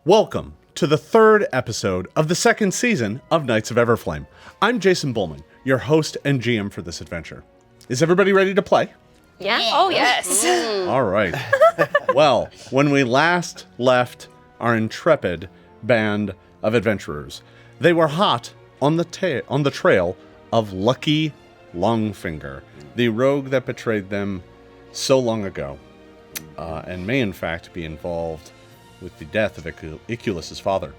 Welcome to the third episode of the second season of Knights of Everflame. I'm Jason Bulmahn, your host and GM for this adventure. Is everybody ready to play? Yeah? Oh, yes. All right. Well, when we last left our intrepid band of adventurers, they were hot on the trail of Lucky Longfinger, the rogue that betrayed them so long ago, and may in fact be involved with the death of Iculus's father.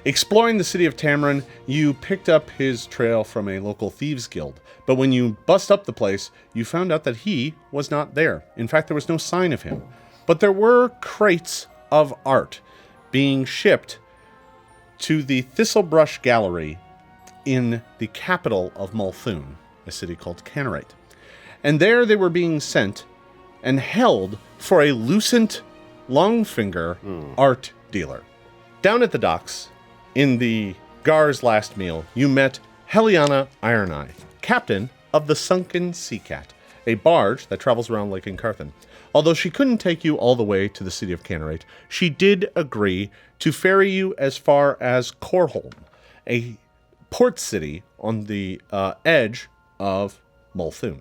Exploring the city of Tamarin, you picked up his trail from a local thieves guild, but when you bust up the place, you found out that he was not there. In fact, there was no sign of him. But there were crates of art being shipped to the Thistlebrush Gallery in the capital of Multhune, a city called Canarate. And there they were being sent and held for a Lucent Longfinger art dealer. Down at the docks, in the Gar's last meal, you met Heliana Ironeye, captain of the Sunken Sea Cat, a barge that travels around Lake Incarthen. Although she couldn't take you all the way to the city of Canarate, she did agree to ferry you as far as Corholm, a port city on the edge of Multhune.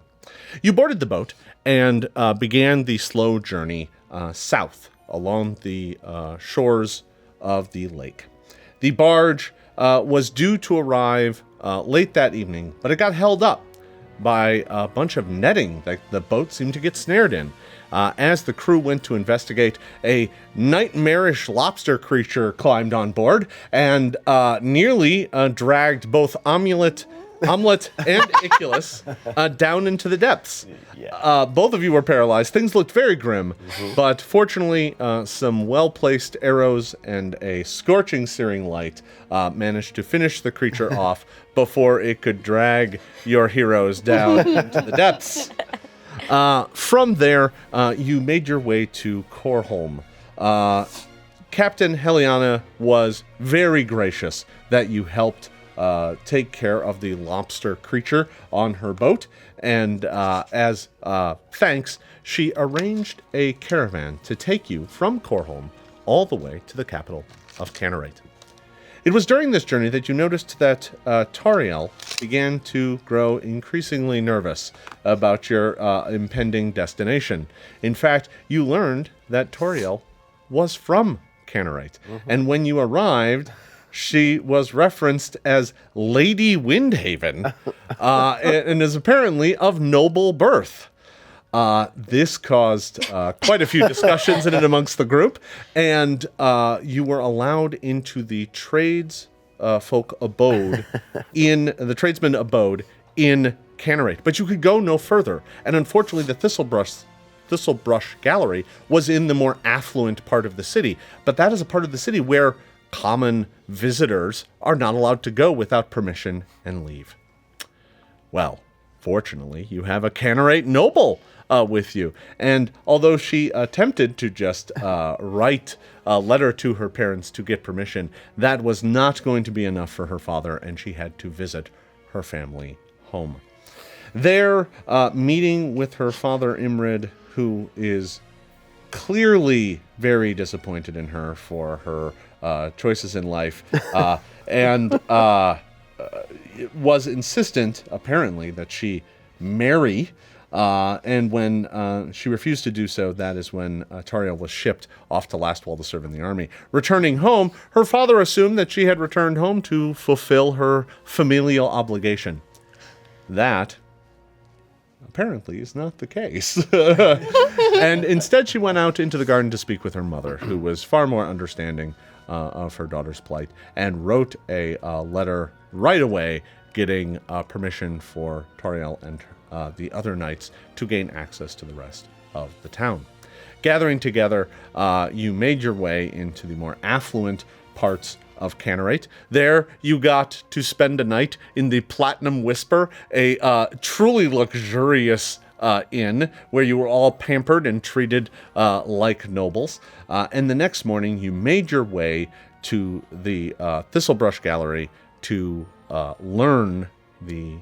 You boarded the boat and began the slow journey south along the shores of the lake. The barge was due to arrive late that evening, but it got held up by a bunch of netting that the boat seemed to get snared in. As the crew went to investigate, a nightmarish lobster creature climbed on board and nearly dragged both Omelette and Iculus down into the depths. Yeah. Both of you were paralyzed. Things looked very grim, but fortunately, some well-placed arrows and a scorching, searing light managed to finish the creature off before it could drag your heroes down into the depths. From there, you made your way to Corholm. Captain Heliana was very gracious that you helped take care of the lobster creature on her boat, and as thanks, she arranged a caravan to take you from Corholm all the way to the capital of Canarate. It was during this journey that you noticed that Tariel began to grow increasingly nervous about your impending destination. In fact, you learned that Tariel was from Canarate, and when you arrived, she was referenced as Lady Windhaven, and is apparently of noble birth. This caused quite a few discussions in and amongst the group, and you were allowed into the tradesman abode in Canarate, but you could go no further. And unfortunately, the Thistlebrush Gallery was in the more affluent part of the city, but that is a part of the city where common visitors are not allowed to go without permission and leave. Well, fortunately, you have a Canarate noble with you, and although she attempted to just write a letter to her parents to get permission, that was not going to be enough for her father, and she had to visit her family home. There, meeting with her father Imrid, who is clearly very disappointed in her for her choices in life, and was insistent, apparently, that she marry. And when she refused to do so, that is when Tariel was shipped off to Lastwall to serve in the army. Returning home, her father assumed that she had returned home to fulfill her familial obligation. That apparently is not the case. And instead she went out into the garden to speak with her mother, who was far more understanding of her daughter's plight, and wrote a letter right away getting permission for Tariel and the other knights to gain access to the rest of the town. Gathering together, you made your way into the more affluent parts of Canarate. There, you got to spend a night in the Platinum Whisper, a truly luxurious inn where you were all pampered and treated like nobles. And the next morning, you made your way to the Thistlebrush Gallery to learn the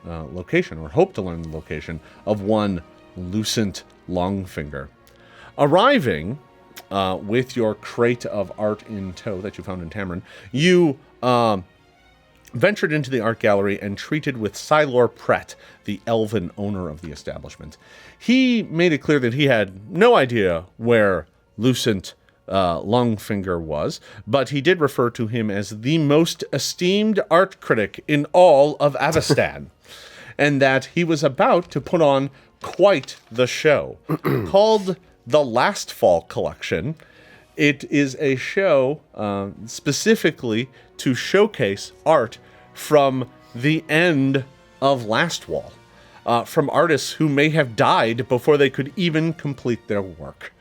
location, or hope to learn the location, of one Lucent Longfinger. Arriving with your crate of art in tow that you found in Tamarin, you ventured into the art gallery and treated with Silor Pret, the elven owner of the establishment. He made it clear that he had no idea where Lucent Longfinger was, but he did refer to him as the most esteemed art critic in all of Avestan, and that he was about to put on quite the show. Called the Lastfall Collection. It is a show specifically to showcase art from the end of Lastwall, from artists who may have died before they could even complete their work.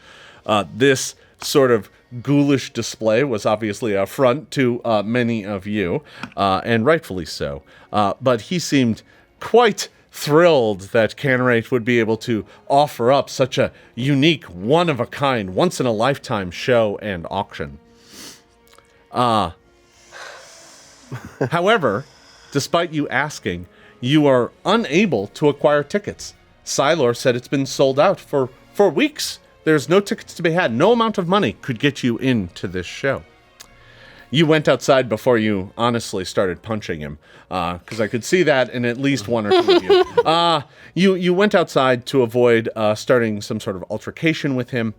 This sort of ghoulish display was obviously a affront to many of you, and rightfully so. But he seemed quite thrilled that Canarate would be able to offer up such a unique, one-of-a-kind, once-in-a-lifetime show and auction. However, despite you asking, you are unable to acquire tickets. Silor said it's been sold out for weeks. There's no tickets to be had. No amount of money could get you into this show. You went outside before you honestly started punching him, because I could see that in at least one or two of you. You went outside to avoid starting some sort of altercation with him,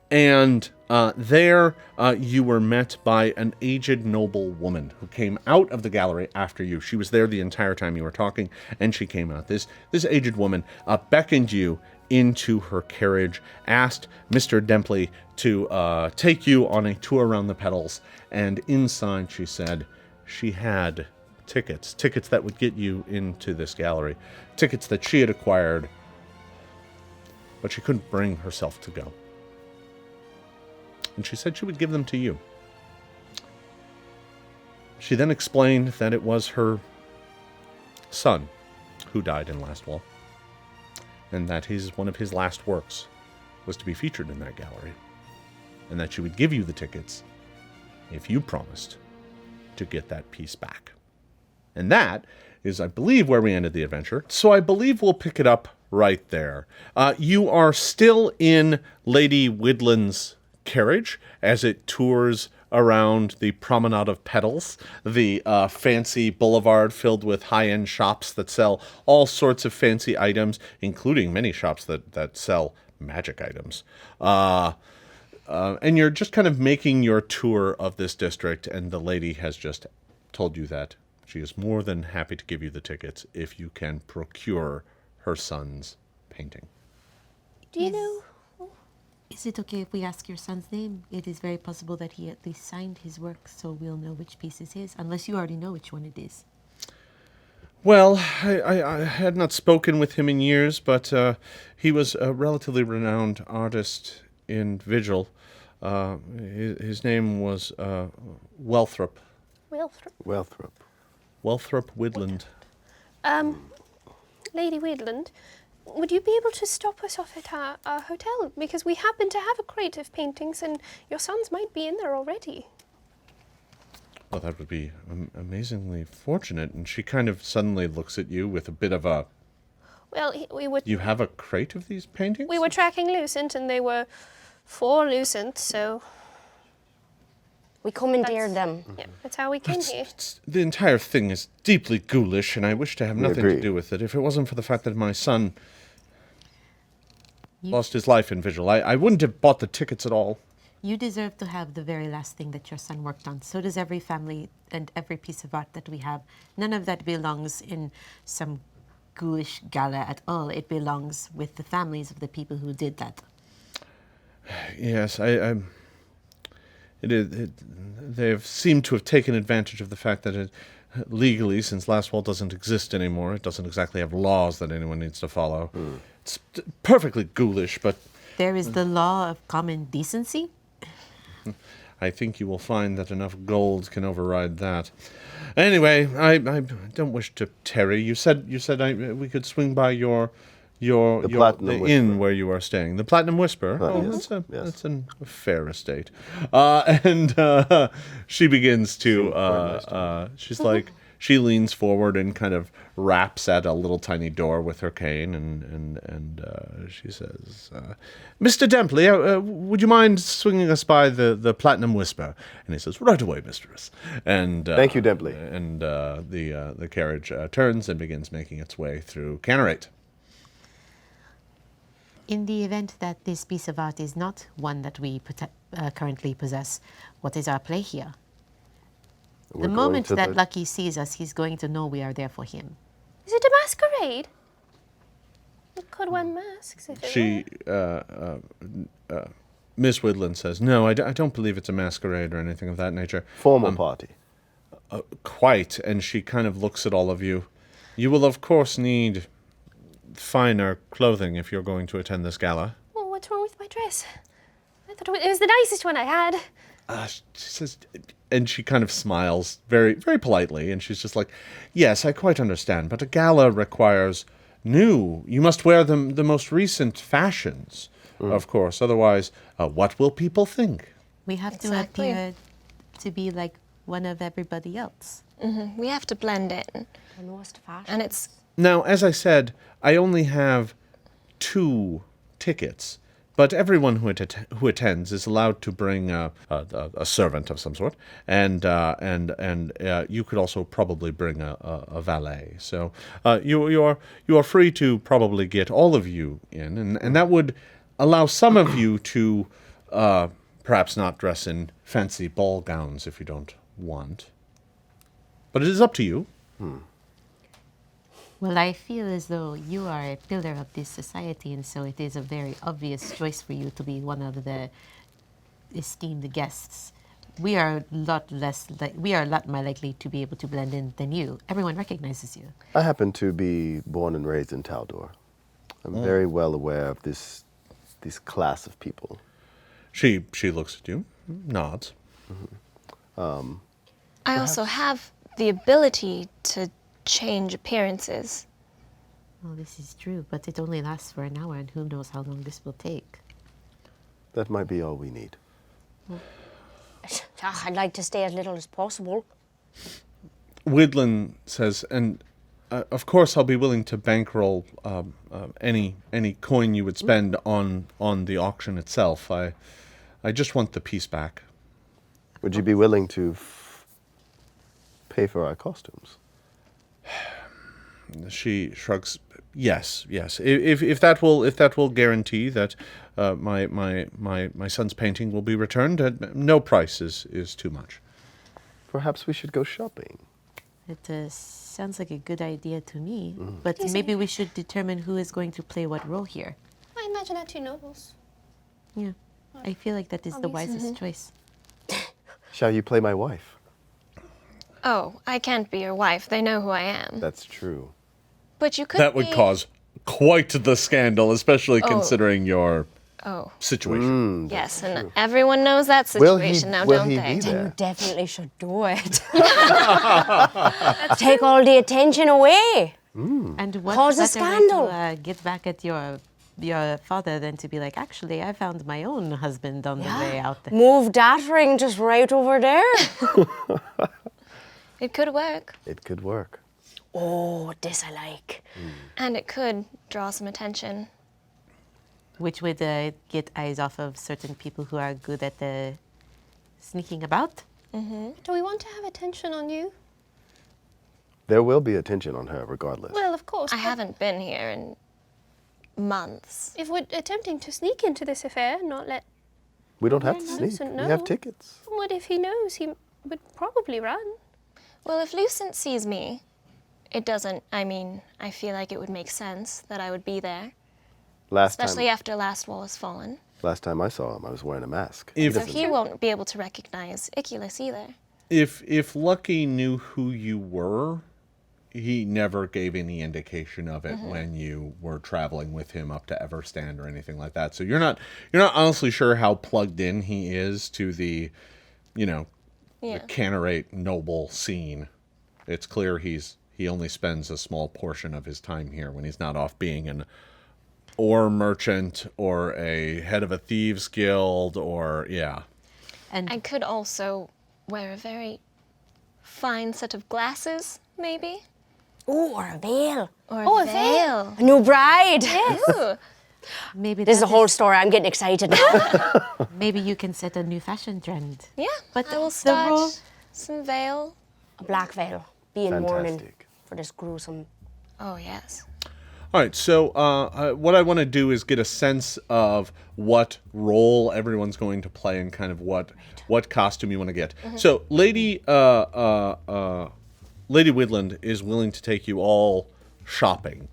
and there you were met by an aged noble woman who came out of the gallery after you. She was there the entire time you were talking, and she came out. This aged woman beckoned you into her carriage, asked Mr. Dempley to take you on a tour around the petals, and inside, she said, she had tickets that would get you into this gallery, tickets that she had acquired, but she couldn't bring herself to go. And she said she would give them to you. She then explained that it was her son who died in Lastwall, and that one of his last works was to be featured in that gallery, and that she would give you the tickets if you promised to get that piece back. And that is, I believe, where we ended the adventure. So I believe we'll pick it up right there. You are still in Lady Widland's carriage as it tours around the Promenade of Petals, the fancy boulevard filled with high-end shops that sell all sorts of fancy items, including many shops that sell magic items. And you're just kind of making your tour of this district, and the lady has just told you that she is more than happy to give you the tickets if you can procure her son's painting. Do you know? Is it okay if we ask your son's name? It is very possible that he at least signed his work, so we'll know which piece is his, unless you already know which one it is. Well, I had not spoken with him in years, but he was a relatively renowned artist in Vigil. His name was Welthrop. Welthrop Widland. Lady Widland, would you be able to stop us off at our hotel? Because we happen to have a crate of paintings, and your sons might be in there already. Well, that would be amazingly fortunate. And she kind of suddenly looks at you with a bit of a... Well, we were... You have a crate of these paintings? We were tracking Lucent, and they were for Lucent, so... We commandeered them. Yeah, that's how we came here. The entire thing is deeply ghoulish, and I wish to have nothing to do with it. If it wasn't for the fact that my son lost his life in Vigil, I wouldn't have bought the tickets at all. You deserve to have the very last thing that your son worked on. So does every family and every piece of art that we have. None of that belongs in some ghoulish gala at all. It belongs with the families of the people who did that. Yes, they've seemed to have taken advantage of the fact that legally, since Lastwall doesn't exist anymore, it doesn't exactly have laws that anyone needs to follow. It's perfectly ghoulish, but... There is the law of common decency. I think you will find that enough gold can override that. Anyway, I don't wish to tarry. You said we could swing by the inn where you are staying. The Platinum Whisper. That's a fair estate. And she begins to. she leans forward and kind of raps at a little tiny door with her cane, and she says, "Mr. Dempley, would you mind swinging us by the Platinum Whisper?" And he says, "Right away, mistress." And Thank you, Dempley. And the carriage turns and begins making its way through Canarate. In the event that this piece of art is not one that we currently possess, what is our play here? The moment that Lucky sees us, he's going to know we are there for him. Is it a masquerade? We could wear masks if it were. Miss Woodland says, "No, I don't believe it's a masquerade or anything of that nature." Formal party. Quite, and she kind of looks at all of you. You will, of course, need finer clothing if you're going to attend this gala. Well, what's wrong with my dress? I thought it was the nicest one I had. She says, and she kind of smiles very, very politely, and she's just like, "Yes, I quite understand, but a gala requires you must wear the most recent fashions, of course. Otherwise, what will people think?" We have to appear to be like one of everybody else. Mm-hmm. We have to blend in. The most fashion. And it's... Now, as I said, I only have 2 tickets, but everyone who attends is allowed to bring a servant of some sort, and you could also probably bring a valet. So you are free to probably get all of you in, and that would allow some of you to perhaps not dress in fancy ball gowns if you don't want. But it is up to you. Well, I feel as though you are a pillar of this society, and so it is a very obvious choice for you to be one of the esteemed guests. We are a lot more likely to be able to blend in than you. Everyone recognizes you. I happen to be born and raised in Taldor. I'm very well aware of this class of people. She looks at you, nods. I also have the ability to change appearances. Well, this is true, but it only lasts for an hour, and who knows how long this will take. That might be all we need. I'd like to stay as little as possible. Widlin says, and of course I'll be willing to bankroll any coin you would spend on the auction itself. I just want the piece back. Would you be willing to pay for our costumes? She shrugs. Yes. If that will guarantee that my son's painting will be returned, no price is too much. Perhaps we should go shopping. It sounds like a good idea to me, but maybe we should determine who is going to play what role here. I imagine our 2 nobles. Yeah, I feel like that is the wisest choice. Shall you play my wife? Oh, I can't be your wife. They know who I am. That's true. But you could That would cause quite the scandal, especially considering your situation. Yes, and everyone knows that situation now, don't they? Be there? You definitely should do it. Take all the attention away. And what Cause a better way scandal. to get back at your father than to be like, actually, I found my own husband on the way out there. Move that ring just right over there. It could work. It could work. Oh, this I like. And it could draw some attention. Which would get eyes off of certain people who are good at sneaking about. Do we want to have attention on you? There will be attention on her regardless. Well, of course. I but haven't been here in months. If we're attempting to sneak into this affair, not let... We don't have to Yeah, sneak. Lucent, We have no. tickets. What if he knows? He would probably run. Well, if Lucent sees me, I feel like it would make sense that I would be there. Especially after Lastwall has fallen. Last time I saw him, I was wearing a mask. So he won't be able to recognize Iculus either. If Lucky knew who you were, he never gave any indication of it when you were traveling with him up to Everstand or anything like that. So you're not honestly sure how plugged in he is to the Canarate noble scene. It's clear he only spends a small portion of his time here when he's not off being an ore merchant or a head of a thieves guild And I could also wear a very fine set of glasses maybe. Ooh, or a veil. Or a veil. A new bride. Ooh. Maybe This is that a whole story. I'm getting excited now. Maybe you can set a new fashion trend. Yeah, But I will the rule- start some veil. A black veil. Be in mourning Fantastic. for this gruesome. Oh, yes. All right, so what I want to do is get a sense of what role everyone's going to play and kind of what costume you want to get. So, Lady Widland is willing to take you all shopping.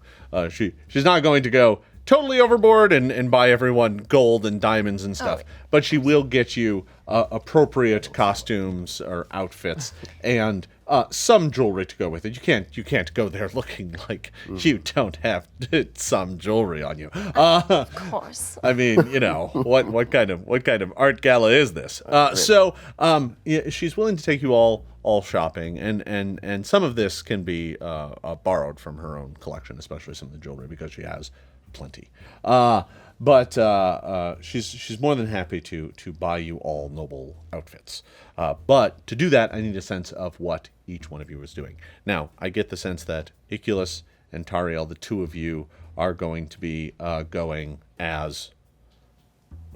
She's not going to go totally overboard and buy everyone gold and diamonds and stuff, but she will get you appropriate costumes or outfits and some jewelry to go with it. You can't go there looking like you don't have some jewelry on you. Of course. I mean, you know, what kind of art gala is this? Yeah, she's willing to take you all shopping, and some of this can be borrowed from her own collection, especially some of the jewelry, because she has plenty. But she's more than happy to buy you all noble outfits. But to do that, I need a sense of what each one of you is doing. Now, I get the sense that Iculus and Tariel, the two of you, are going to be going as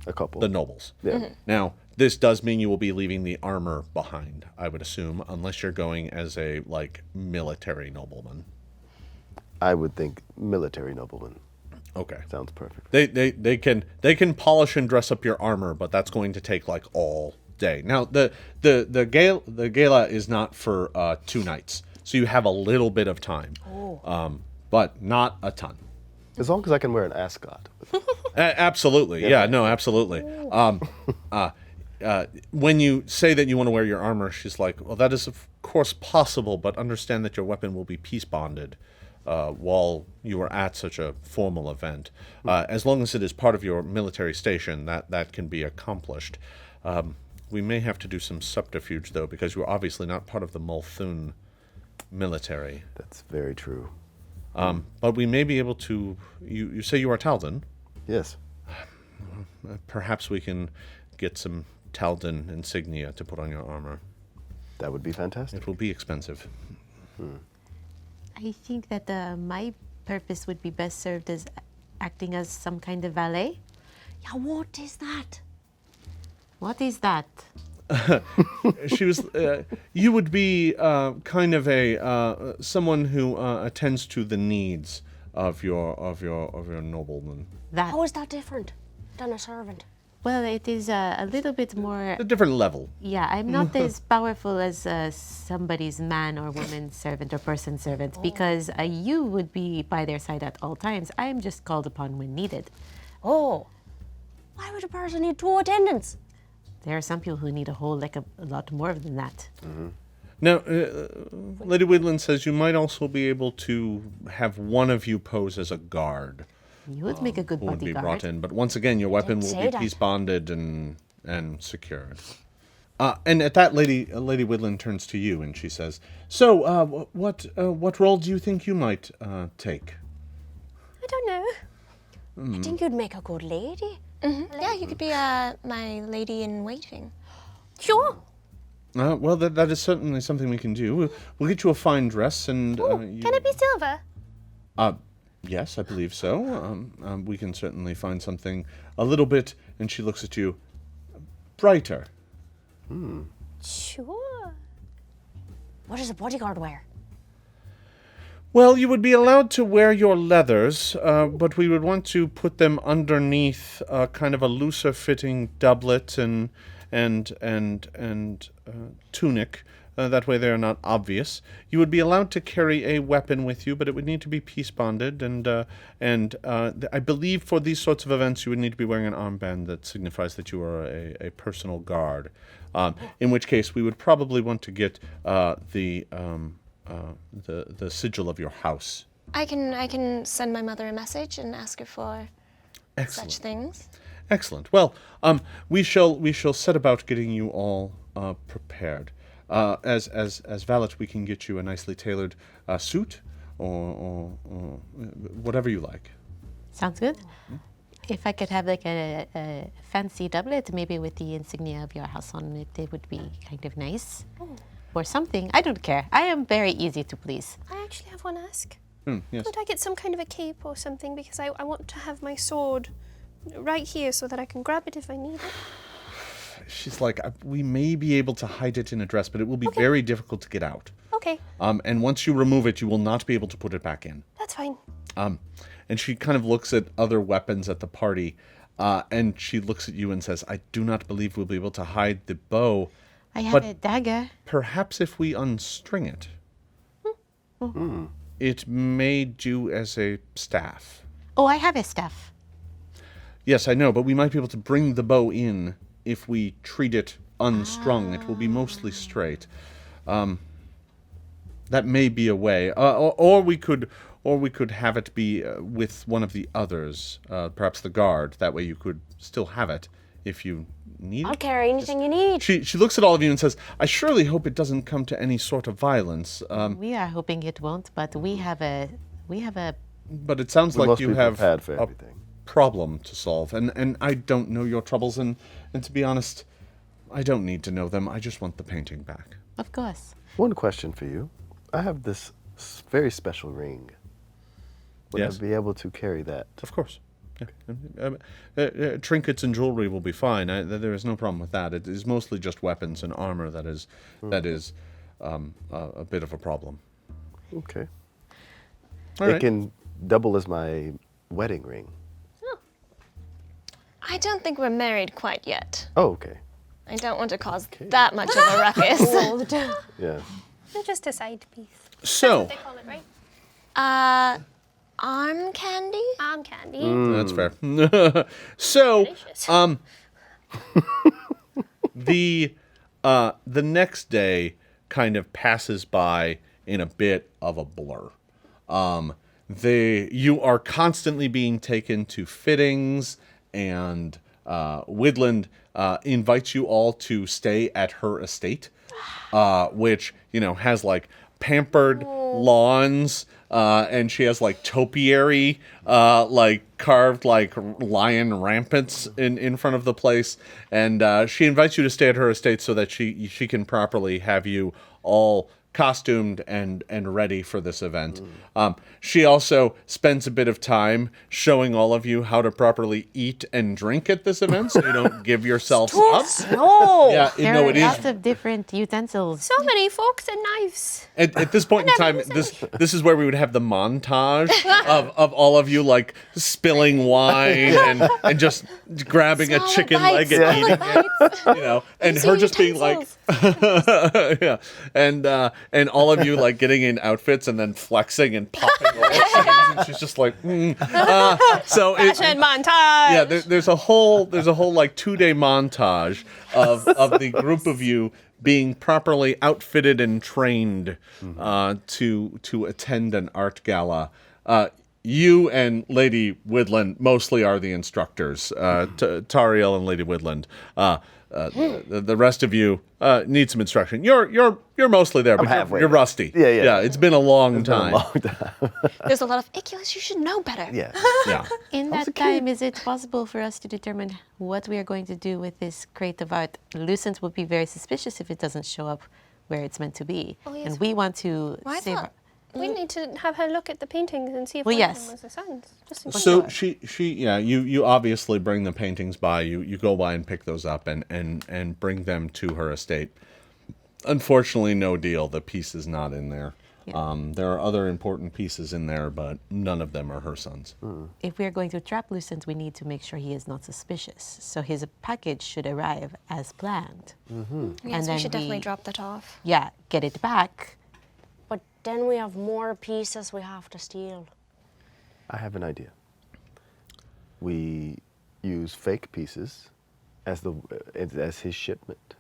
A couple. the nobles. Yeah. Now, this does mean you will be leaving the armor behind, I would assume, unless you're going as a, military nobleman. I would think military nobleman. Okay. Sounds perfect. They can polish and dress up your armor, but that's going to take all day. Now the gala is not for 2 nights, so you have a little bit of time, but not a ton. As long as I can wear an ascot. Absolutely, yeah, no, absolutely. When you say that you want to wear your armor, she's like, "Well, that is of course possible, but understand that your weapon will be peace bonded." While you are at such a formal event. As long as it is part of your military station, that can be accomplished. We may have to do some subterfuge, though, because you're obviously not part of the Multhun military. That's very true. But we may be able to... You say you are Taldan. Yes. Perhaps we can get some Taldan insignia to put on your armor. That would be fantastic. It will be expensive. I think that my purpose would be best served as acting as some kind of valet. Yeah, what is that? What is that? She was. You would be kind of a someone who attends to the needs of your nobleman. That. How is that different than a servant? Well, it is a little bit more. A different level. Yeah, I'm not as powerful as somebody's man or woman servant or person servant because you would be by their side at all times. I am just called upon when needed. Oh. Why would a person need 2 attendants? There are some people who need a lot more than that. Now, Lady Widland says you might also be able to have one of you pose as a guard. You would make a good Who would be bodyguard. brought in, but once again, your weapon will say be that. peace bonded and secured. And at that, Lady Widland turns to you and she says, "So, what role do you think you might take?" I don't know. I think you'd make a good lady. Yeah, you could be my lady in waiting. Sure. Well, that is certainly something we can do. We'll get you a fine dress and. Can it be silver? Yes, I believe so. We can certainly find something a little bit, and she looks at you, brighter. Sure. What does a bodyguard wear? Well, you would be allowed to wear your leathers, but we would want to put them underneath kind of a looser fitting doublet and tunic. That way they are not obvious. You would be allowed to carry a weapon with you, but it would need to be peace bonded. And I believe for these sorts of events, you would need to be wearing an armband that signifies that you are a personal guard. In which case, we would probably want to get the sigil of your house. I can send my mother a message and ask her for Excellent. such things. Excellent. Well, we shall set about getting you all prepared. As valet, we can get you a nicely tailored suit or whatever you like. Sounds good. If I could have a fancy doublet, maybe with the insignia of your house on it, it would be kind of nice. or something. I don't care. I am very easy to please. I actually have one ask. Yes. Could I get some kind of a cape or something? Because I want to have my sword right here so that I can grab it if I need it. She's like, we may be able to hide it in a dress, but it will be very difficult to get out. Okay, And once you remove it, you will not be able to put it back in. that's fine. And she kind of looks at other weapons at the party, and she looks at you and says, I do not believe we'll be able to hide the bow. I have But- a dagger. Perhaps if we unstring it, it may do as a staff. Oh, I have a staff. Yes, I know, but we might be able to bring the bow in if we treat it unstrung. It will be mostly straight. That may be a way, or we could have it be with one of the others, perhaps the guard. That way, you could still have it if you need I'll it. carry anything you need. She looks at all of you and says, "I surely hope it doesn't come to any sort of violence." We are hoping it won't, but we have a But it sounds We like must you be have prepared for a everything. problem to solve, and I don't know your troubles, and to be honest, I don't need to know them. I just want the painting back. of course. One question for you. I have this very special ring. Would Yes. I be able to carry that? Of course. Yeah. Trinkets and jewelry will be fine. There is no problem with that. It is mostly just weapons and armor that is a bit of a problem. Okay. All It right. can double as my wedding ring. I don't think we're married quite yet. Oh, okay. I don't want to cause that much of a ruckus. Yeah. They're just a side piece. So They call it, right? Arm candy? Arm candy. that's fair. So Delicious. the next day kind of passes by in a bit of a blur. You are constantly being taken to fittings, and Widland invites you all to stay at her estate, which has like pampered lawns, and she has like topiary, like carved like lion rampants in front of the place, and she invites you to stay at her estate so that she can properly have you all costumed and ready for this event. She also spends a bit of time showing all of you how to properly eat and drink at this event, so you don't give yourselves up. No. Yeah, There no, are it is. lots of different utensils. So many forks and knives. At this point in time, this is where we would have the montage of all of you like spilling wine and just grabbing a Swallow chicken bites, leg and swallow eating it, and her just being like, yeah, and all of you like getting in outfits and then flexing and popping all the chains, and she's just like, so Fashion montage. yeah, there's a whole like 2-day montage of the group of you being properly outfitted and trained to attend an art gala. You and Lady Widland mostly are the instructors. Tariel and Lady Widland. The rest of you need some instruction. You're mostly there, but halfway you're there. rusty. Yeah. It's been a long time. There's a lot of Iculus, you should know better. Yeah. Yeah. In that time, is it possible for us to determine what we are going to do with this crate of art? Lucent would be very suspicious if it doesn't show up where it's meant to be. Oh, yes. And we want to Well, I save thought- We need to have her look at the paintings and see if Well, one of yes. them was the sun's. Just in So case. you obviously bring the paintings by. You go by and pick those up and bring them to her estate. Unfortunately, no deal. The piece is not in there. Yeah. There are other important pieces in there, but none of them are her sons. If we are going to trap Lucent, we need to make sure he is not suspicious. So his package should arrive as planned. Yes, then we should definitely we- drop that off. Yeah, get it back. But then we have more pieces we have to steal. I have an idea. We use fake pieces as his shipment.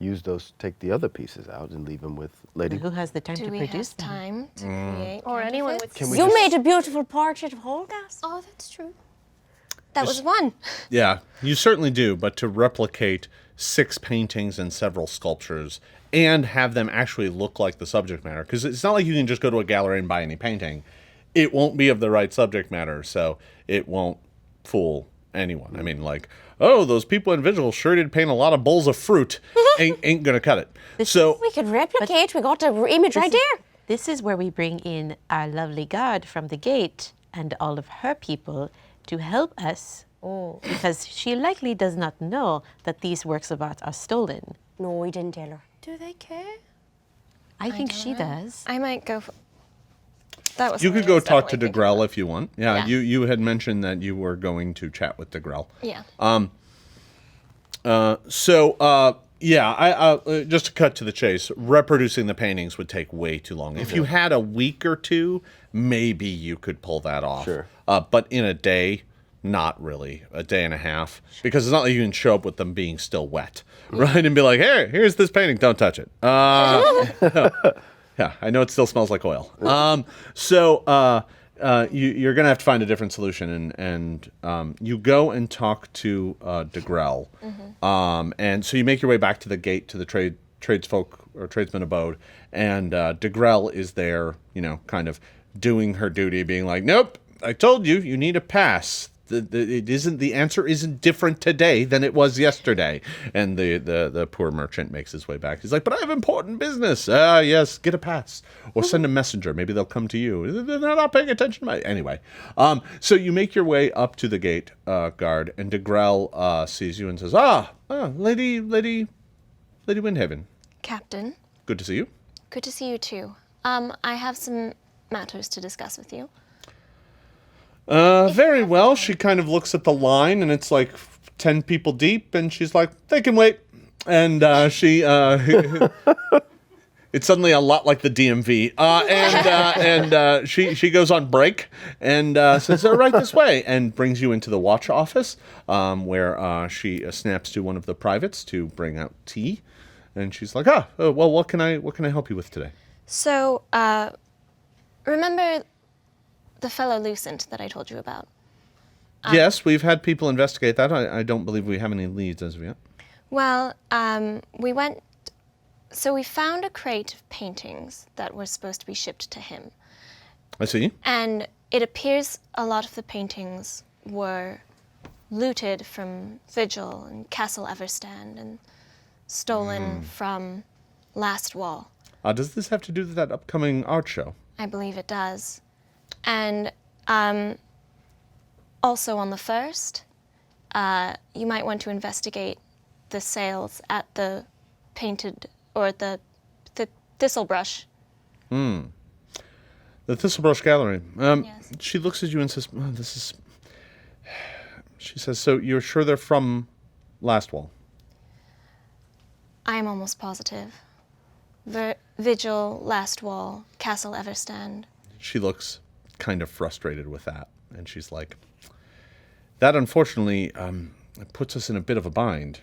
Use those, take the other pieces out, and leave them with Lady. Who has the time Do to we produce have them? time to create Or anyone with. counterfeits? we You just- made a beautiful portrait of Holgas. Oh, that's true. That was one. Yeah, you certainly do. But to replicate 6 paintings and several sculptures and have them actually look like the subject matter, because it's not like you can just go to a gallery and buy any painting. It won't be of the right subject matter, so it won't fool anyone. I mean, like, oh, those people in Vigil sure did paint a lot of bowls of fruit. ain't gonna cut it. So We could replicate. We got the image right there. This is where we bring in our lovely guard from the gate and all of her people to help us. Oh. Because she likely does not know that these works of art are stolen. No, we didn't tell her. Do they care? I think she does. I might go. That was. you could something I go was talk to definitely thinking DeGrell about. if you want. Yeah, Yeah. you had mentioned that you were going to chat with DeGrell. Yeah. Just to cut to the chase, reproducing the paintings would take way too long. If you had a week or two, maybe you could pull that off. Sure. But in a day, not really. A day and a half. Because it's not like you can show up with them being still wet, right? And be like, hey, here's this painting, don't touch it. Yeah, I know it still smells like oil. You're going to have to find a different solution, and you go and talk to DeGrell. And so you make your way back to the gate to the tradesfolk or tradesman abode, and DeGrell is there, kind of doing her duty, being like, nope, I told you, you need a pass. The answer isn't different today than it was yesterday. And the poor merchant makes his way back. He's like, but I have important business. Yes, get a pass. Or send a messenger. Maybe they'll come to you. They're not paying attention to anyway. So you make your way up to the gate guard, and DeGrell sees you and says, Lady Windhaven. Captain, Good to see you. good to see you too. I have some matters to discuss with you. Very well. She kind of looks at the line, and it's like 10 people deep, and she's like, they can wait. And it's suddenly a lot like the DMV. She goes on break and says, right this way, and brings you into the watch office, where she snaps to one of the privates to bring out tea. And she's like, well, what can I help you with today? So, remember the fellow Lucent that I told you about? Yes, we've had people investigate that. I don't believe we have any leads as of yet. Well, we found a crate of paintings that were supposed to be shipped to him. I see. And it appears a lot of the paintings were looted from Vigil and Castle Everstand and stolen from Lastwall. Does this have to do with that upcoming art show? I believe it does. And also on the first, you might want to investigate the sales at the painted or the Thistlebrush. The Thistlebrush Gallery. Yes. She looks at you and says, she says, so you're sure they're from Lastwall? I'm almost positive. Vigil, Lastwall, Castle Everstand. She looks kind of frustrated with that. And she's like, that unfortunately puts us in a bit of a bind.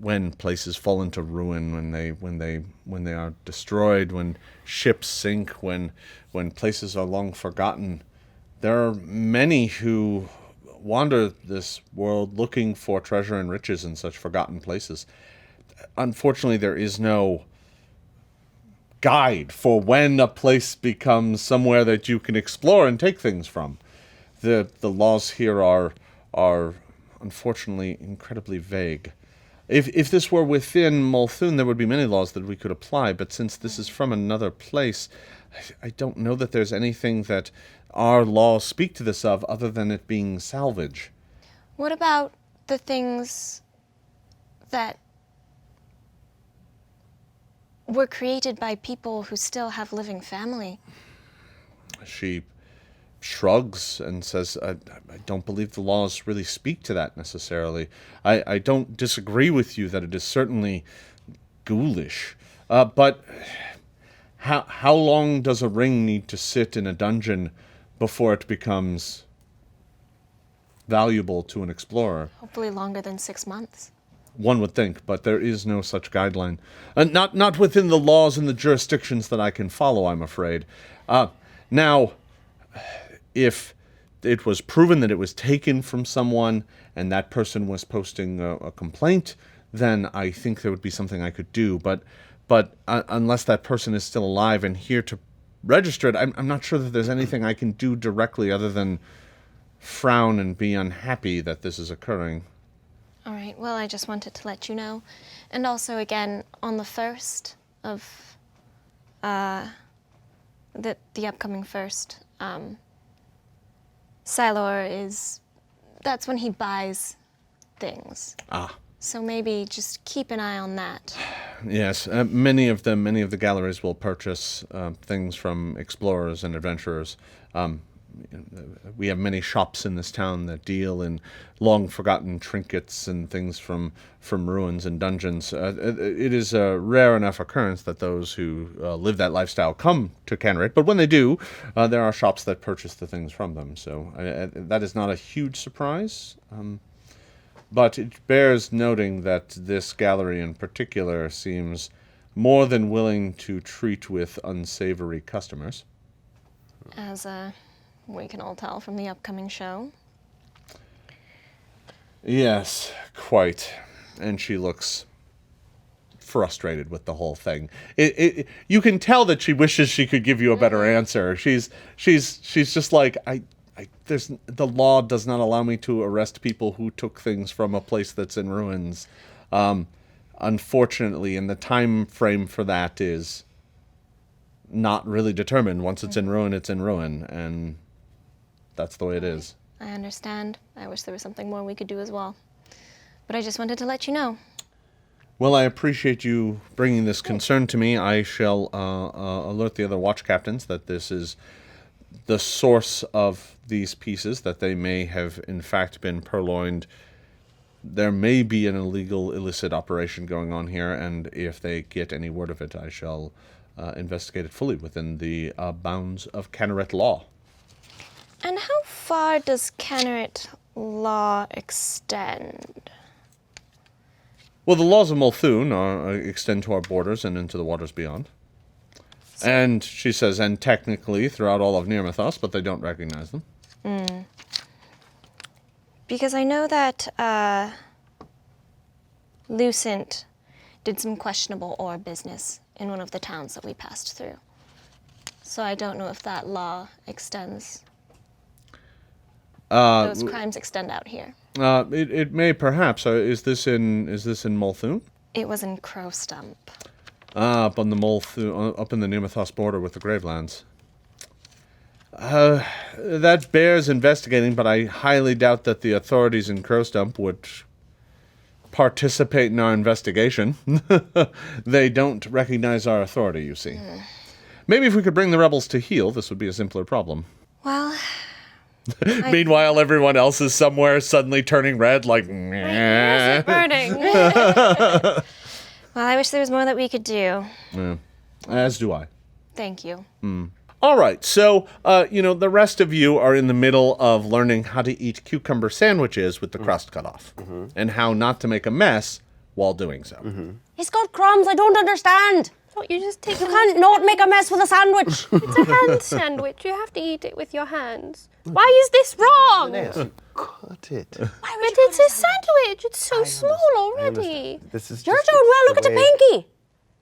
When places fall into ruin, when they are destroyed, when ships sink, when places are long forgotten, there are many who wander this world looking for treasure and riches in such forgotten places. Unfortunately, there is no guide for when a place becomes somewhere that you can explore and take things from. The laws here are unfortunately incredibly vague. If this were within Multhun, there would be many laws that we could apply, but since this is from another place, I don't know that there's anything that our laws speak to this of other than it being salvage. What about the things that were created by people who still have living family? She shrugs and says, I don't believe the laws really speak to that necessarily. I don't disagree with you that it is certainly ghoulish. But how long does a ring need to sit in a dungeon before it becomes valuable to an explorer? Hopefully longer than 6 months. One would think, but there is no such guideline. Not within the laws and the jurisdictions that I can follow, I'm afraid. Now, if it was proven that it was taken from someone and that person was posting a complaint, then I think there would be something I could do. But unless that person is still alive and here to register it, I'm not sure that there's anything I can do directly other than frown and be unhappy that this is occurring. All right, well, I just wanted to let you know. And also, again, on the 1st of the upcoming 1st, Silor that's when he buys things. Ah. So maybe just keep an eye on that. Yes, many of the galleries will purchase things from explorers and adventurers. We have many shops in this town that deal in long-forgotten trinkets and things from ruins and dungeons. It is a rare enough occurrence that those who live that lifestyle come to Cannerit, but when they do, there are shops that purchase the things from them. So that is not a huge surprise. But it bears noting that this gallery in particular seems more than willing to treat with unsavory customers. As we can all tell from the upcoming show. Yes, quite. And she looks frustrated with the whole thing. You can tell that she wishes she could give you a better answer. She's just like, the law does not allow me to arrest people who took things from a place that's in ruins. Unfortunately, and the time frame for that is not really determined. Once it's in ruin, it's in ruin, and that's the way it is. I understand. I wish there was something more we could do as well. But I just wanted to let you know. Well, I appreciate you bringing this concern to me. I shall alert the other watch captains that this is the source of these pieces, that they may have in fact been purloined. There may be an illegal, illicit operation going on here, and if they get any word of it, I shall investigate it fully within the bounds of Cannerit law. And how far does Cannerit law extend? Well, the laws of Multhune extend to our borders and into the waters beyond. And she says, and technically throughout all of Nirmathos, but they don't recognize them. Because I know that Lucent did some questionable ore business in one of the towns that we passed through. So I don't know if that law extends. Those crimes extend out here. It may perhaps. Is this in Multhune? It was in Crow Stump. Up on the up in the Nirmathos border with the Gravelands. That bears investigating, but I highly doubt that the authorities in Crowstump would participate in our investigation. They don't recognize our authority, you see. Maybe if we could bring the rebels to heel, this would be a simpler problem. Well... Meanwhile, everyone else is somewhere suddenly turning red, like... Where's it burning? Well, I wish there was more that we could do. Yeah. As do I. Thank you. All right, so, the rest of you are in the middle of learning how to eat cucumber sandwiches with the crust cut off, and how not to make a mess while doing so. He's got crumbs, I don't understand. Thought you just take You can't not make a mess with a sandwich. It's a hand sandwich. You have to eat it with your hands. Why is this wrong? Cut it. But it's a sandwich. It's so small already. This is You're just doing well, look at the the way- pinky.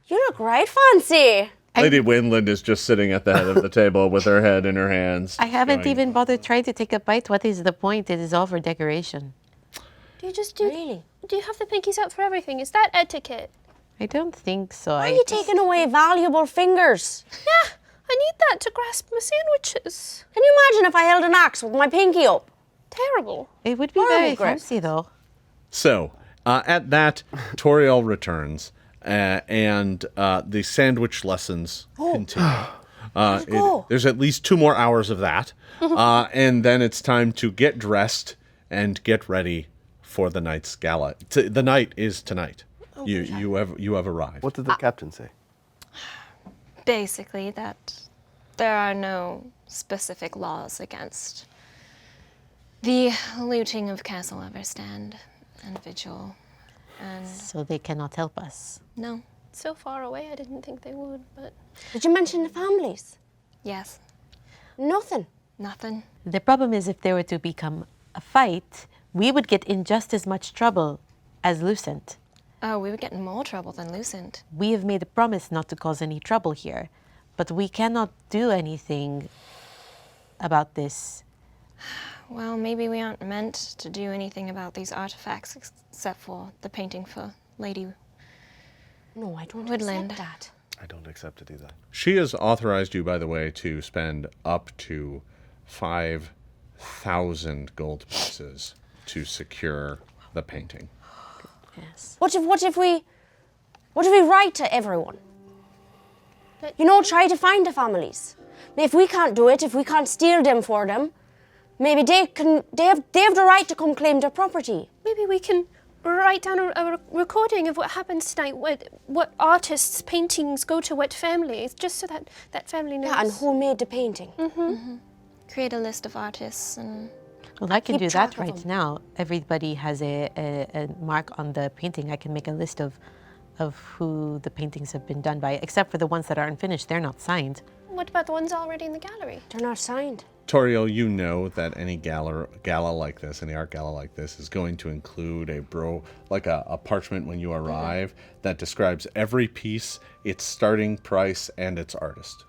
You look right fancy. Lady Winland is just sitting at the head of the table with her head in her hands. I haven't going, even bothered trying to take a bite. What is the point? It is all for decoration. Do you just do? Really? Do you have the pinkies out for everything? Is that etiquette? I don't think so. Why are you taking away valuable fingers? Yeah, I need that to grasp my sandwiches. Can you imagine if I held an axe with my pinky up? Terrible. It would be Horrible very grip. fancy, though. So, at that, Toriel returns, and the sandwich lessons continue. go. There's at least 2 more hours of that, and then it's time to get dressed and get ready for the night's gala. The night is tonight. You have arrived. What did the captain say? Basically, that there are no specific laws against the looting of Castle Everstand and Vigil. And So they cannot help us. no, So far away, I didn't think they would, but Did you mention the families? yes, Nothing. nothing. The problem is if there were to become a fight, we would get in just as much trouble as Lucent. Oh, we would get in more trouble than Lucent. We have made a promise not to cause any trouble here, but we cannot do anything about this. Well, maybe we aren't meant to do anything about these artifacts except for the painting for Lady No, I don't Woodland. accept that. I don't accept it either. She has authorized you, by the way, to spend up to 5,000 gold pieces to secure the painting. Yes. What if we write to everyone? You know, try to find the families. If we can't do it, if we can't steal them for them, maybe they have the right to come claim their property. Maybe we can write down a recording of what happens tonight, what artists' paintings go to what families, just so that that family knows. Yeah, and who made the painting? Create a list of artists and Well, I can Keep do track that of right them. now. Everybody has a mark on the painting. I can make a list of who the paintings have been done by, except for the ones that aren't finished. They're not signed. What about the ones already in the gallery? They're not signed. Toriel, you know that any gala like this, any art gala like this, is going to include a parchment when you arrive that describes every piece, its starting price, and its artist.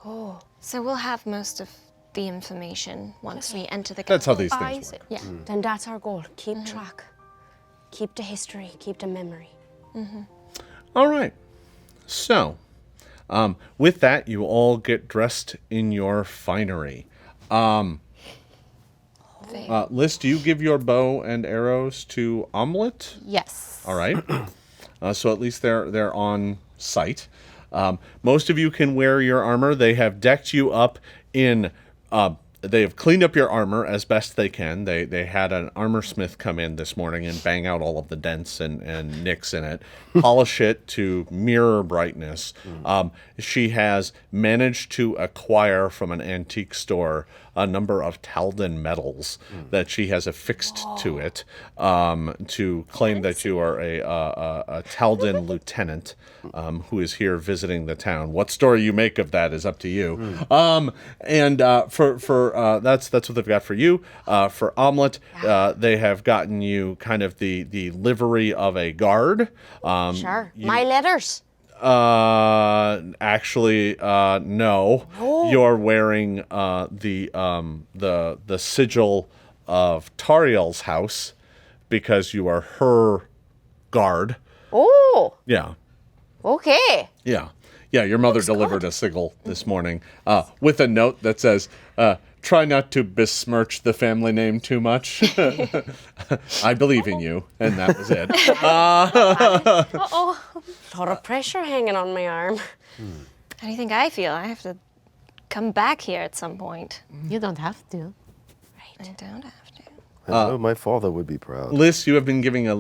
Oh, so we'll have most of the information once we enter the That's how gallery. these things Buys work. it. Yeah. then that's our goal. Keep track. Keep the history. Keep the memory. All right. So, with that, you all get dressed in your finery. Liz, do you give your bow and arrows to Omelette? Yes. All right. So at least they're on site. Most of you can wear your armor. They have decked you up in. They have cleaned up your armor as best they can. They had an armor smith come in this morning and bang out all of the dents and nicks in it, polish it to mirror brightness. She has managed to acquire from an antique store a number of Taldan medals that she has affixed to it to claim that you are a Taldan lieutenant who is here visiting the town. What story you make of that is up to you. And for that's what they've got for you. For Omelette, they have gotten you kind of the livery of a guard. Sure. My letters. Actually, no. You're wearing the sigil of Tariel's house because you are her guard. Oh, Yeah. okay. Yeah. Yeah, your mother delivered a sigil this morning with a note that says, try not to besmirch the family name too much. I believe in you. And that was it. Uh-oh. A lot of pressure hanging on my arm. How do you think I feel? I have to come back here at some point. You don't have to. I don't have to. I know my father would be proud. Liz, you have been giving a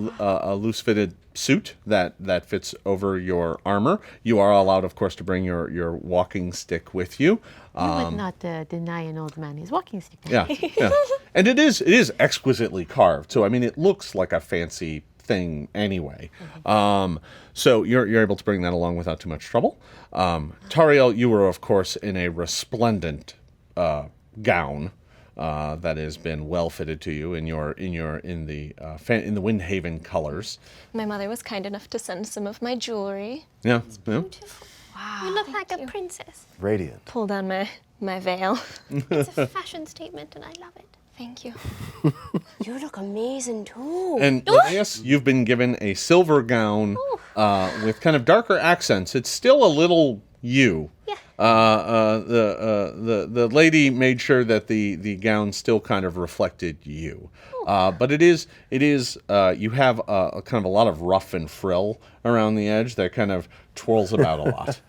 loose-fitted suit that fits over your armor. You are allowed, of course, to bring your walking stick with you. You would not deny an old man his walking stick. Yeah, yeah. And it is exquisitely carved. So I mean, it looks like a fancy thing anyway. So you're able to bring that along without too much trouble. Tariel, you were of course in a resplendent gown that has been well fitted to you in the Windhaven colors. My mother was kind enough to send some of my jewelry. Yeah, yeah. You look like a princess. Radiant. Pull down my veil. It's a fashion statement, and I love it. Thank you. You look amazing too. And Linnaeus, you've been given a silver gown with kind of darker accents. It's still a little you. Yeah. The lady made sure that the gown still kind of reflected you. But it is you have a kind of a lot of ruff and frill around the edge that kind of twirls about a lot.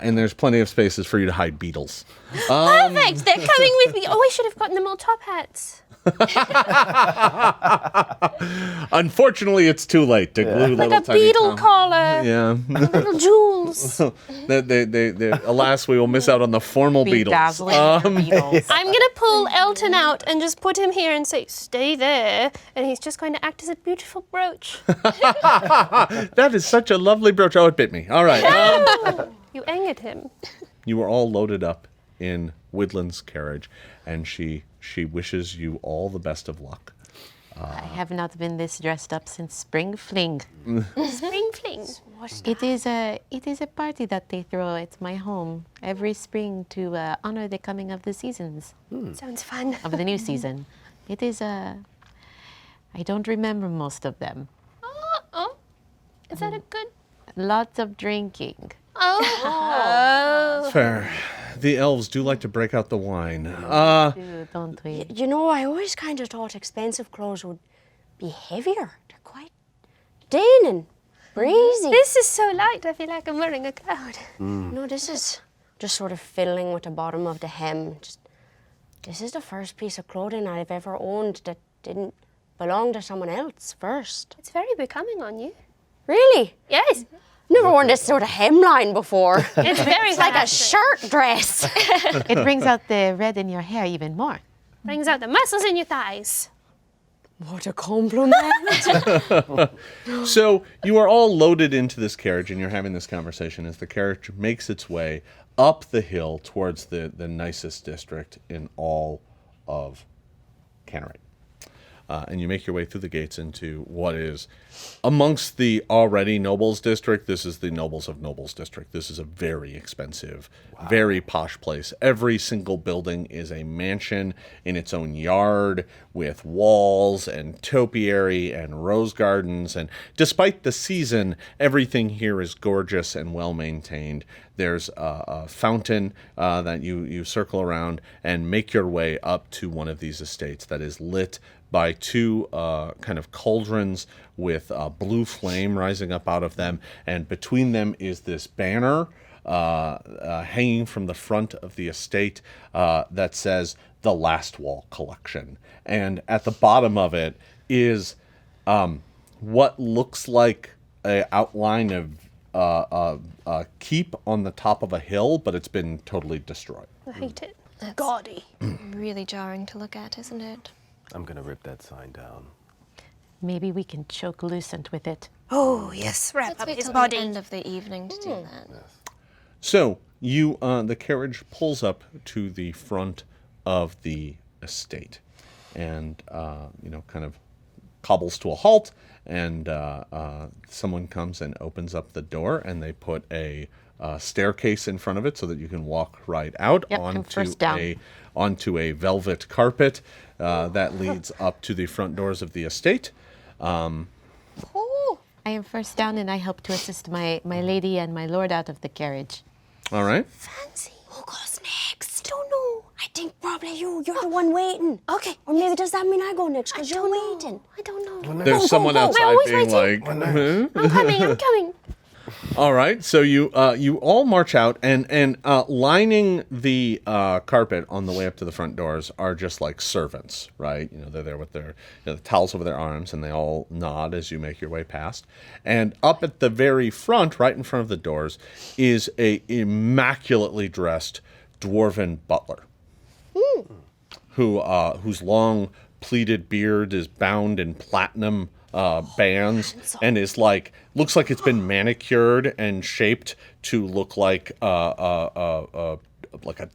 And there's plenty of spaces for you to hide beetles. Perfect! They're coming with me. Oh, I should have gotten them all top hats. Unfortunately, it's too late to glue little Like a tiny beetle Tom. collar. Yeah. Little jewels. Alas, we will miss out on the formal beetles. Bedazzling beetles. I'm going to pull Elton out and just put him here and say, stay there. And he's just going to act as a beautiful brooch. That is such a lovely brooch. Oh, it bit me. All right. You angered him. You are all loaded up in Woodland's carriage, and she wishes you all the best of luck. I have not been this dressed up since Spring Fling. Spring fling. It is a party that they throw at my home every spring to honor the coming of the seasons, Sounds fun. of the new season. It is I don't remember most of them. Oh, is that a good? Lots of drinking. Oh. Fair. The elves do like to break out the wine. Don't we? You know, I always kind of thought expensive clothes would be heavier. They're quite thin and breezy. This is so light. I feel like I'm wearing a cloud. No, this is just sort of fiddling with the bottom of the hem. This is the first piece of clothing I've ever owned that didn't belong to someone else first. It's very becoming on you. Really? Yes. Never worn this sort of hemline before. It's very It's like a fantastic. shirt dress. It brings out the red in your hair even more. Brings out the muscles in your thighs. What a compliment. So you are all loaded into this carriage, and you're having this conversation as the carriage makes its way up the hill towards the nicest district in all of Canterbury. And you make your way through the gates into what is, amongst the already nobles district, this is the nobles of nobles district. This is a very expensive, very posh place. Every single building is a mansion in its own yard with walls and topiary and rose gardens. And despite the season, everything here is gorgeous and well maintained. There's a fountain that you circle around and make your way up to one of these estates that is lit by two kind of cauldrons with blue flame rising up out of them. And between them is this banner hanging from the front of the estate that says the Lastwall Collection. And at the bottom of it is what looks like an outline of a keep on the top of a hill, but it's been totally destroyed. I hate it. That's Gaudy. really jarring to look at, isn't it? I'm going to rip that sign down. Maybe we can choke Lucent with it. Oh, yes. Wrap Let's up wait his till body. the end of the evening to do that. So you, the carriage pulls up to the front of the estate, and kind of cobbles to a halt. And someone comes and opens up the door, and they put a staircase in front of it so that you can walk right out Yep, I'm first down. onto a velvet carpet that leads up to the front doors of the estate. I am first down, and I help to assist my lady and my lord out of the carriage. All right. Fancy. Who goes next? Don't know. I think probably you. You're the one waiting. Okay. Or maybe does that mean I go next because you're waiting? I don't know. There's someone outside always being waiting. like, I'm coming. I'm coming. All right, so you all march out, and lining the carpet on the way up to the front doors are just like servants, right? You know, they're there with their the towels over their arms, and they all nod as you make your way past. And up at the very front, right in front of the doors, is a immaculately dressed dwarven butler, whose long pleated beard is bound in platinum bands and is looks like it's been manicured and shaped to look like a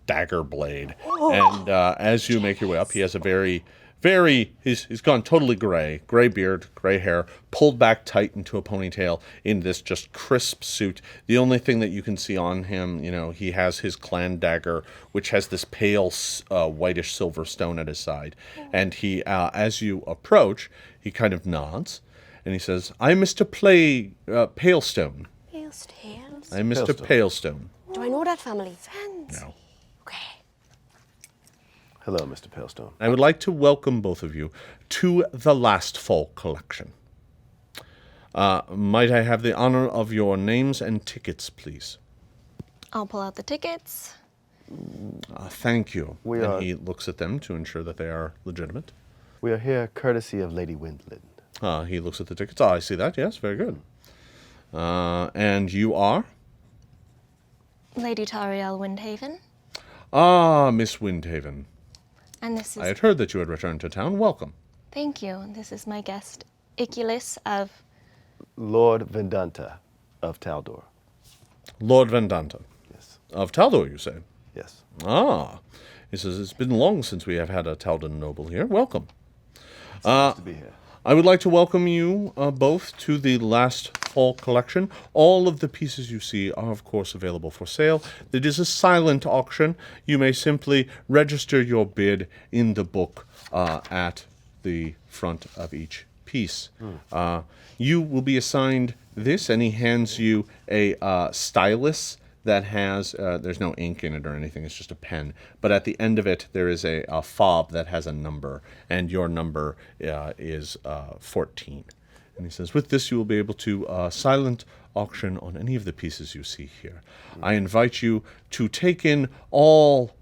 dagger blade. And as you make your way up, he has a very he's gone totally gray beard, gray hair, pulled back tight into a ponytail in this just crisp suit. The only thing that you can see on him, he has his clan dagger, which has this pale whitish silver stone at his side. And he, as you approach, he kind of nods, and he says, "I'm Mr. Palestone. Tails. I'm Mr. Palestone." Do I know that family? No. Okay. Hello, Mr. Palestone. I would like to welcome both of you to the Lastfall Collection. Might I have the honor of your names and tickets, please? I'll pull out the tickets. Thank you. We and are- he looks at them to ensure that they are legitimate. We are here courtesy of Lady Windland. He looks at the tickets. I see that. Yes, very good. And you are? Lady Tariel Windhaven. Miss Windhaven. And this is... I had heard that you had returned to town. Welcome. Thank you. And this is my guest, Iculus of... Lord Vendanta of Taldor. Lord Vendanta. Yes. Of Taldor, you say? Yes. He says, it's been long since we have had a Taldan noble here. Welcome. It's nice to be here. I would like to welcome you both to the Lastfall Collection. All of the pieces you see are, of course, available for sale. It is a silent auction. You may simply register your bid in the book at the front of each piece. You will be assigned this, and he hands you a stylus that has, there's no ink in it or anything, it's just a pen. But at the end of it, there is a fob that has a number, and your number is 14. And he says, with this, you will be able to silent auction on any of the pieces you see here. I invite you to take in all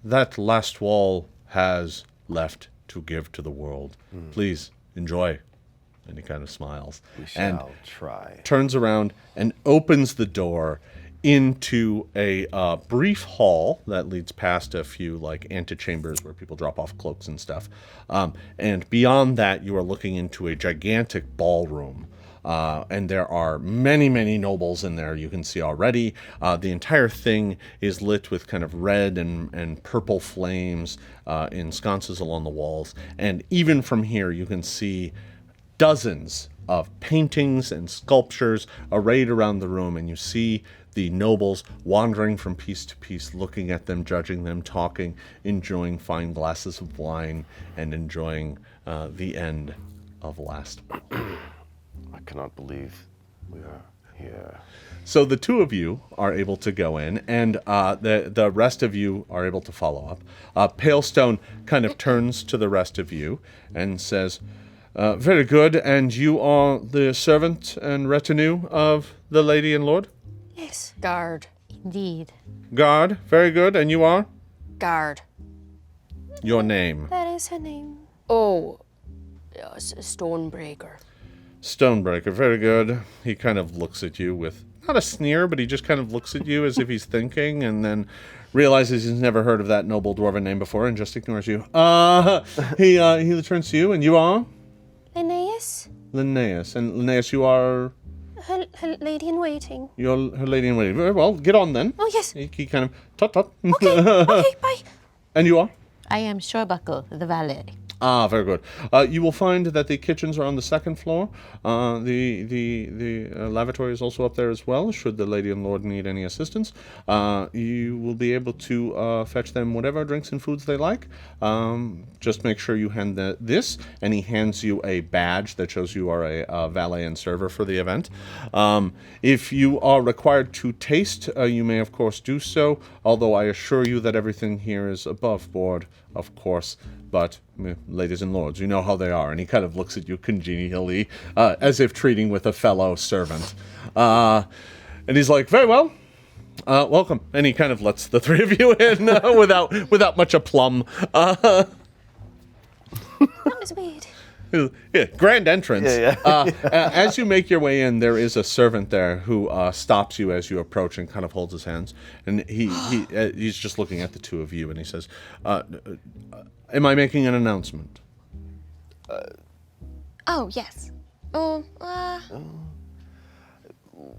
that Lastwall has left to give to the world. Please, enjoy. And he kind of smiles. We shall try. Turns around and opens the door into a brief hall that leads past a few like antechambers where people drop off cloaks and stuff. And beyond that, you are looking into a gigantic ballroom. And there are many, many nobles in there you can see already. The entire thing is lit with kind of red and purple flames in sconces along the walls. And even from here, you can see dozens of paintings and sculptures arrayed around the room, and you see the nobles wandering from piece to piece, looking at them, judging them, talking, enjoying fine glasses of wine, and enjoying the end of Lastwall. I cannot believe we are here. So the two of you are able to go in, and the rest of you are able to follow up. Palestone kind of turns to the rest of you and says, very good, and you are the servant and retinue of the lady and lord? Yes. Guard. Indeed. Guard, very good, and you are? Guard. Your name? That is her name. Oh, yes, Stonebreaker. Stonebreaker, very good. He kind of looks at you with, not a sneer, but he just kind of looks at you as if he's thinking, and then realizes he's never heard of that noble dwarven name before and just ignores you. He turns to you, and you are? Linnaeus, Linnaeus. And Linnaeus, you are? her lady in waiting. You're her lady in waiting. Very well, get on then. Oh, yes. He kind of, tut. Okay, bye. And you are? I am Shorebuckle, the valet. Ah, very good. You will find that the kitchens are on the second floor. The lavatory is also up there as well, should the lady and lord need any assistance. You will be able to fetch them whatever drinks and foods they like. Just make sure you hand this, and he hands you a badge that shows you are a valet and server for the event. If you are required to taste, you may, of course, do so, although I assure you that everything here is above board, of course. But, ladies and lords, you know how they are. And he kind of looks at you congenially, as if treating with a fellow servant. And he's like, very well, welcome. And he kind of lets the three of you in without much aplomb. That was weird. Yeah, grand entrance. Yeah. As you make your way in, there is a servant there who stops you as you approach and kind of holds his hands. And he's just looking at the two of you, and he says, am I making an announcement? Oh, yes.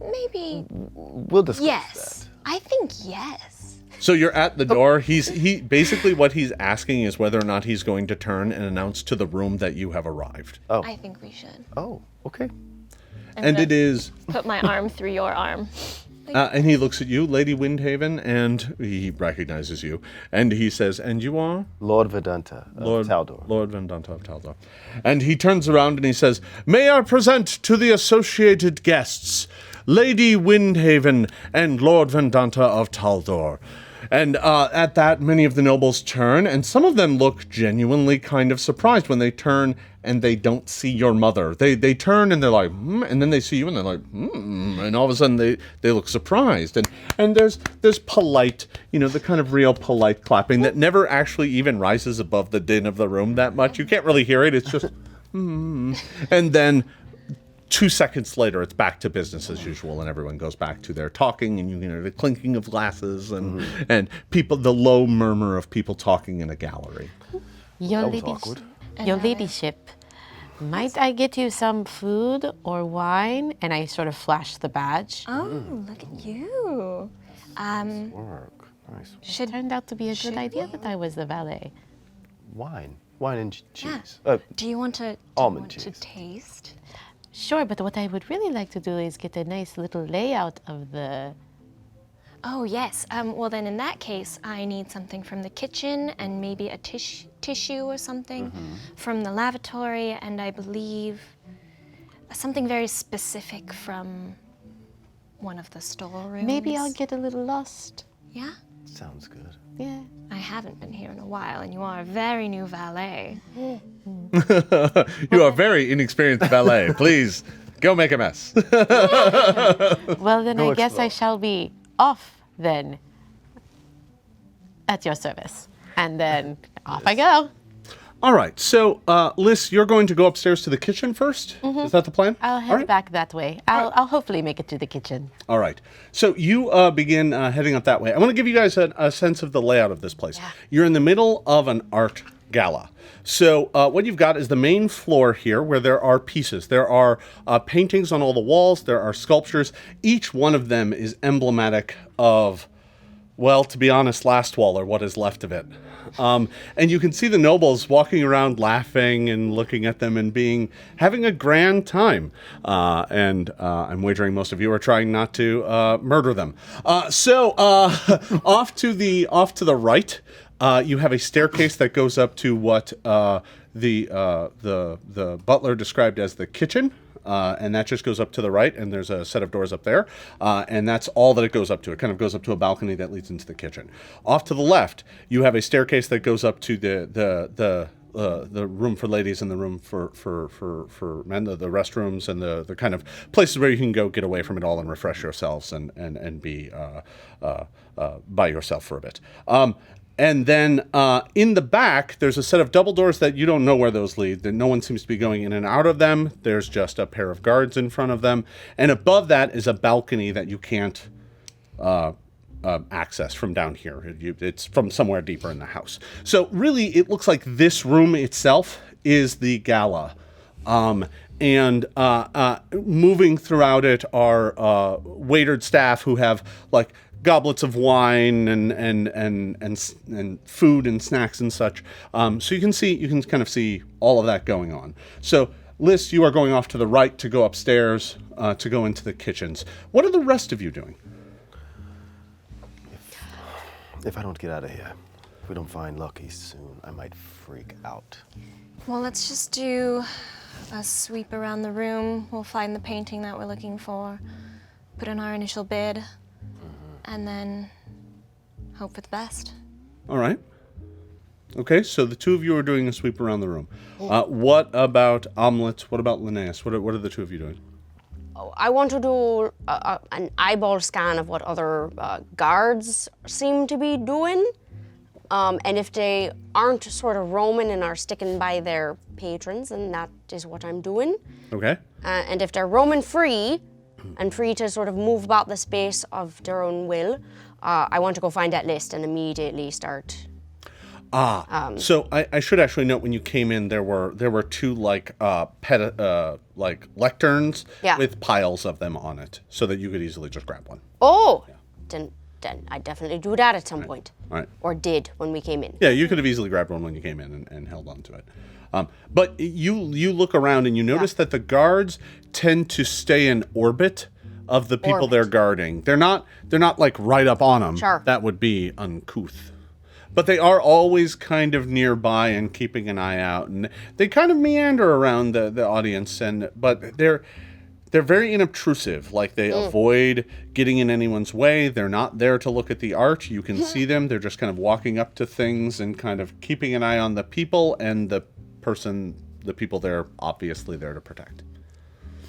Maybe We'll discuss yes. that. I think yes. So you're at the door. He basically what he's asking is whether or not he's going to turn and announce to the room that you have arrived. Oh. I think we should. Oh, okay. And it is, Put my arm through your arm. and he looks at you, Lady Windhaven, and he recognizes you, and he says, "And you are Lord Vedanta of Taldor. Lord Vendanta of Taldor." And he turns around and he says, "May I present to the associated guests, Lady Windhaven and Lord Vendanta of Taldor." And at that, many of the nobles turn, and some of them look genuinely kind of surprised when they turn and they don't see your mother. They turn and they're like, and then they see you and they're like, and all of a sudden they look surprised. And there's polite, the kind of real polite clapping that never actually even rises above the din of the room that much. You can't really hear it. It's just, And then 2 seconds later, it's back to business as usual, and everyone goes back to their talking, and the clinking of glasses, and people, the low murmur of people talking in a gallery. Your, That was awkward. your ladyship, might I get you some food or wine? And I sort of flash the badge. Oh, look at you. Work. Nice. Should Turned out to be a good Should idea we? that I was the valet. Wine. Wine and cheese. Do you want to Almond cheese. taste? Sure, but what I would really like to do is get a nice little layout of the... Oh, yes. Well, then in that case, I need something from the kitchen and maybe a tissue or something from the lavatory, and I believe something very specific from one of the storerooms. Maybe I'll get a little lost. Yeah? Sounds good. Yeah. I haven't been here in a while, and you are a very new valet. You are very inexperienced valet. Please, go make a mess. Well, then Go I guess I explore. shall be off then at your service. And then off I go. All right, so Liz, you're going to go upstairs to the kitchen first? Is that the plan? I'll head All right. back that way. I'll hopefully make it to the kitchen. All right. So you begin heading up that way. I want to give you guys a sense of the layout of this place. You're in the middle of an art gala. So what you've got is the main floor here where there are pieces. There are paintings on all the walls. There are sculptures. Each one of them is emblematic of, well, to be honest, Lastwall, or what is left of it. And you can see the nobles walking around laughing and looking at them and having a grand time. And I'm wagering most of you are trying not to murder them. So off to the right, you have a staircase that goes up to what the butler described as the kitchen. And that just goes up to the right, and there's a set of doors up there, and that's all that it goes up to. It kind of goes up to a balcony that leads into the kitchen. Off to the left, you have a staircase that goes up to the room for ladies and the room for men, the restrooms and the kind of places where you can go get away from it all and refresh yourselves and be by yourself for a bit. And then in the back, there's a set of double doors that you don't know where those lead. No one seems to be going in and out of them. There's just a pair of guards in front of them. And above that is a balcony that you can't access from down here. It's from somewhere deeper in the house. So really, it looks like this room itself is the gala. And moving throughout it are waitered staff who have like goblets of wine and food and snacks and such. So you can kind of see all of that going on. So Liz, you are going off to the right to go upstairs to go into the kitchens. What are the rest of you doing? If I don't get out of here, if we don't find Lucky soon, I might freak out. Well, let's just do a sweep around the room. We'll find the painting that we're looking for, put in our initial bid, and then hope for the best. All right. Okay, so the two of you are doing a sweep around the room. What about Omelette? What about Linnaeus? What are the two of you doing? I want to do an eyeball scan of what other guards seem to be doing. And if they aren't sort of roaming and are sticking by their patrons, then that is what I'm doing. Okay. And if they're roaming free and free to sort of move about the space of their own will, I want to go find that list and immediately start. So I should actually note when you came in, there were two like lecterns with piles of them on it, so that you could easily just grab one. Oh, then I definitely do that at some point. All right. Or did when we came in. Yeah, you could have easily grabbed one when you came in and held on to it. But you look around and you notice that the guards tend to stay in orbit of the people they're guarding. They're not like right up on them. Sure. That would be uncouth. But they are always kind of nearby and keeping an eye out, and they kind of meander around the audience. But they're very unobtrusive. Like they avoid getting in anyone's way. They're not there to look at the art. You can see them. They're just kind of walking up to things and kind of keeping an eye on the people and the people they're obviously there to protect.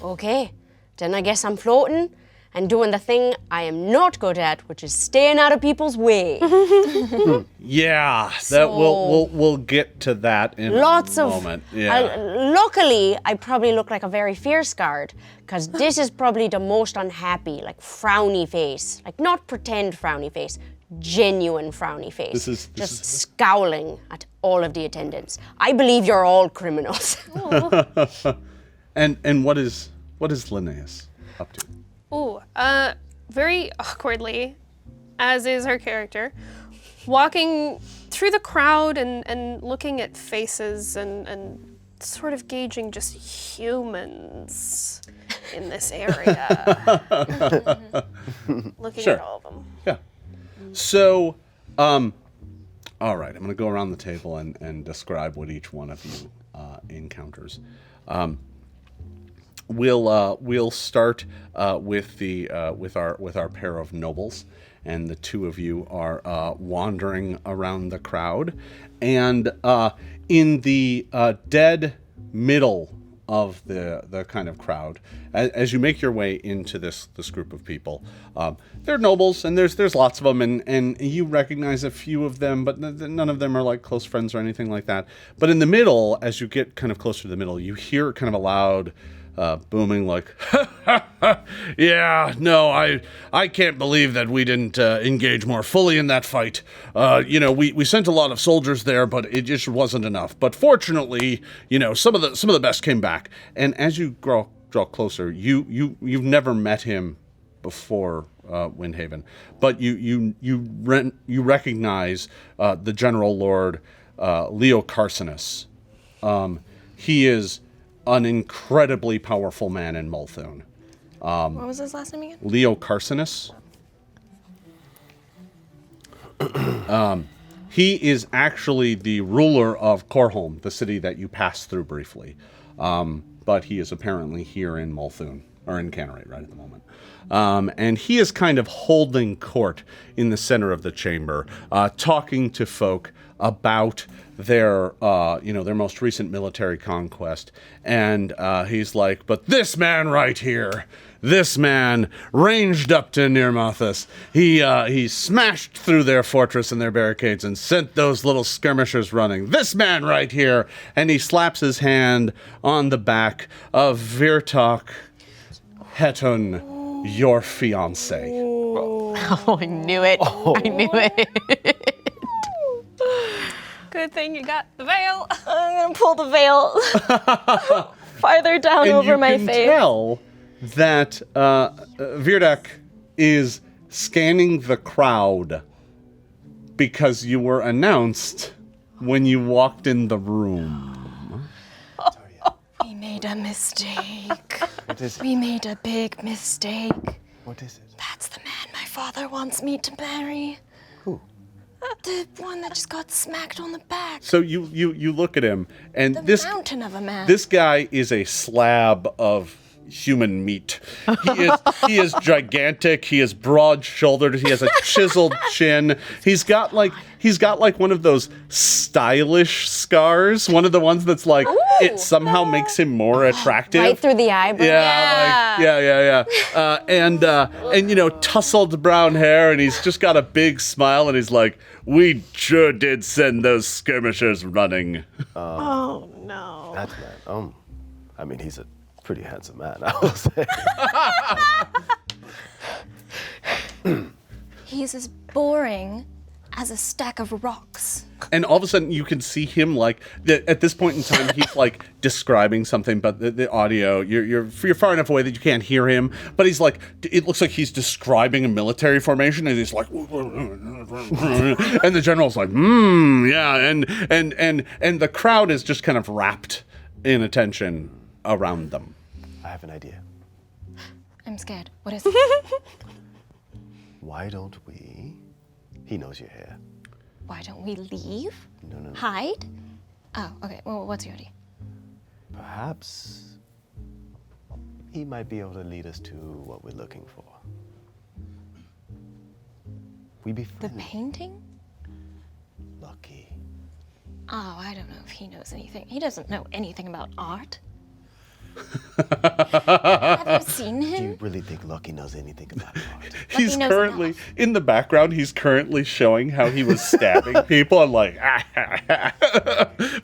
Okay, then I guess I'm floating and doing the thing I am not good at, which is staying out of people's way. Yeah, that we'll get to that in a moment. Luckily, I probably look like a very fierce guard, because this is probably the most unhappy, like frowny face. Like not pretend frowny face, genuine frowny face. This is scowling at all of the attendants. I believe you're all criminals. And what is Linnaeus up to? Ooh, very awkwardly, as is her character, walking through the crowd and looking at faces and sort of gauging just humans in this area. Looking Sure. at all of them. Yeah. So, all right, I'm going to go around the table and describe what each one of you encounters. We'll start with our pair of nobles, and the two of you are wandering around the crowd, and in the dead middle of the kind of crowd, as you make your way into this group of people, they're nobles, and there's lots of them, and you recognize a few of them, but none of them are like close friends or anything like that. But in the middle, as you get kind of closer to the middle, you hear kind of a loud booming, like, yeah, no, I can't believe that we didn't engage more fully in that fight. We sent a lot of soldiers there, but it just wasn't enough. But fortunately, some of the best came back. And as you draw closer, you've never met him before Windhaven, but you recognize the General Lord Leo Carcinus. He is an incredibly powerful man in Multhune. What was his last name again? Leo Carcinus. He is actually the ruler of Corholm, the city that you passed through briefly. But he is apparently here in Multhune, or in Canterate right at the moment. And he is kind of holding court in the center of the chamber, talking to folk about their most recent military conquest. And he's like, but this man right here, this man ranged up to Nirmathus. He smashed through their fortress and their barricades and sent those little skirmishers running. This man right here. And he slaps his hand on the back of Virtok Hetun, your fiancé. Oh, I knew it. I knew it. Good thing you got the veil. I'm gonna pull the veil farther down over my face. And you can tell that Virdak is scanning the crowd because you were announced when you walked in the room. We made a mistake. What is it? We made a big mistake. What is it? That's the man my father wants me to marry. Who? The one that just got smacked on the back. So you look at him, and The this mountain of a man. this guy is a slab of human meat. He is gigantic. He is broad-shouldered. He has a chiseled chin. He's got like one of those stylish scars. One of the ones that's like it somehow makes him more attractive. Right through the eyebrow. Yeah. And tousled brown hair, and he's just got a big smile, and he's like, "We sure did send those skirmishers running." Oh, no. That man. I mean, he's a pretty handsome man, I will say. He's as boring as a stack of rocks. And all of a sudden, you can see him at this point in time, he's like describing something, but the audio, you're far enough away that you can't hear him. But he's like, it looks like he's describing a military formation, and he's like, and the general's like, yeah, and the crowd is just kind of wrapped in attention around them. I have an idea. I'm scared. What is it? Why don't we? He knows you're here. Why don't we leave? No. Hide? Oh, okay. Well, what's your idea? Perhaps he might be able to lead us to what we're looking for. We be The friends. painting? Lucky. Oh, I don't know if he knows anything. He doesn't know anything about art. Have you seen Do him? you really think Lucky knows anything about art? He's knows currently enough. in the background. He's currently showing how he was stabbing people and like,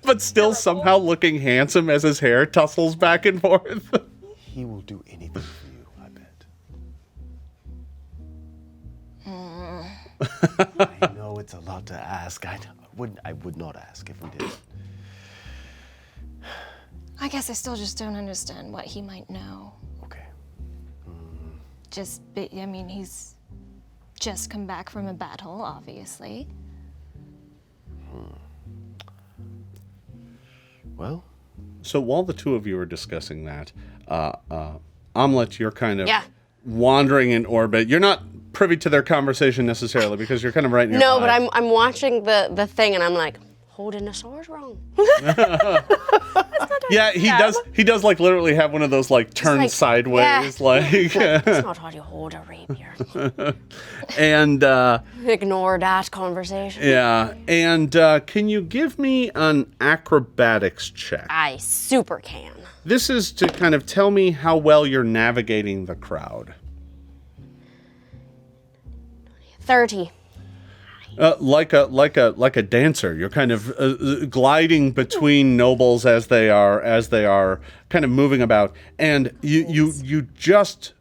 but still somehow looking handsome as his hair tussles back and forth. He will do anything for you, I bet. I know it's a lot to ask. I would not ask if we did. I guess I still just don't understand what he might know. Okay. He's just come back from a battle, obviously. Well, So while the two of you are discussing that, Omelette, you're kind of Yeah. wandering in orbit. You're not privy to their conversation necessarily because you're kind of right nearby. No, but I'm watching the thing and I'm like, holding the sword wrong. Yeah, he does like literally have one of those like turn like, sideways, yeah. like That's not how you hold a rapier. and Ignore that conversation. yeah, and can you give me an acrobatics check? I super can. This is to kind of tell me how well you're navigating the crowd. 30. Like a dancer, you're kind of gliding between nobles as they are kind of moving about, and you just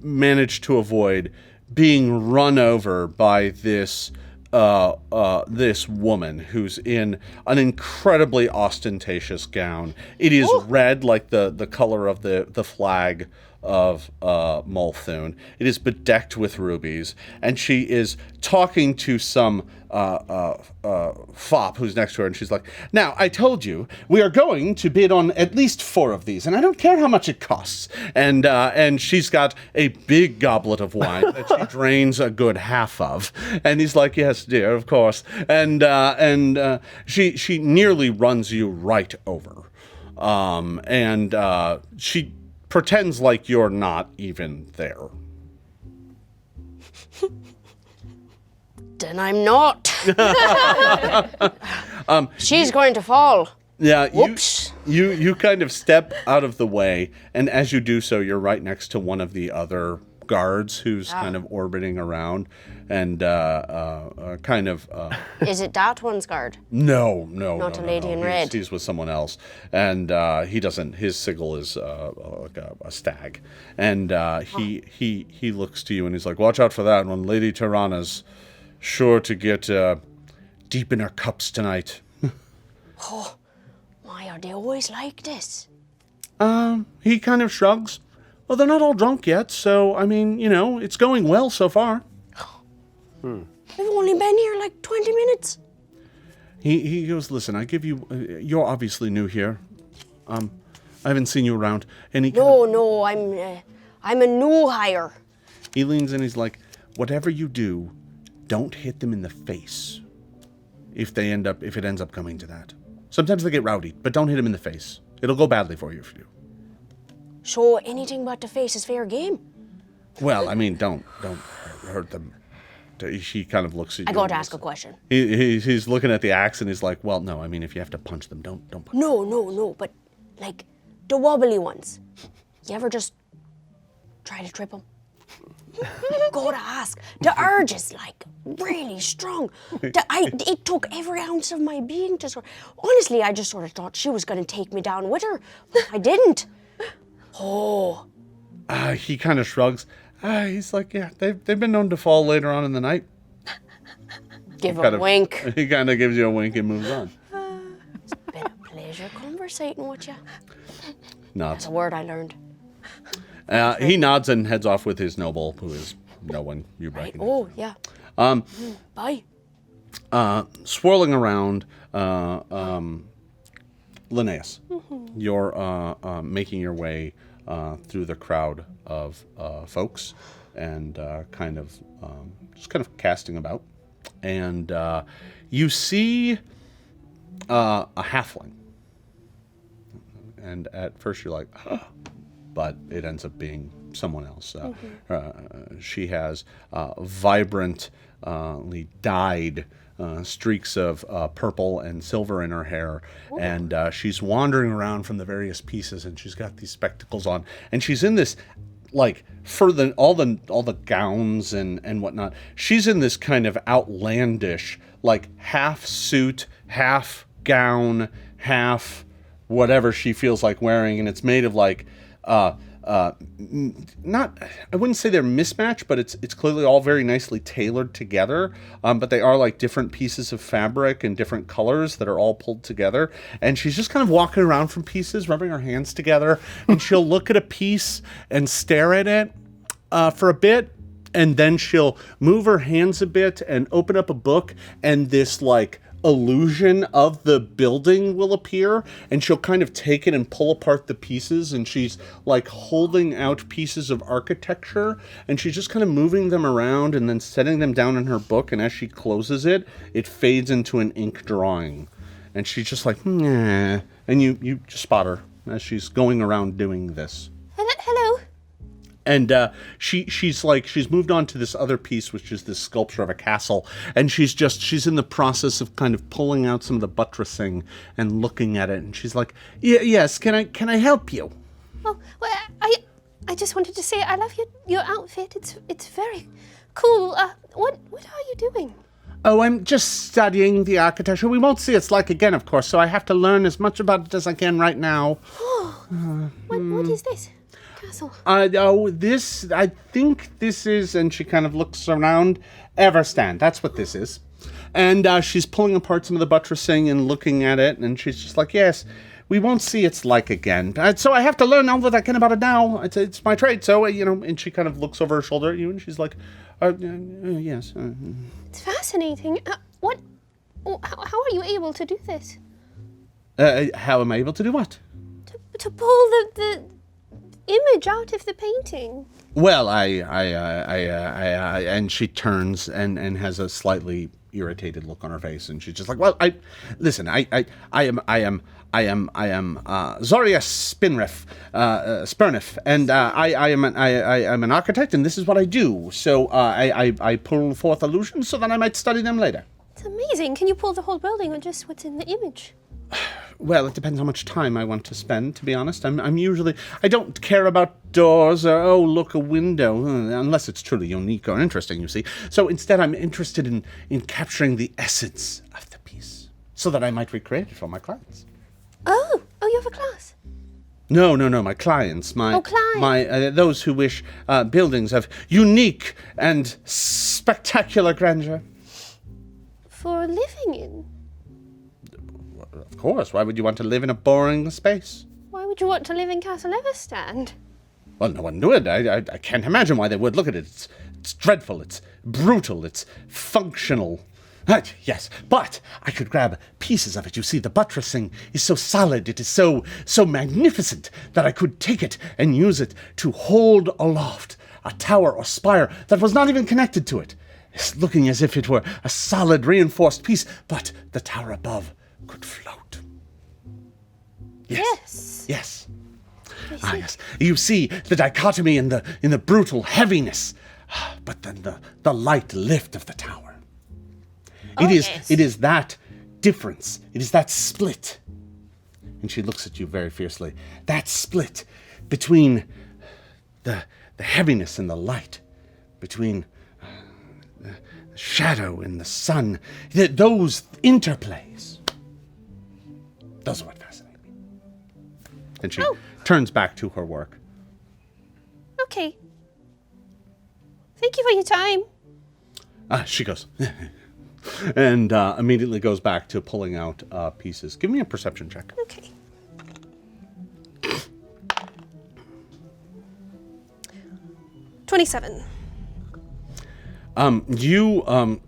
manage to avoid being run over by this woman who's in an incredibly ostentatious gown. It is red, like the color of the flag of Multhune. It is bedecked with rubies, and she is talking to some fop who's next to her, and she's like, "Now, I told you, we are going to bid on at least 4 of these, and I don't care how much it costs." And she's got a big goblet of wine that she drains a good half of, and he's like, "Yes, dear, of course." And she nearly runs you right over, and she pretends like you're not even there. Then I'm not. She's going to fall. Yeah, Whoops. you kind of step out of the way, and as you do so, you're right next to one of the other guards who's kind of orbiting around, and kind of. Is it that one's guard? No. Not a lady in He's- red. He's with someone else, and he doesn't. His sigil is like a stag, and he looks to you and he's like, "Watch out for that one. Lady Tarana's sure to get deep in her cups tonight." Why are they always like this? He kind of shrugs. Well, they're not all drunk yet, so I mean, it's going well so far. We've only been here like 20 minutes. He goes, "Listen, I give you. You're obviously new here. I haven't seen you around." And he No, I'm a new hire. he leans in. He's like, "Whatever you do, don't hit them in the face. If it ends up coming to that. Sometimes they get rowdy, but don't hit them in the face. It'll go badly for you if you do." So anything but the face is fair game. Well, I mean, don't hurt them. He kind of looks at you. I got to ask a question. He's looking at the axe and he's like, "Well, no. I mean, if you have to punch them, don't punch them." No, but like the wobbly ones. You ever just try to trip them? Gotta ask. The urge is like really strong. It took every ounce of my being to sort. Honestly, I just sort of thought she was gonna take me down with her. I didn't. Oh. He kind of shrugs. He's like, "Yeah, they've been known to fall later on in the night." Give a wink. He kind of gives you a wink and moves on. Been a pleasure conversating with you. Nods. That's a word I learned. He nods and heads off with his noble, who is no one you recognize. Oh, yeah. Bye. Swirling around, Linnaeus, you're making your way through the crowd of folks and kind of casting about, and you see a halfling, and at first you're like, "Huh," but it ends up being someone else. She has vibrantly dyed streaks of purple and silver in her hair, and she's wandering around from the various pieces, and she's got these spectacles on, and she's in this, like, for all the gowns and whatnot, she's in this kind of outlandish, like, half suit, half gown, half whatever she feels like wearing, and it's made of like not, I wouldn't say they're mismatched, but it's clearly all very nicely tailored together. But they are like different pieces of fabric and different colors that are all pulled together. And she's just kind of walking around from pieces, rubbing her hands together, and she'll look at a piece and stare at it for a bit, and then she'll move her hands a bit and open up a book, and this like illusion of the building will appear, and she'll kind of take it and pull apart the pieces, and she's like holding out pieces of architecture, and she's just kind of moving them around and then setting them down in her book, and as she closes it, it fades into an ink drawing. And she's just like, nah. And you just spot her as she's going around doing this. Hello. And she's moved on to this other piece, which is this sculpture of a castle, and she's in the process of kind of pulling out some of the buttressing and looking at it, and she's like, yes, can I help you? Oh, well, I just wanted to say I love your outfit. It's very cool. What are you doing? Oh, I'm just studying the architecture. We won't see its like again, of course, so I have to learn as much about it as I can right now. What is this castle? This, I think this is, and she kind of looks around, Everstand. That's what this is. And she's pulling apart some of the buttressing and looking at it, and she's just like, yes, we won't see its like again. So I have to learn all that I can about it now. It's my trade, so, and she kind of looks over her shoulder at you, and she's like, yes. It's fascinating. How are you able to do this? How am I able to do what? To pull the image out of the painting. Well, and she turns and has a slightly irritated look on her face, and she's just like, well, I am Zoria Spernif, and I am an architect, and this is what I do. So I pull forth illusions so that I might study them later. It's amazing. Can you pull the whole building or just what's in the image? Well, it depends how much time I want to spend, to be honest. I don't care about doors or, oh, look, a window, unless it's truly unique or interesting, you see. So instead, I'm interested in capturing the essence of the piece so that I might recreate it for my clients. Oh, you have a class? No, my clients. Clients. Those who wish buildings of unique and spectacular grandeur. For living in? Of course. Why would you want to live in a boring space? Why would you want to live in Castle Everstand? Well, no one would. I can't imagine why they would. Look at it. It's dreadful. It's brutal. It's functional. Yes, but I could grab pieces of it. You see, the buttressing is so solid, it is so magnificent that I could take it and use it to hold aloft a tower or spire that was not even connected to it. It's looking as if it were a solid, reinforced piece, but the tower above could float. Yes. Yes. Yes. You see the dichotomy in the brutal heaviness, but then the light lift of the tower. It is that difference. It is that split. And she looks at you very fiercely. That split between the heaviness and the light, between the shadow and the sun. Those interplays. Those are what fascinate me. And she turns back to her work. Okay. Thank you for your time. She goes... and immediately goes back to pulling out pieces. Give me a perception check. Okay. $27.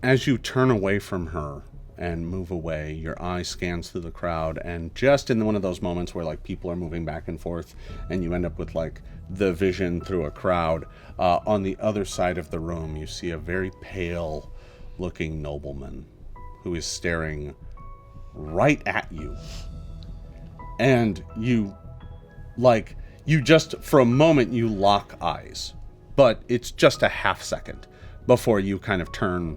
As you turn away from her and move away, your eye scans through the crowd, and just in one of those moments where like people are moving back and forth, and you end up with like the vision through a crowd, on the other side of the room, you see a very pale looking nobleman who is staring right at you. And you just, for a moment, you lock eyes. But it's just a half second before you kind of turn,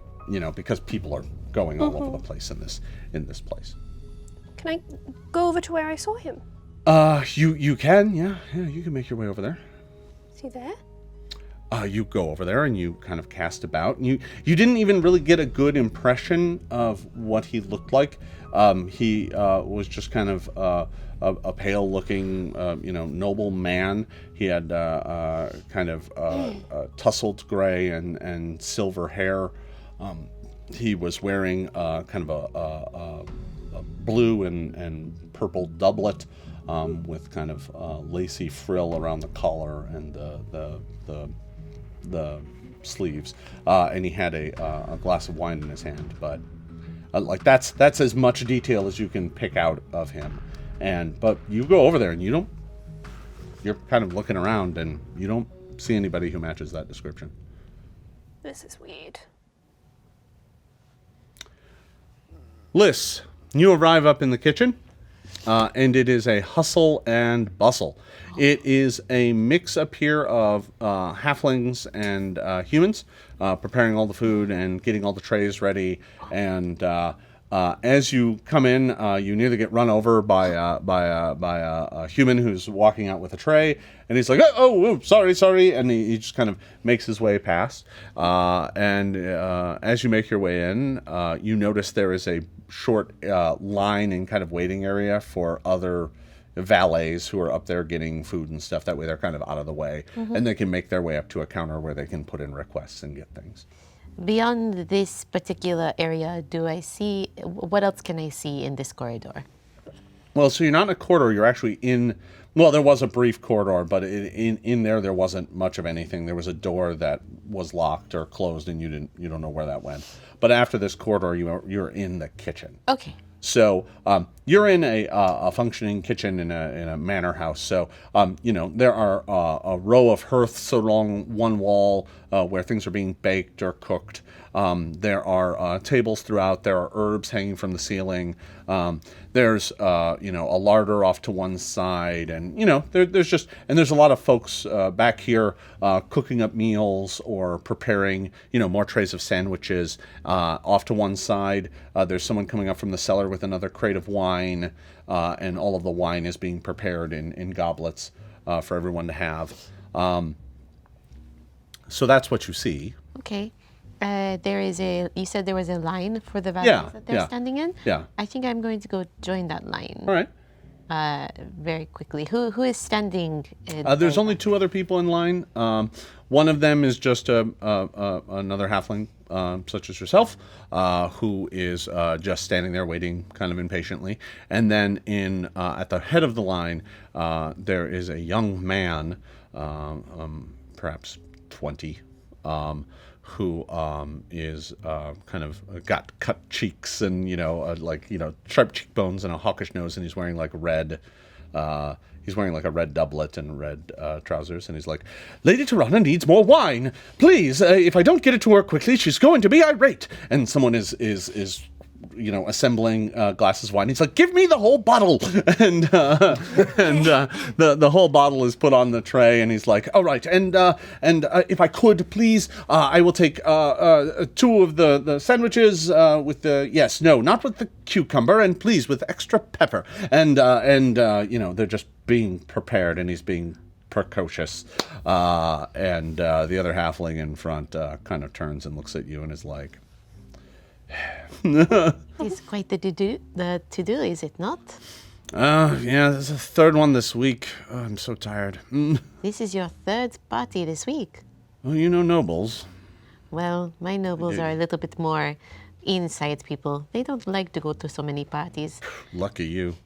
because people are going all over the place in this place. Can I go over to where I saw him? You can, yeah, you can make your way over there. Is he there? You go over there and you kind of cast about. And you didn't even really get a good impression of what he looked like. He was just kind of a pale-looking, noble man. He had kind of tousled gray and silver hair. He was wearing kind of a blue and purple doublet with kind of lacy frill around the collar and the sleeves, and he had a glass of wine in his hand. But Like that's as much detail as you can pick out of him. But you go over there and you're kind of looking around and you don't see anybody who matches that description. This is weird. Liz, you arrive up in the kitchen, and it is a hustle and bustle. It is a mix up here of halflings and humans, preparing all the food and getting all the trays ready. And as you come in, you nearly get run over by a human who's walking out with a tray, and he's like, "Oh, sorry," and he just kind of makes his way past. And as you make your way in, you notice there is a short line and kind of waiting area for other valets who are up there getting food and stuff. That way they're kind of out of the way, and they can make their way up to a counter where they can put in requests and get things. Beyond this particular area, do I see, what else can I see in this corridor? Well, so you're not in a corridor, you're actually in, well, there was a brief corridor, but in there wasn't much of anything. There was a door that was locked or closed, and you don't know where that went. But after this corridor, you're in the kitchen. Okay. So you're in a functioning kitchen in a manor house. So there are a row of hearths along one wall where things are being baked or cooked. There are tables throughout. There are herbs hanging from the ceiling. There's a larder off to one side, and there's a lot of folks back here cooking up meals or preparing more trays of sandwiches. Off to one side, there's someone coming up from the cellar with another crate of wine, and all of the wine is being prepared in goblets for everyone to have. So that's what you see. Okay. You said there was a line for the valets that they're standing in? Yeah. I think I'm going to go join that line. All right. Very quickly. Who is standing? There's only two other people in line. One of them is just another halfling, such as yourself, who is just standing there waiting kind of impatiently. And then at the head of the line, there is a young man, perhaps 20, who is kind of got cut cheeks and sharp cheekbones and a hawkish nose, and he's wearing like red. He's wearing like a red doublet and red trousers, and he's like, "Lady Tarana needs more wine, please. If I don't get it to her quickly, she's going to be irate." And someone is assembling glasses of wine. He's like, "Give me the whole bottle," and the whole bottle is put on the tray. And he's like, "All right, and if I could, please, I will take 2 of the sandwiches with not with the cucumber, and please with extra pepper." And they're just being prepared, and he's being precocious. And the other halfling in front kind of turns and looks at you and is like, It's quite the to-do, is it not? Yeah, there's a third one this week. Oh, I'm so tired. This is your third party this week. Well, nobles. Well, my nobles are a little bit more inside people. They don't like to go to so many parties. Lucky you.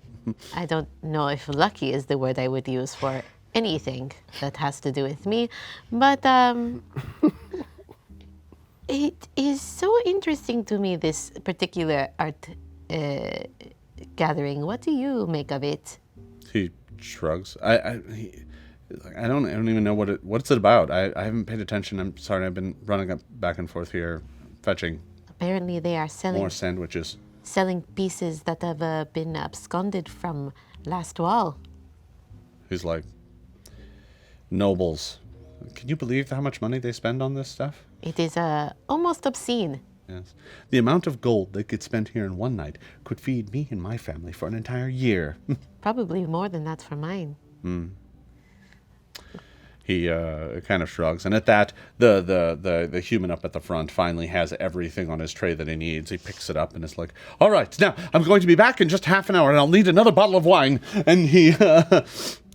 I don't know if lucky is the word I would use for anything that has to do with me, but it is so interesting to me, this particular art gathering. What do you make of it? He shrugs. I don't even know what's it about. I haven't paid attention. I'm sorry. I've been running up back and forth here, fetching. Apparently, they are selling more sandwiches. Selling pieces that have been absconded from Lastwall. He's like, nobles. Can you believe how much money they spend on this stuff? It is almost obscene. Yes. The amount of gold they could spend here in one night could feed me and my family for an entire year. Probably more than that for mine. He kind of shrugs, and at that, the human up at the front finally has everything on his tray that he needs. He picks it up and is like, "All right, now I'm going to be back in just half an hour, and I'll need another bottle of wine." And he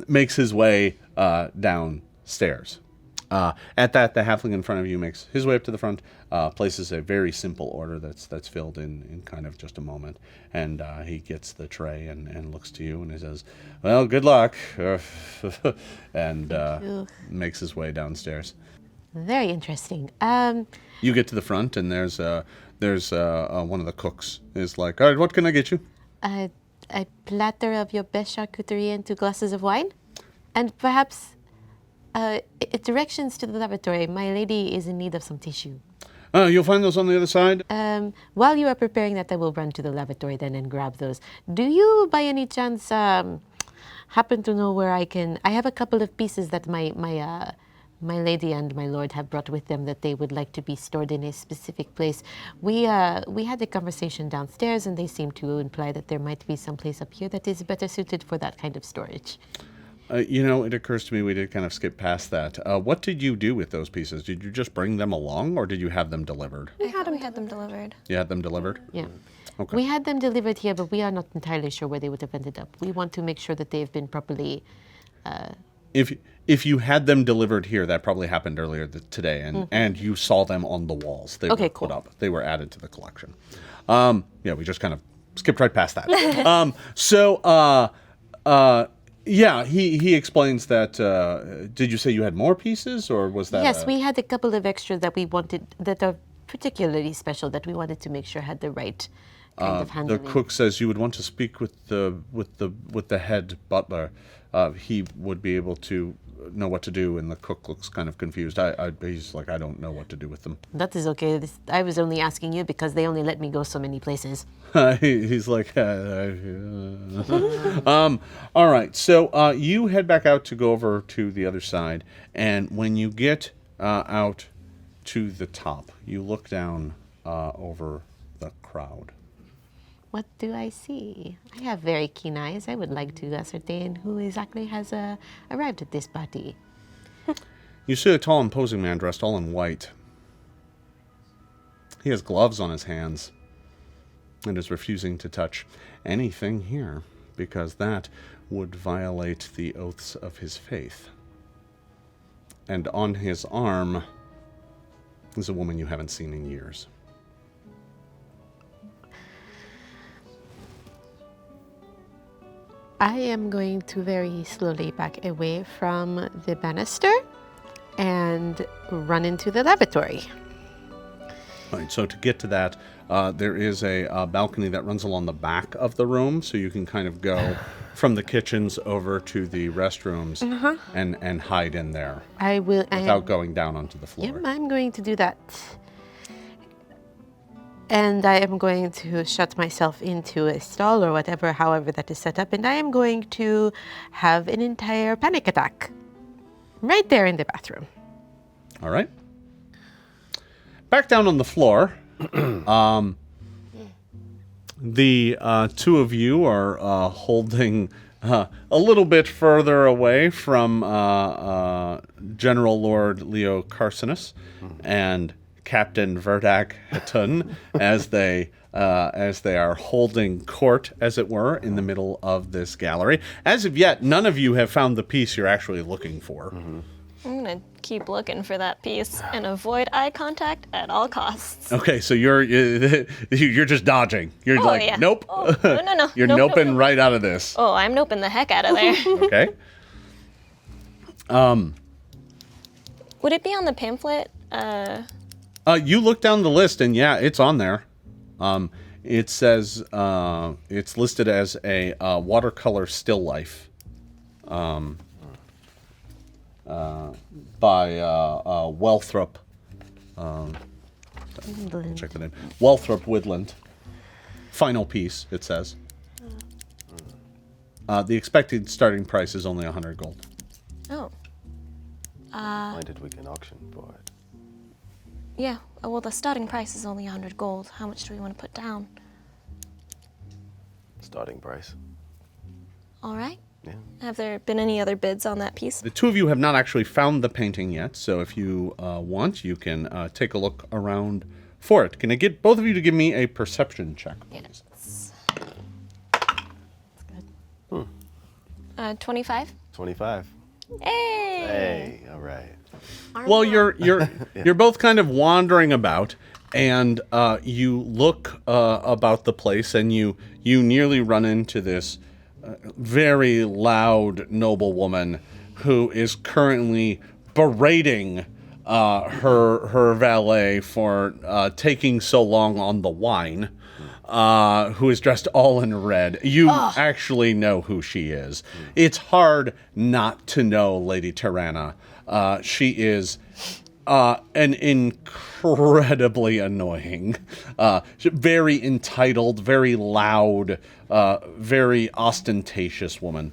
makes his way downstairs. At that, the halfling in front of you makes his way up to the front, places a very simple order that's filled in kind of just a moment, and he gets the tray and looks to you and he says, "Well, good luck," and makes his way downstairs. Very interesting. You get to the front, and there's one of the cooks is like, all right, what can I get you? A platter of your best charcuterie and 2 glasses of wine, and perhaps directions to the lavatory. My lady is in need of some tissue. You'll find those on the other side. While you are preparing that, I will run to the lavatory then and grab those. Do you, by any chance, happen to know where I have a couple of pieces that my lady and my lord have brought with them that they would like to be stored in a specific place. We had a conversation downstairs, and they seemed to imply that there might be some place up here that is better suited for that kind of storage. It occurs to me we did kind of skip past that. What did you do with those pieces? Did you just bring them along, or did you have them delivered? We had them delivered. You had them delivered? Yeah. Okay. We had them delivered here, but we are not entirely sure where they would have ended up. We want to make sure that they've been properly... If you had them delivered here, that probably happened earlier today, and you saw them on the walls. They were put up. They were added to the collection. We just kind of skipped right past that. He explains that. Did you say you had more pieces, or was that? Yes, we had a couple of extras that we wanted that are particularly special that we wanted to make sure had the right kind of The handling. cook says you would want to speak with the head butler. He would be able to know what to do, and the cook looks kind of confused. He's like, I don't know what to do with them. That is okay. I was only asking you because they only let me go so many places. He's like, all right. So you head back out to go over to the other side, and when you get out to the top, you look down over the crowd. What do I see? I have very keen eyes. I would like to ascertain who exactly has arrived at this party. You see a tall, imposing man dressed all in white. He has gloves on his hands and is refusing to touch anything here because that would violate the oaths of his faith. And on his arm is a woman you haven't seen in years. I am going to very slowly back away from the banister and run into the lavatory. All right, so to get to that, there is a balcony that runs along the back of the room, so you can kind of go from the kitchens over to the restrooms and hide in there. I will. Without going down onto the floor. Yep, I'm going to do that. And I am going to shut myself into a stall or whatever, however that is set up, and I am going to have an entire panic attack right there in the bathroom. All right. Back down on the floor, the two of you are holding a little bit further away from General Lord Leo Carcinus and Captain Verdak Hatun as they are holding court, as it were, in the middle of this gallery. As of yet, none of you have found the piece you're actually looking for. I'm gonna keep looking for that piece and avoid eye contact at all costs. Okay, so you're just dodging. You're Yeah. Nope. Oh, no. You're Nope, noping nope. right out of this. Oh, I'm noping the heck out of there. Okay. Would it be on the pamphlet? You look down the list, and yeah, it's on there. It says it's listed as a watercolor still life by Wellthrop. Check the name. Wellthrop Woodland. Final piece, it says. The expected starting price is only 100 gold. Oh. Minded we can auction for it. Yeah, well, the starting price is only 100 gold. How much do we want to put down? Starting price. All right. Yeah. Have there been any other bids on that piece? The two of you have not actually found the painting yet, so if you want, you can take a look around for it. Can I get both of you to give me a perception check, please? Yes. 25? 25. Hey! Hey, all right. Well, you're both kind of wandering about, and you look about the place, and you nearly run into this very loud noblewoman who is currently berating her valet for taking so long on the wine, who is dressed all in red. You actually know who she is. It's hard not to know Lady Tarana. She is an incredibly annoying, very entitled, very loud, very ostentatious woman.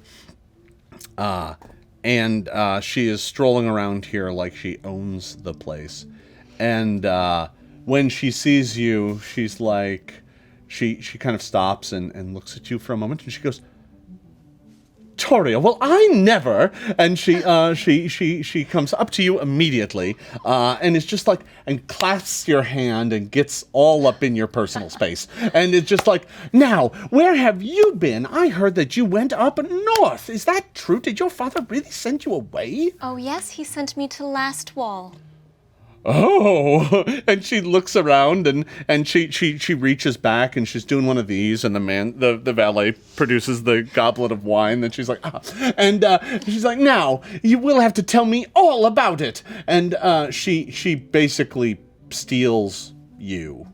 And she is strolling around here like she owns the place. And when she sees you, she's like, she kind of stops and looks at you for a moment, and she goes, Toria, well, I never. And she comes up to you immediately, and is just like, and clasps your hand and gets all up in your personal space. And it's just like, now, where have you been? I heard that you went up north. Is that true? Did your father really send you away? Oh, yes, he sent me to Lastwall. Oh, and she looks around and she reaches back and she's doing one of these, and the valet produces the goblet of wine, and she's like, and she's like, now you will have to tell me all about it. And she basically steals you.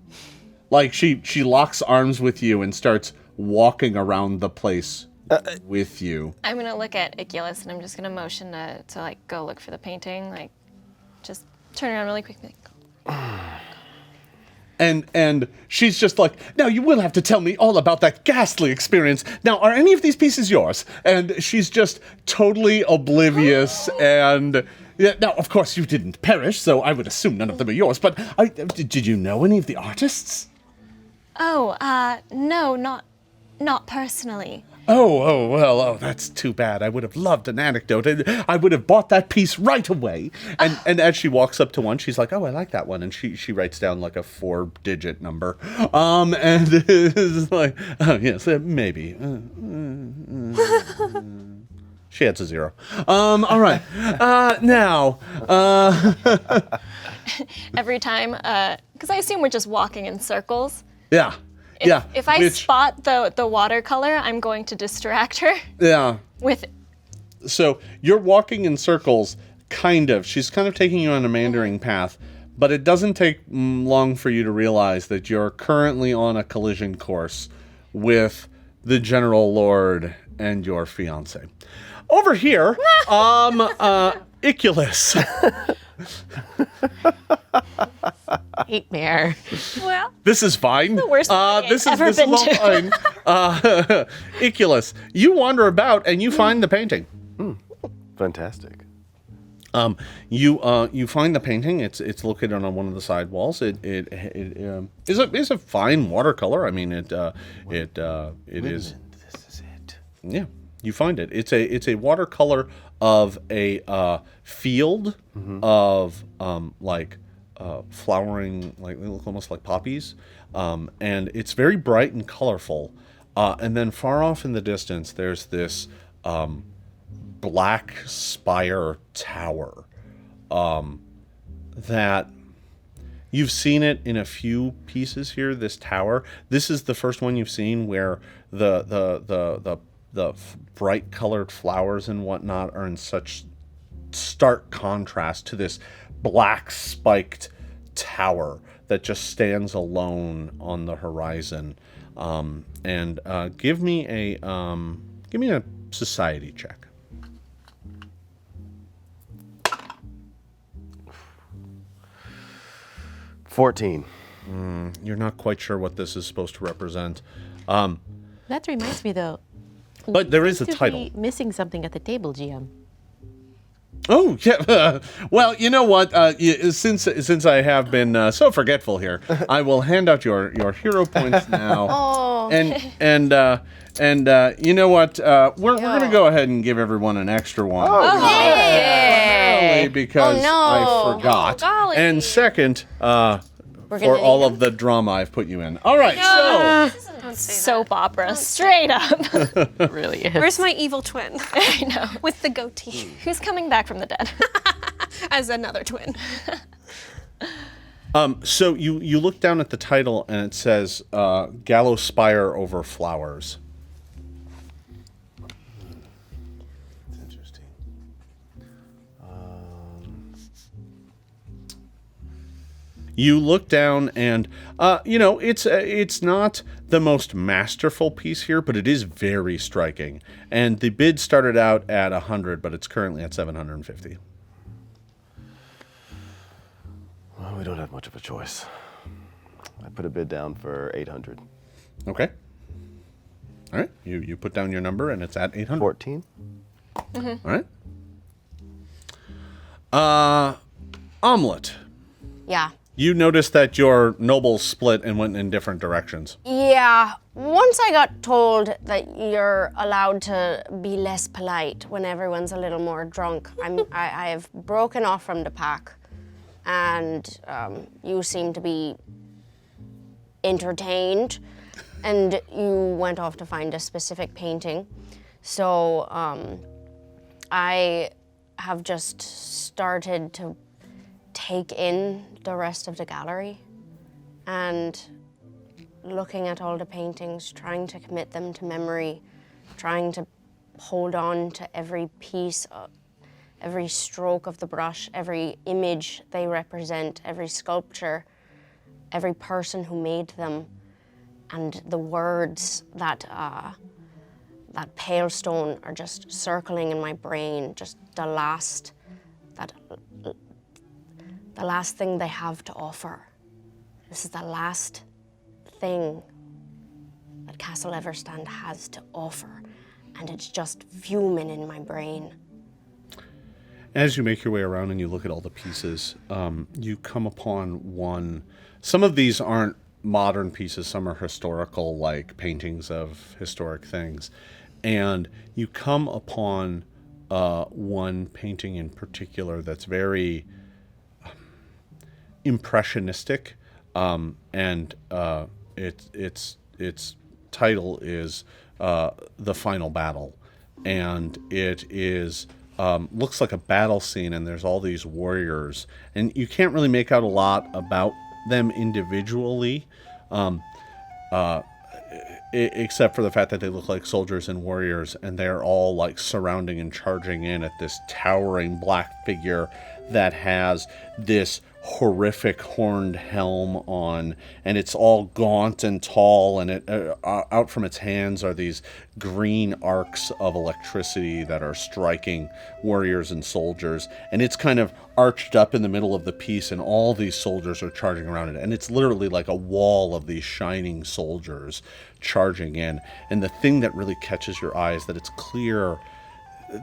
Like she locks arms with you and starts walking around the place with you. I'm gonna look at Iculus and I'm just gonna motion to like go look for the painting, like just turn around really quickly. And she's just like, now you will have to tell me all about that ghastly experience. Now, are any of these pieces yours? And she's just totally oblivious. And yeah, now, of course, you didn't perish, so I would assume none of them are yours. But did you know any of the artists? Oh, no, not personally. Oh, that's too bad. I would have loved an anecdote. I would have bought that piece right away. And as she walks up to one, she's like, oh, I like that one. And she writes down like a 4-digit number. And it's like, oh, yes, maybe. She adds a 0. All right. Now. Every time, because I assume we're just walking in circles. Yeah. If I spot the watercolor, I'm going to distract her. Yeah. So you're walking in circles, kind of. She's kind of taking you on a meandering path, but it doesn't take long for you to realize that you're currently on a collision course with the General Lord and your fiance. Over here, Iculus. Nightmare. Well, This is fine. the worst party this I've ever is been all to. fine. Iculus, you wander about and you find the painting. Fantastic. You find the painting. It's located on one of the side walls. It is a fine watercolor. I mean, it is. This is it. Yeah, you find it. It's a watercolor of a field of like flowering, like they look almost like poppies, and it's very bright and colorful. And then far off in the distance, there's this black spire tower that you've seen it in a few pieces here. This tower. This is the first one you've seen where the bright colored flowers and whatnot are in such stark contrast to this black spiked tower that just stands alone on the horizon. And give me a society check. $14. You're not quite sure what this is supposed to represent. That reminds me, though. But there is a to title. be missing something at the table, GM. Oh, yeah. Well, you know what? Since I have been so forgetful here, I will hand out your hero points now. oh, And you know what? We're going to go ahead and give everyone an extra one. Primarily because I forgot. Oh, golly. And second, for all of the drama I've put you in. All right, so... don't say soap opera, straight up. It really is. that. Where's my evil twin? I know. With the goatee Who's coming back from the dead? as another twin. So you look down at the title and it says Gallows Spire over Flowers. It's interesting. You look down and, it's not the most masterful piece here, but it is very striking. And the bid started out at 100, but it's currently at 750. Well, we don't have much of a choice. I put a bid down for 800. Okay. All right. You put down your number, and it's at 800. 14. All right. Omelet. Yeah. You noticed that your nobles split and went in different directions. Yeah. Once I got told that you're allowed to be less polite when everyone's a little more drunk, I have broken off from the pack, and you seem to be entertained, and you went off to find a specific painting. So I have just started to take in the rest of the gallery and looking at all the paintings, trying to commit them to memory, trying to hold on to every piece, every stroke of the brush, every image they represent, every sculpture, every person who made them, and the words that that pale stone are just circling in my brain, just the last thing they have to offer. This is the last thing that Castle Everstand has to offer, and it's just fuming in my brain. As you make your way around and you look at all the pieces, you come upon one. Some of these aren't modern pieces, some are historical, like paintings of historic things. And you come upon one painting in particular that's very impressionistic, and its title is The Final Battle, and it is looks like a battle scene, and there's all these warriors, and you can't really make out a lot about them individually, except for the fact that they look like soldiers and warriors, and they're all like surrounding and charging in at this towering black figure that has this horrific horned helm on, and it's all gaunt and tall, and it out from its hands are these green arcs of electricity that are striking warriors and soldiers, and it's kind of arched up in the middle of the piece, and all these soldiers are charging around it, and it's literally like a wall of these shining soldiers charging in. And the thing that really catches your eye is that it's clear.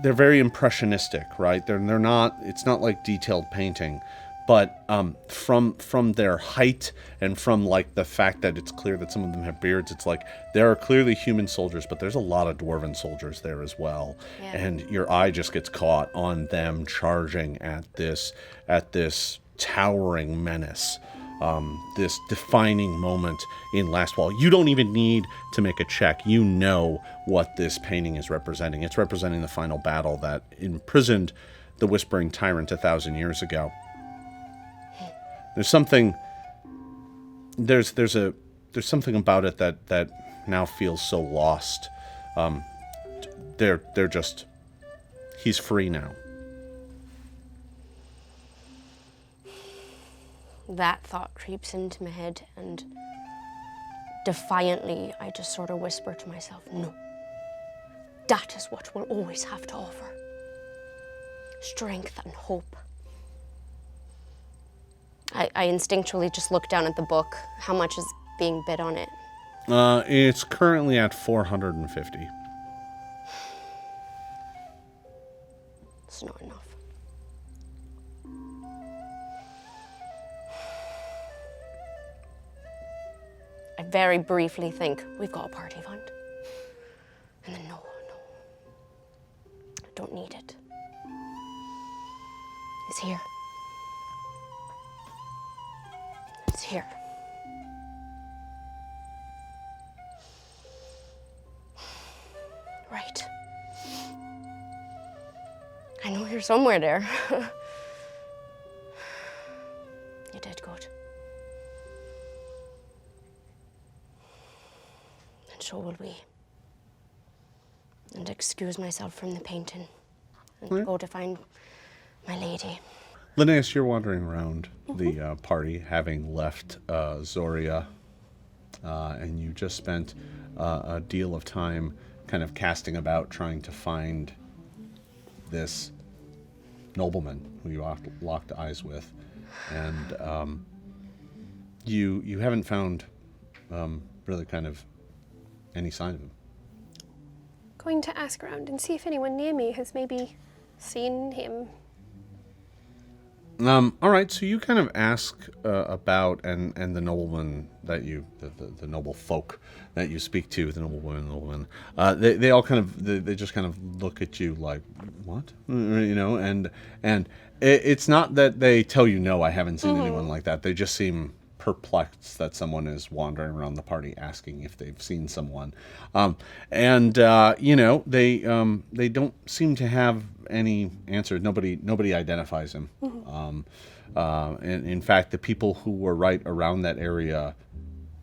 They're very impressionistic, right? They're not. It's not like detailed painting, but from their height and from like the fact that it's clear that some of them have beards, it's like there are clearly human soldiers, but there's a lot of dwarven soldiers there as well. Yeah. And your eye just gets caught on them charging at this towering menace. This defining moment in Lastwall. You don't even need to make a check. You know what this painting is representing. It's representing the final battle that imprisoned the Whispering Tyrant 1,000 years ago. There's something about it that now feels so lost. They're just, he's free now. That thought creeps into my head, and defiantly, I just sort of whisper to myself, no. That is what we'll always have to offer. Strength and hope. I instinctually just look down at the book. How much is being bid on it? It's currently at 450. It's not enough. I very briefly think, we've got a party fund. And then, no. I don't need it. It's here. It's here. Right. I know you're somewhere there. You did good. And so will we. And excuse myself from the painting and go to find my lady. Linnaeus, you're wandering around the party, having left Zoria, and you just spent a deal of time kind of casting about, trying to find this nobleman who you locked eyes with, and you haven't found really kind of any sign of him. Going to ask around and see if anyone near me has maybe seen him. All right, so you kind of ask about, and the nobleman that you, the noble folk that you speak to, the noblewomen, they all kind of, they just kind of look at you like, what? You know, and it's not that they tell you, no, I haven't seen anyone like that. They just seem perplexed that someone is wandering around the party asking if they've seen someone. You know, they don't seem to have any answers. Nobody identifies him. In fact, the people who were right around that area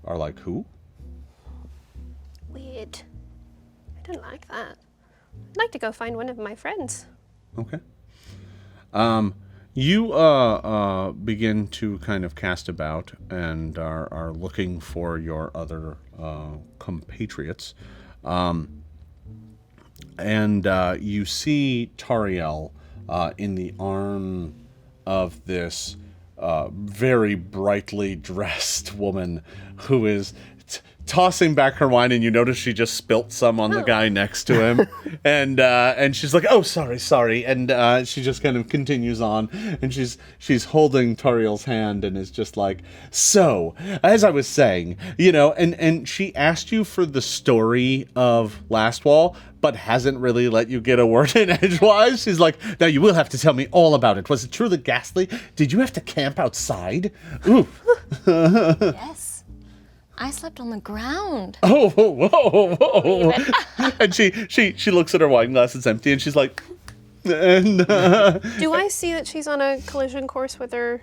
are like, who? Weird. I don't like that. I'd like to go find one of my friends. Okay. You begin to kind of cast about and are looking for your other compatriots. You see Tariel in the arm of this very brightly dressed woman who is tossing back her wine, and you notice she just spilt some on the guy next to him. and she's like, oh, sorry. And she just kind of continues on, and she's holding Tariel's hand and is just like, so, as I was saying, you know, and she asked you for the story of Lastwall, but hasn't really let you get a word in edgewise. She's like, now you will have to tell me all about it. Was it truly ghastly? Did you have to camp outside? Ooh. Yes. I slept on the ground. Oh, whoa. And she looks at her wine glass, it's empty, and she's like, and Do I see that she's on a collision course with her?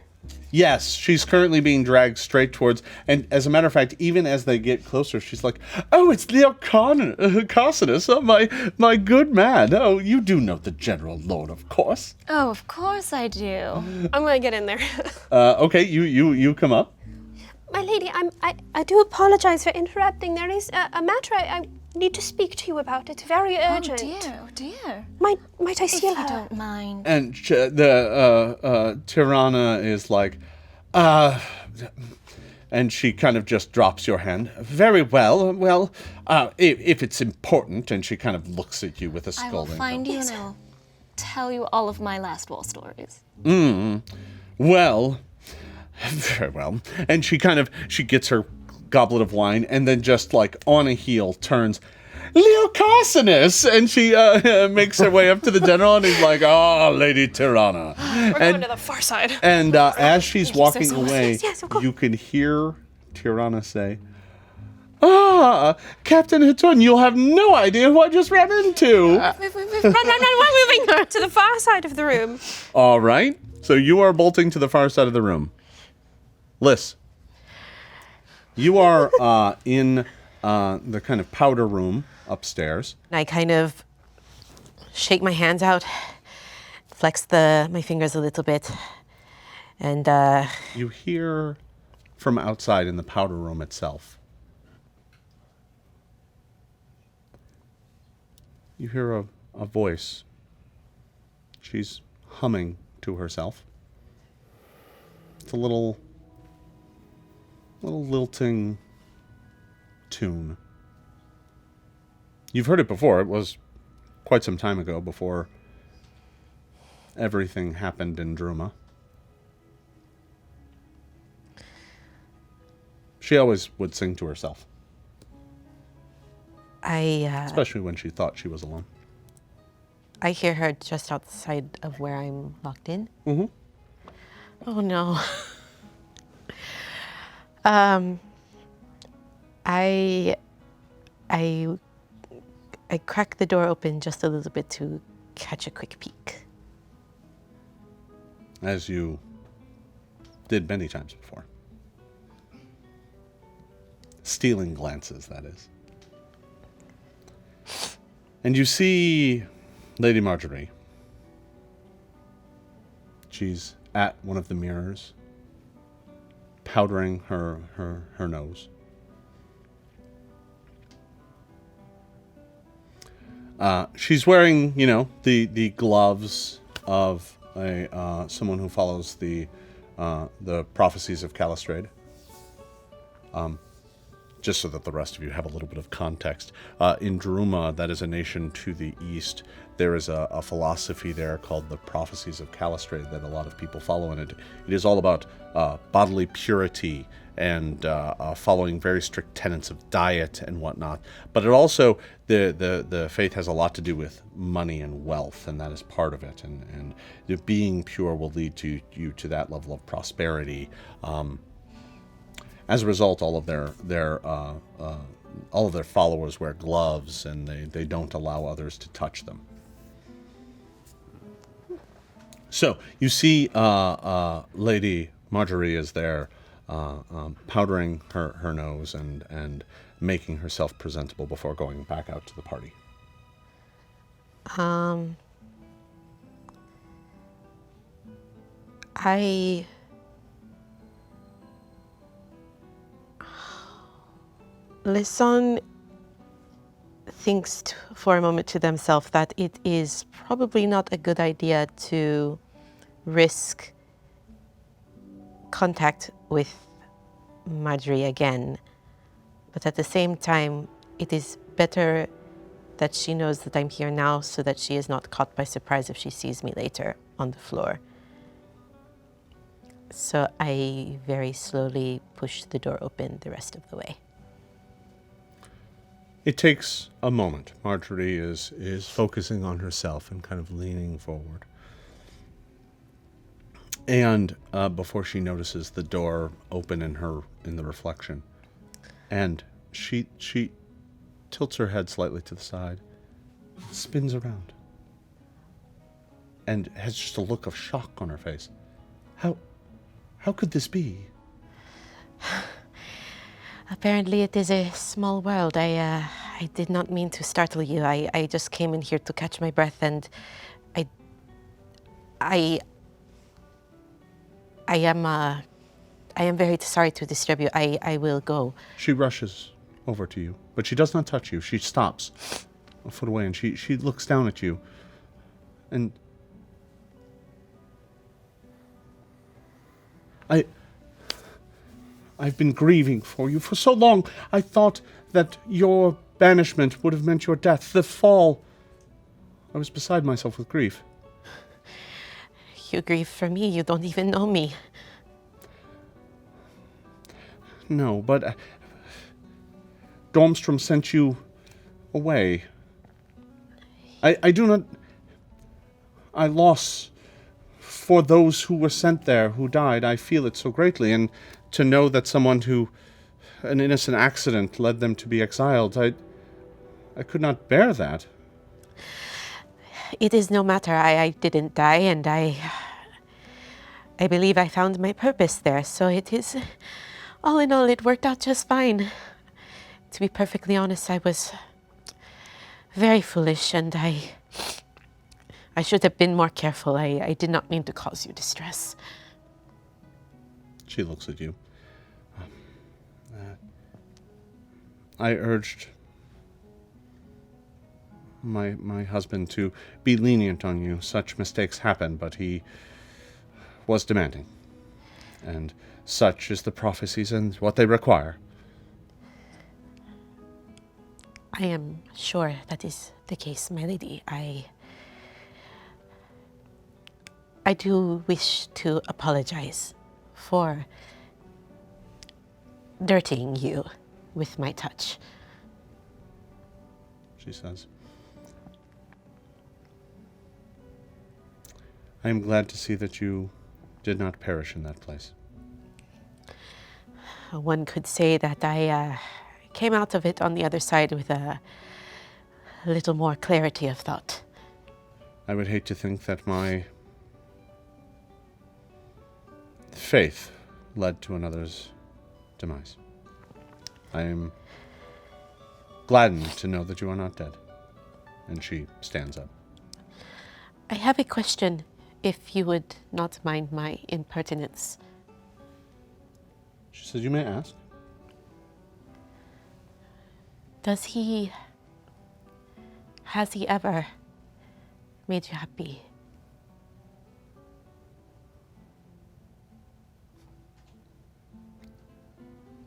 yes, she's currently being dragged straight towards, and as a matter of fact, even as they get closer, she's like, oh, it's Leo Carcinus, oh, my good man. Oh, you do know the General Lord, of course. Oh, of course I do. I'm gonna get in there. Okay, you come up. My lady, I do apologize for interrupting. There is a matter I need to speak to you about. It's very urgent. Oh dear. Might I If steal you her? don't mind. And the Tarana is like, and she kind of just drops your hand. Very well. Well, if it's important, and she kind of looks at you with a I will scolding. find you and I'll tell you all of my Lastwall stories. Well, very well. And she gets her goblet of wine, and then just like on a heel turns, Leo Carcinus, and she makes her way up to the general, and he's like, oh, Lady Tarana. We're going to the far side. And as she's walking so much. away, Yes, of course. you can hear Tarana say, Captain Hatun, you'll have no idea who I just ran into. Run, we're moving to the far side of the room. All right. So you are bolting to the far side of the room. Liz, you are in the kind of powder room upstairs. I kind of shake my hands out, flex my fingers a little bit, and You hear from outside in the powder room itself. You hear a voice. She's humming to herself. It's a little lilting tune. You've heard it before. It was quite some time ago, before everything happened in Druma. She always would sing to herself, especially when she thought she was alone. I hear her just outside of where I'm locked in. Mm-hmm. Oh no. I crack the door open just a little bit to catch a quick peek. As you did many times before. Stealing glances, that is. And you see Lady Marjorie. She's at one of the mirrors, powdering her nose. She's wearing, the gloves of someone who follows the prophecies of Calistrade. Just so that the rest of you have a little bit of context. In Druma, that is a nation to the east, there is a philosophy there called the prophecies of Calistrade that a lot of people follow, and it is all about bodily purity and following very strict tenets of diet and whatnot. But it also, the faith has a lot to do with money and wealth, and that is part of it. And being pure will lead you to that level of prosperity. As a result, all of their followers wear gloves, and they don't allow others to touch them. So you see, Lady Marjorie is there, powdering her nose and making herself presentable before going back out to the party. Lisan thinks for a moment to themselves that it is probably not a good idea to risk contact with Marjorie again. But at the same time, it is better that she knows that I'm here now so that she is not caught by surprise if she sees me later on the floor. So I very slowly push the door open the rest of the way. It takes a moment. Marjorie is focusing on herself and kind of leaning forward. And before she notices the door open in the reflection, and she tilts her head slightly to the side, spins around, and has just a look of shock on her face. How could this be? Apparently it is a small world. I did not mean to startle you. I just came in here to catch my breath, and I am very sorry to disturb you. I will go. She rushes over to you, but she does not touch you. She stops a foot away, and she looks down at you, and I've been grieving for you for so long. I thought that your banishment would have meant your death. The fall. I was beside myself with grief. You grieve for me. You don't even know me. No, but Dormstrom sent you away. I do not. I lost for those who were sent there, who died. I feel it so greatly, and to know that someone who, an innocent accident, led them to be exiled, I could not bear that. It is no matter. I didn't die, and I believe I found my purpose there. So it is, all in all, it worked out just fine. To be perfectly honest, I was very foolish, and I should have been more careful. I did not mean to cause you distress. She looks at you. I urged my husband to be lenient on you. Such mistakes happen, but he was demanding. And such is the prophecies and what they require. I am sure that is the case, my lady. I do wish to apologize for dirtying you with my touch. She says, I am glad to see that you did not perish in that place. One could say that I came out of it on the other side with a little more clarity of thought. I would hate to think that my faith led to another's demise. I am gladdened to know that you are not dead. And she stands up. I have a question, If you would not mind my impertinence. She says, you may ask. Has he ever made you happy?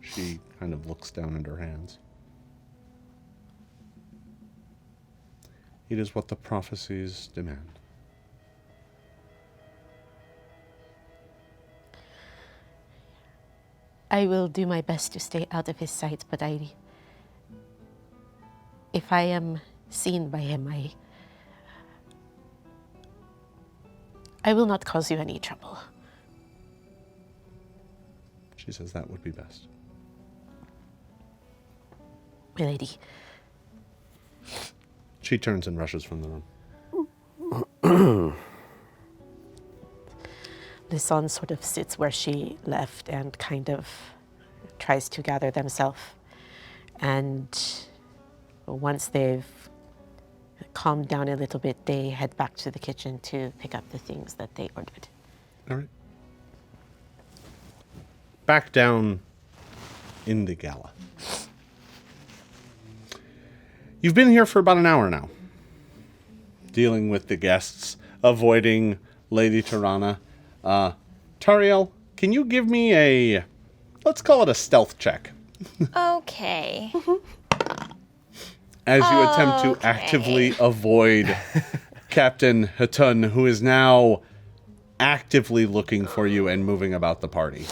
She kind of looks down at her hands. It is what the prophecies demand. I will do my best to stay out of his sight, but if I am seen by him, I will not cause you any trouble. She says that would be best. My lady. She turns and rushes from the room. Lisanne sort of sits where she left and kind of tries to gather themselves. And once they've calmed down a little bit, they head back to the kitchen to pick up the things that they ordered. All right. Back down in the Gala. You've been here for about an hour now, dealing with the guests, avoiding Lady Tarana. Tariel, can you give me let's call it a stealth check, Okay. as you attempt to actively avoid Captain Hatun, who is now actively looking for you and moving about the party.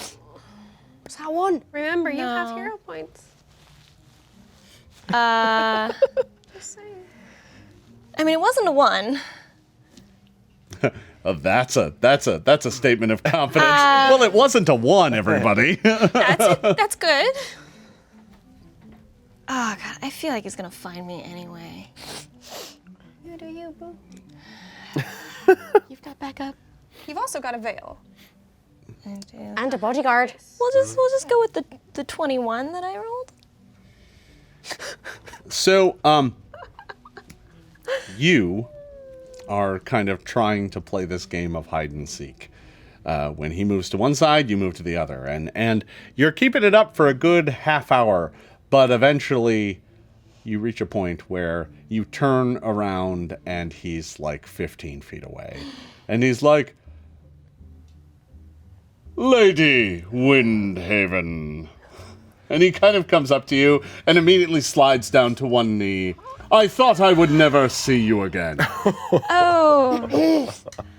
What's that one? Remember, you have hero points. Just saying. I mean, it wasn't a 1. That's a statement of confidence. Well, it wasn't a 1, everybody. That's good. Oh, God, I feel like he's going to find me anyway. You do you, boo. You've got backup. You've also got a veil. I do. And a bodyguard. We'll just go with the 21 that I rolled. So, you are kind of trying to play this game of hide and seek. When he moves to one side, you move to the other. And you're keeping it up for a good half hour, but eventually you reach a point where you turn around and he's like 15 feet away. And he's like, Lady Windhaven. And he kind of comes up to you and immediately slides down to one knee. I thought I would never see you again. Oh.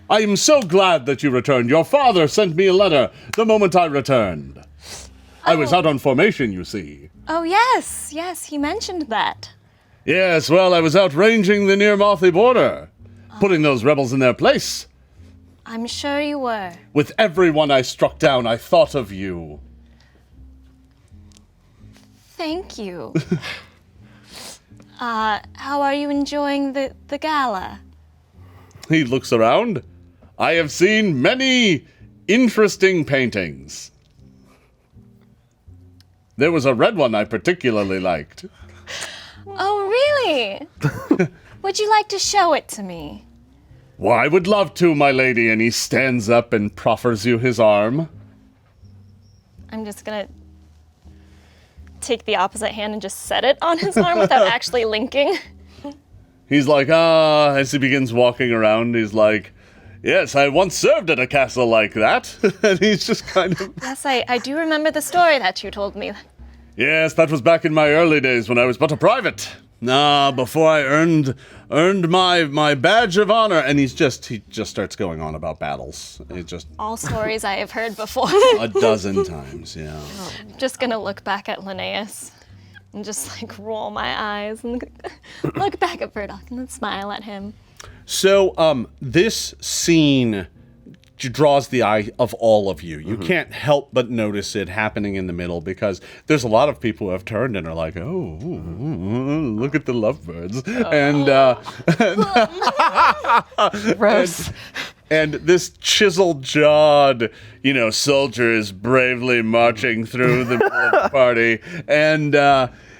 I am so glad that you returned. Your father sent me a letter the moment I returned. I was out on formation, you see. Oh, yes. Yes, he mentioned that. Yes, well, I was out ranging the near Marthy border, putting those rebels in their place. I'm sure you were. With everyone I struck down, I thought of you. Thank you. How are you enjoying the gala? He looks around. I have seen many interesting paintings. There was a red one I particularly liked. Oh, really? Would you like to show it to me? Why, I would love to, my lady. And he stands up and proffers you his arm. I'm just gonna take the opposite hand and just set it on his arm without actually linking. He's like, as he begins walking around, he's like, yes, I once served at a castle like that. And he's just kind of... Yes, I do remember the story that you told me. Yes, that was back in my early days when I was but a private. Before I earned my badge of honor. And he just starts going on about battles. It just... All stories I have heard before. a dozen times, yeah. I'm just gonna look back at Linnaeus and just like roll my eyes and look back at Burdock and then smile at him. So, this scene draws the eye of all of you. You can't help but notice it happening in the middle because there's a lot of people who have turned and are like, oh, look at the lovebirds. Gross. And this chiseled-jawed, soldier is bravely marching through the middle of the party. And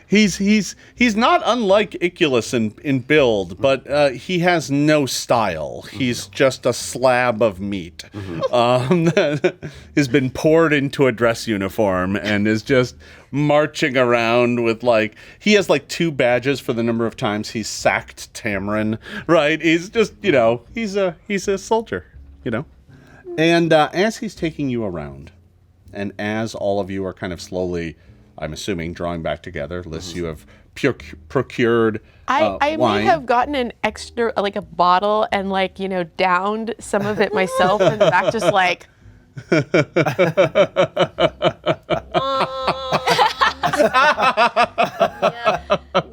He's not unlike Iculus in build, but he has no style. He's just a slab of meat that has been poured into a dress uniform and is just marching around with he has 2 badges for the number of times he's sacked Tamarin. Right? He's just he's a soldier. And as he's taking you around, and as all of you are kind of slowly, I'm assuming, drawing back together, Liz, you have procured I wine. may have gotten an extra, a bottle and downed some of it myself in the back, just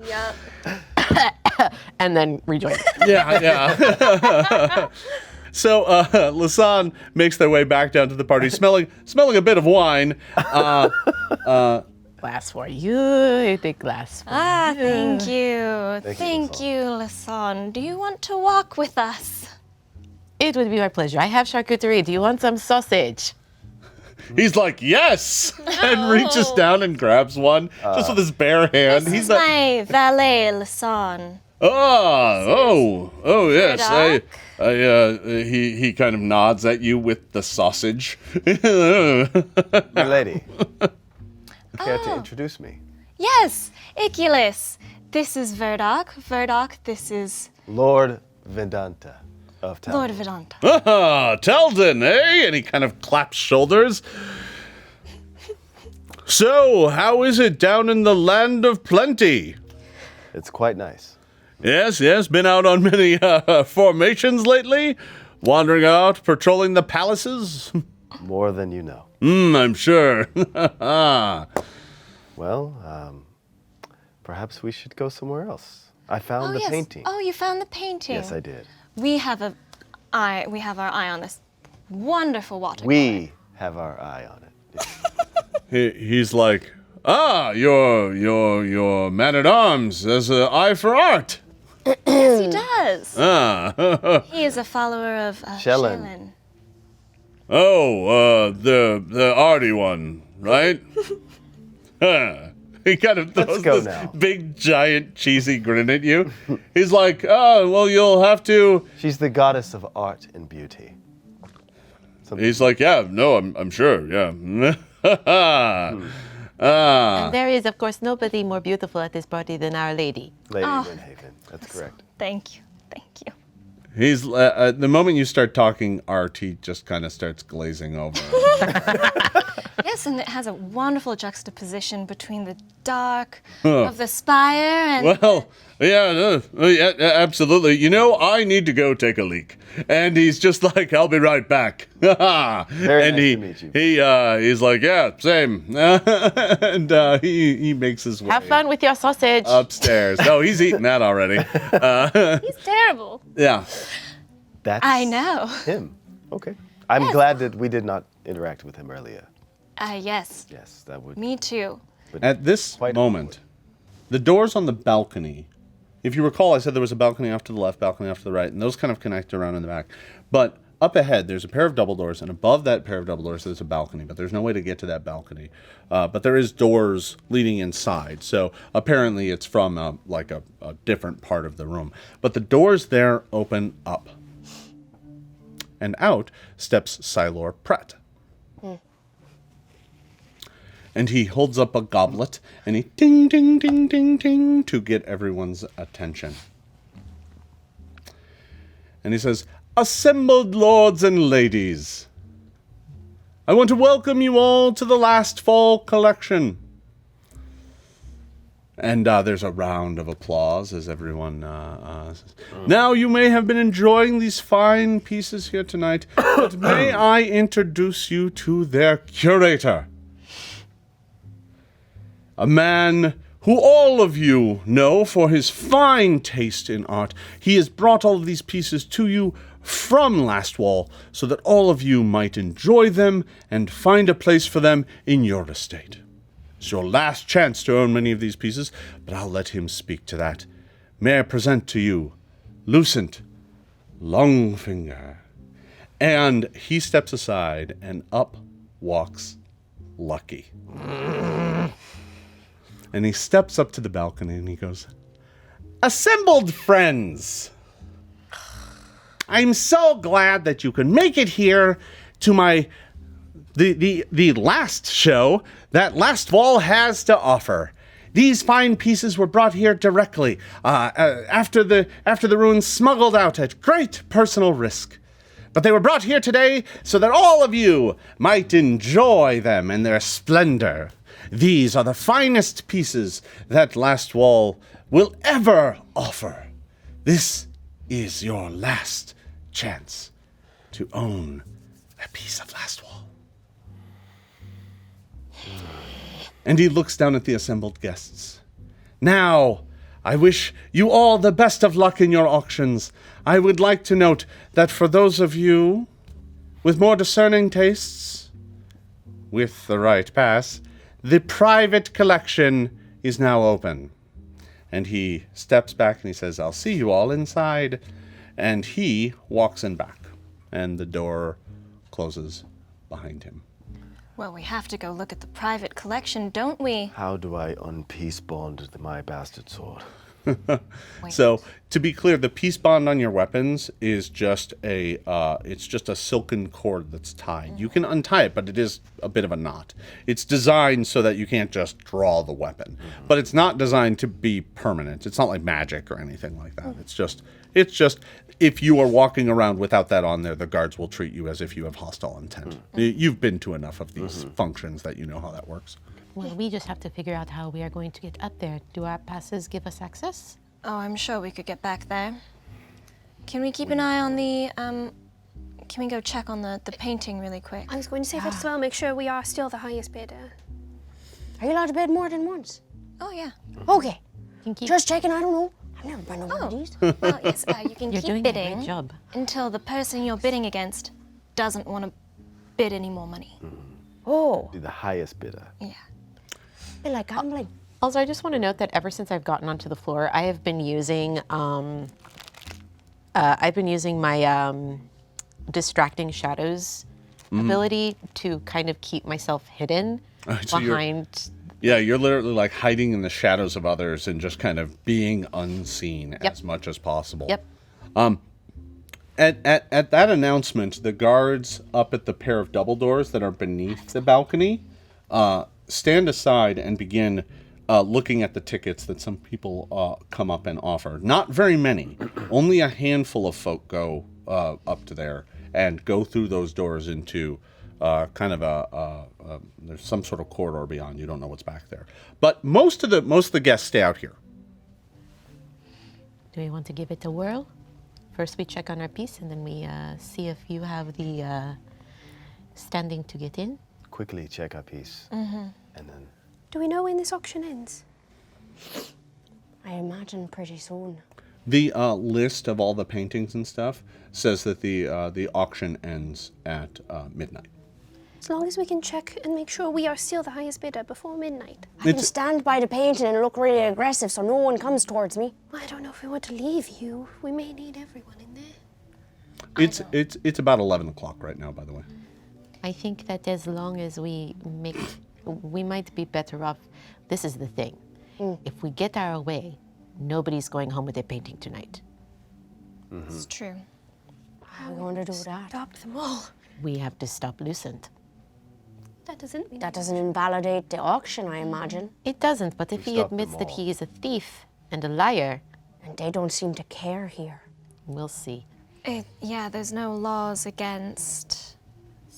Yeah. and then rejoined. Yeah. So Lasan makes their way back down to the party, smelling a bit of wine. Glass for you, a big glass for Thank you. Thank you, Thank you, Lasan. Do you want to walk with us? It would be my pleasure. I have charcuterie. Do you want some sausage? He's like, yes, and reaches down and grabs one just with his bare hand. This He's is like, my valet, Lasan. oh yes. Murdoch. He kind of nods at you with the sausage. My lady, care to introduce me? Yes, Iculus. This is Murdoch. Murdoch, this is Lord Vedanta of Town. Lord Vedanta. Talden, eh? And he kind of claps shoulders. So, how is it down in the land of plenty? It's quite nice. Yes, been out on many formations lately? Wandering out, patrolling the palaces? More than you know. I'm sure. Well, perhaps we should go somewhere else. I found the yes. painting. Oh, you found the painting. Yes, I did. We have our eye on this wonderful water. We have our eye on it. Yes. He's like, your man-at-arms has an eye for art. Yes, he does. He is a follower of Shellen. Shellen. Oh, the arty one, right? He kind of throws go this now. big, giant, cheesy grin at you. He's like, oh, well, you'll have to... She's the goddess of art and beauty. He's like, yeah, no, I'm sure, yeah. And there is, of course, nobody more beautiful at this party than Our Lady. Lady Windhaven. That's correct. Thank you. Thank you. He's the moment you start talking art, he just kind of starts glazing over. Yes, and it has a wonderful juxtaposition between the dark of the spire and Well, yeah, absolutely. I need to go take a leak, and he's just like, "I'll be right back." Very and nice to meet you. he's like, "Yeah, same," and he makes his way Have fun with your sausage. upstairs. No, he's eaten that already. He's terrible. Yeah. That's I know. him. Okay. I'm glad that we did not interact with him earlier. Yes, Yes, that would. me too. At this Quite moment, the doors on the balcony, if you recall, I said there was a balcony off to the left, balcony off to the right, and those kind of connect around in the back. But up ahead, there's a pair of double doors, and above that pair of double doors, there's a balcony, but there's no way to get to that balcony. But there is doors leading inside, so apparently it's from a different part of the room. But the doors there open up. And out steps Silor Pratt. And he holds up a goblet, and he ding, ding, ding, ding, ding, to get everyone's attention. And he says, "Assembled lords and ladies, I want to welcome you all to the Lastfall Collection." And there's a round of applause as everyone says, "Now you may have been enjoying these fine pieces here tonight, but may I introduce you to their curator? A man who all of you know for his fine taste in art. He has brought all of these pieces to you from Lastwall so that all of you might enjoy them and find a place for them in your estate. It's your last chance to own many of these pieces, but I'll let him speak to that. May I present to you Lucent Longfinger." And he steps aside, and up walks Lucky. And he steps up to the balcony and he goes, "Assembled friends, I'm so glad that you could make it here to the last show that Lastwall has to offer. These fine pieces were brought here directly after the ruins smuggled out at great personal risk. But they were brought here today so that all of you might enjoy them in their splendor. These are the finest pieces that Lastwall will ever offer. This is your last chance to own a piece of Lastwall." And he looks down at the assembled guests. "Now, I wish you all the best of luck in your auctions. I would like to note that for those of you with more discerning tastes, with the right pass, the private collection is now open." And he steps back and he says, "I'll see you all inside." And he walks in back, and the door closes behind him. Well, we have to go look at the private collection, don't we? How do I unpeace bond my bastard sword? So, to be clear, the peace bond on your weapons is just it's just a silken cord that's tied. You can untie it, but it is a bit of a knot. It's designed so that you can't just draw the weapon, but it's not designed to be permanent. It's not like magic or anything like that. It's just if you are walking around without that on there, the guards will treat you as if you have hostile intent. You've been to enough of these functions that you know how that works. Well, we just have to figure out how we are going to get up there. Do our passes give us access? Oh, I'm sure we could get back there. Can we keep an eye on the, can we go check on the painting really quick? I was going to say that as well. Make sure we are still the highest bidder. Are you allowed to bid more than once? Oh, yeah. Okay. Can keep- Just checking, I don't know. I've never been to one of these. Well, yes, you can You're keep doing bidding a great job. until the person you're bidding against doesn't want to bid any more money. Oh, Be the highest bidder. Yeah. I like gambling. Also, I just want to note that ever since I've gotten onto the floor, I have been using my distracting shadows ability to kind of keep myself hidden So you're- behind. Yeah, you're literally like hiding in the shadows of others and just kind of being unseen Yep. as much as possible. Yep. At that announcement, the guards up at the pair of double doors that are beneath the balcony stand aside and begin looking at the tickets that some people come up and offer. Not very many. Only a handful of folk go up to there and go through those doors into kind of there's some sort of corridor beyond. You don't know what's back there. But most of the guests stay out here. Do we want to give it a whirl? First, we check on our piece, and then we see if you have the standing to get in. Quickly check our piece. And then Do we know when this auction ends? I imagine pretty soon. The list of all the paintings and stuff says that the auction ends at midnight. As long as we can check and make sure we are still the highest bidder before midnight. I can stand by the painting and look really aggressive so no one comes towards me. I don't know if we want to leave you. We may need everyone in there. It's about 11 o'clock right now, by the way. I think that as long as we might be better off. This is the thing. If we get our way, nobody's going home with a painting tonight. It's true. How are we going to do that? Stop them all. We have to stop Lucent. That doesn't mean That doesn't invalidate the auction, I imagine. It doesn't, but if he stop them admits that all. he is a thief and a liar, And they don't seem to care here. we'll see. Yeah, there's no laws against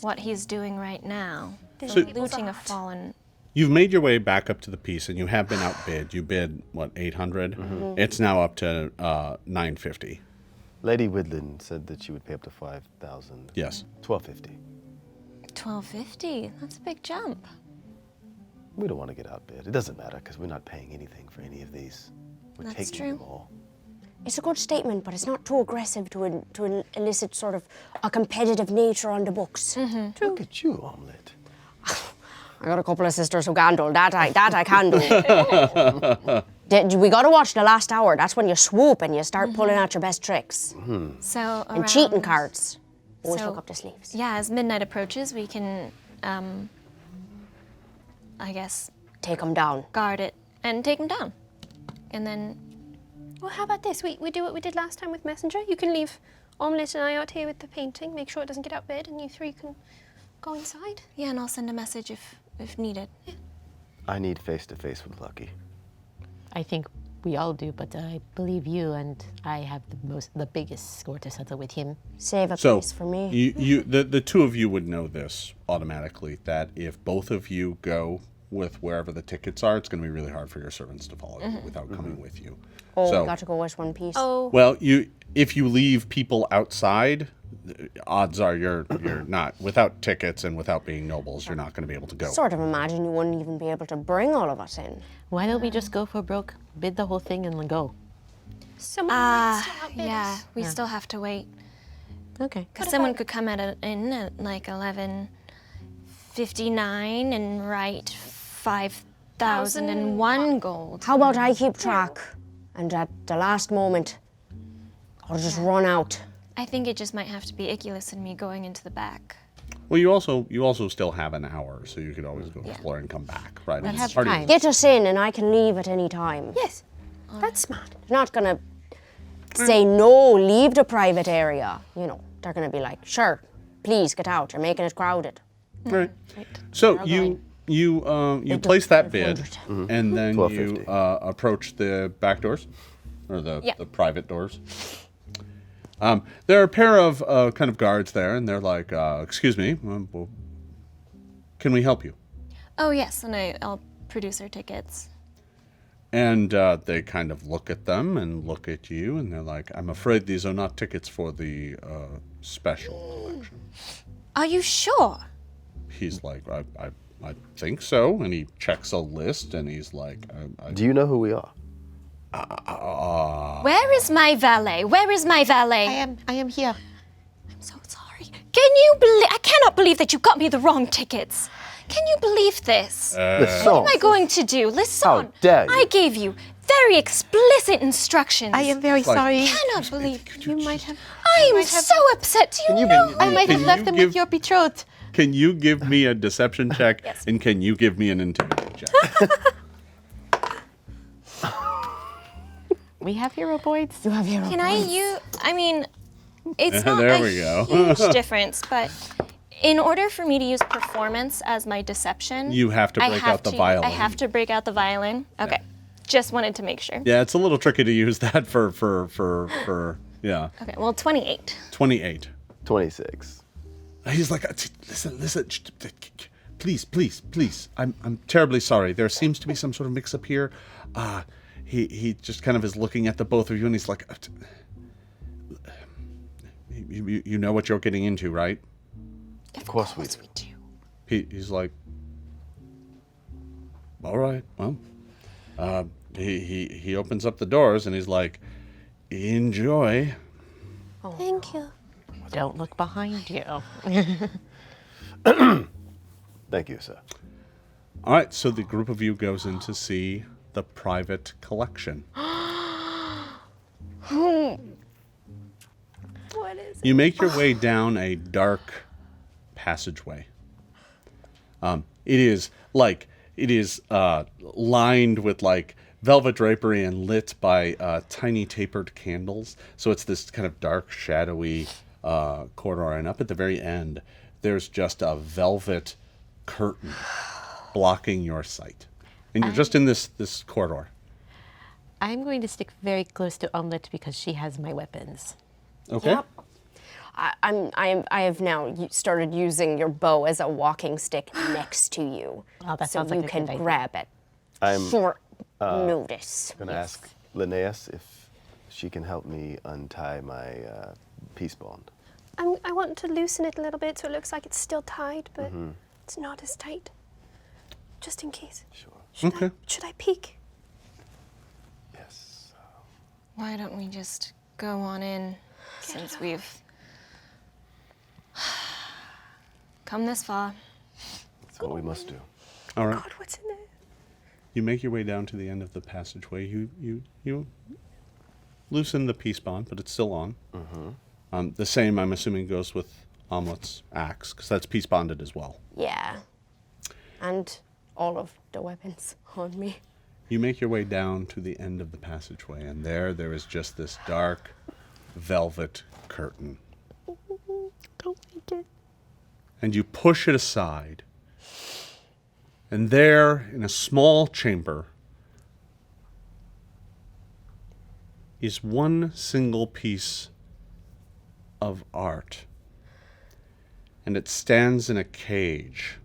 what he's doing right now. So- Looting a fallen. You've made your way back up to the piece, and you have been outbid. You bid, what, 800? It's now up to 950. Lady Widlin said that she would pay up to 5,000. Yes. 1250. 1250. That's a big jump. We don't want to get outbid. It doesn't matter because we're not paying anything for any of these. We're That's taking them true. all. It's a good statement, but it's not too aggressive to elicit sort of a competitive nature on the books. Look at you, Omelette. I got a couple of sisters who can do that. I can do. We got to watch the last hour. That's when you swoop and you start pulling out your best tricks So and cheating around- cards. Always So- hook up the sleeves. Yeah, as midnight approaches, we can, I guess, Take them down. guard it and take him down. And then, Well, how about this? We do what we did last time with Messenger. You can leave Omelette and I out here with the painting, make sure it doesn't get out of bed, and you three can go inside. yeah, and I'll send a message if needed. I need face-to-face with Lucky. I think we all do, but I believe you and I have the biggest score to settle with him. Save a So place for me. the two of you would know this automatically, that if both of you go with wherever the tickets are, it's going to be really hard for your servants to follow you without coming with you. Oh, so, we got to go as one piece. Oh, well, if you leave people outside, odds are you're not, without tickets and without being nobles, you're not going to be able to go. Sort of imagine you wouldn't even be able to bring all of us in. Why don't we just go for broke, bid the whole thing, and then go? someone might still outbid Yeah, us. we still have to wait. Okay. Because someone could come in at like 11:59 and write 5,001 gold. How about I keep track, and at the last moment, I'll just run out. I think it just might have to be Iculus and me going into the back. Well, you also still have an hour, so you could always go explore and come back, right? We It's have part of- time. Get us in, and I can leave at any time. Yes, that's smart. They're not gonna say no, leave the private area. You know, they're gonna be like, sure, please get out. You're making it crowded. Right. So you place that bid, and then you 12.50. approach the back doors, or the Yeah. private doors. There are a pair of kind of guards there, and they're like, "Excuse me, well, can we help you?" Oh yes, and I'll produce our tickets. And they kind of look at them and look at you, and they're like, "I'm afraid these are not tickets for the special collection." Are you sure? He's like, I think so. And he checks a list, and he's like, Do you know who we are? Where is my valet? Where is my valet? I am here. I'm so sorry. Can you believe? I cannot believe that you got me the wrong tickets. Can you believe this? Listen. What am I going to do? Listen. How dare you. I gave you very explicit instructions. I am very sorry. I cannot believe. You might have. I am so upset. Do you know? I might have Can left you them give- with your betrothed. Can you give me a deception check? Yes. And can you give me an intimidate check? We have hero points. You have your Can I use? I mean, it's not There a we go. huge difference, but in order for me to use performance as my deception, You have to I break have out the to- violin. I have to break out the violin. Okay, just wanted to make sure. Yeah, it's a little tricky to use that for yeah, Okay, well, 28. 28. 26. He's like, listen, please. I'm terribly sorry. There seems to be some sort of mix-up here. He just kind of is looking at the both of you, and he's like, you know what you're getting into, right? Of course we do. He's like, all right, well, he opens up the doors, and he's like, enjoy. Thank you. Don't look behind you. Thank you, sir. All right, so the group of you goes in to see the private collection. What is it? You make your way down a dark passageway. It is lined with like velvet drapery and lit by tiny tapered candles. So it's this kind of dark, shadowy corridor, and up at the very end, there's just a velvet curtain blocking your sight, and you're just in this corridor. I'm going to stick very close to Omelette because she has my weapons. Okay. Yep. I have now started using your bow as a walking stick next to you, Oh, that so sounds like you a can good idea. grab it. I'm Short notice. going to ask Linnaeus if she can help me untie my peace bond. I want to loosen it a little bit so it looks like it's still tied, but it's not as tight. Just in case. Sure. Okay. Should I peek? Yes. Why don't we just go on in, since we've come this far? That's what we must do. All right. God, what's in there? You make your way down to the end of the passageway. You loosen the peace bond, but it's still on. The same, I'm assuming, goes with Omelette's axe, because that's peace bonded as well. Yeah. And all of the weapons on me. You make your way down to the end of the passageway, and there is just this dark velvet curtain. Don't like it. And you push it aside. And there, in a small chamber, is one single piece of art. And it stands in a cage.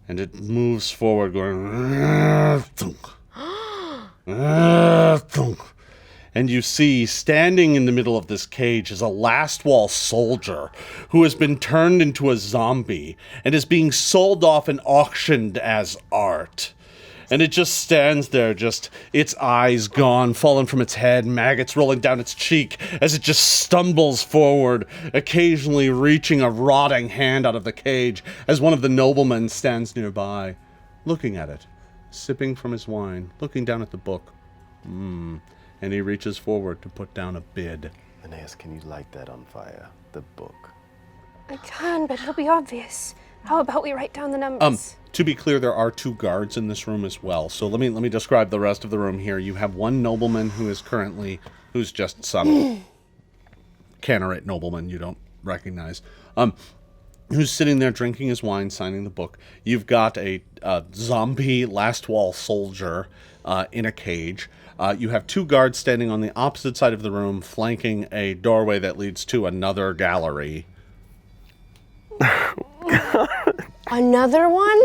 And it moves forward going... thunk, thunk. And you see, standing in the middle of this cage is a Lastwall soldier who has been turned into a zombie and is being sold off and auctioned as art. And it just stands there, just its eyes gone, fallen from its head, maggots rolling down its cheek as it just stumbles forward, occasionally reaching a rotting hand out of the cage as one of the noblemen stands nearby, looking at it, sipping from his wine, looking down at the book. And he reaches forward to put down a bid. Menace, can you light that on fire? The book. I can, but it'll be obvious. How about we write down the numbers? To be clear, there are 2 guards in this room as well. So let me describe the rest of the room here. You have one nobleman who's just some Canarate nobleman you don't recognize, who's sitting there drinking his wine, signing the book. You've got a zombie Lastwall soldier in a cage. You have 2 guards standing on the opposite side of the room, flanking a doorway that leads to another gallery. Another one?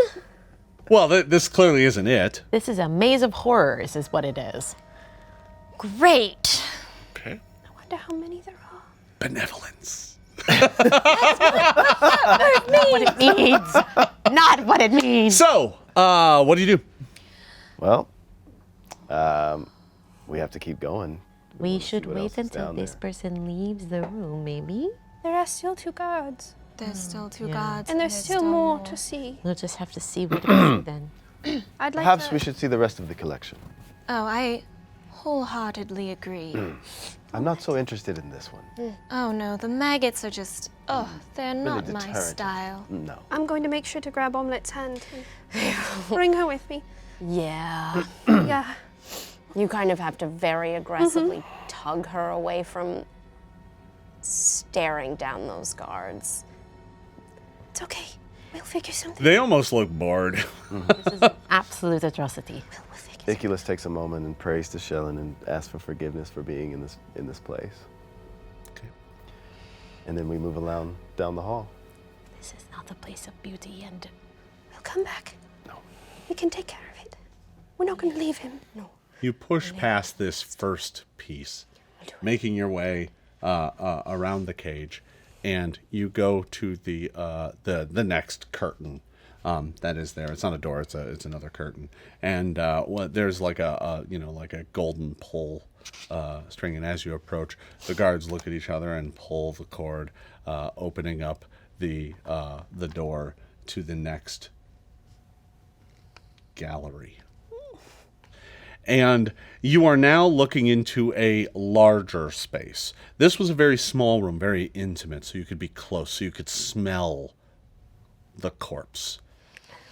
Well, this clearly isn't it. This is a maze of horrors, is what it is. Great. Okay. I wonder how many there are. Benevolence. What it means. Not what it means. So, what do you do? Well, we have to keep going. We should what wait else is until down this there. person leaves the room, maybe? There are still 2 guards. There's still 2 yeah. gods. And there's still more to see. We'll just have to see what we see then. I'd like Perhaps to... we should see the rest of the collection. Oh, I wholeheartedly agree. I'm not so interested in this one. Oh no, the maggots are just, they're not my deterrent. style. No. I'm going to make sure to grab Omelette's hand and bring her with me. Yeah. Yeah. You kind of have to very aggressively tug her away from staring down those guards. It's okay. We'll figure something. They almost look bored. This is an absolute atrocity. We'll figure something. Iculus takes a moment and prays to Shellen and asks for forgiveness for being in this place. Okay. And then we move along down the hall. This is not a place of beauty and... We'll come back. No. We can take care of it. We're not going to leave him. No. You push past this first piece, making your way around the cage, and you go to the next curtain that is there. It's not a door; it's another curtain, and there's like a golden pull string. And as you approach, the guards look at each other and pull the cord, opening up the door to the next gallery. And you are now looking into a larger space. This was a very small room, very intimate, so you could be close, so you could smell the corpse.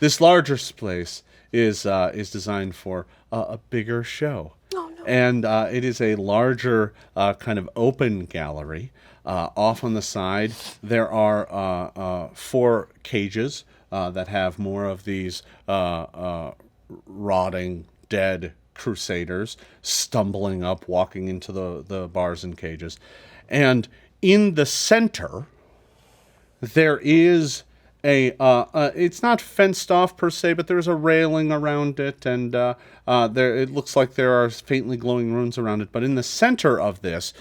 This larger space is designed for a bigger show. Oh, no. And it is a larger kind of open gallery. Off on the side, there are 4 cages that have more of these rotting, dead crusaders stumbling up, walking into the bars and cages. And in the center, there is it's not fenced off per se, but there's a railing around it, and it looks like there are faintly glowing runes around it. But in the center of this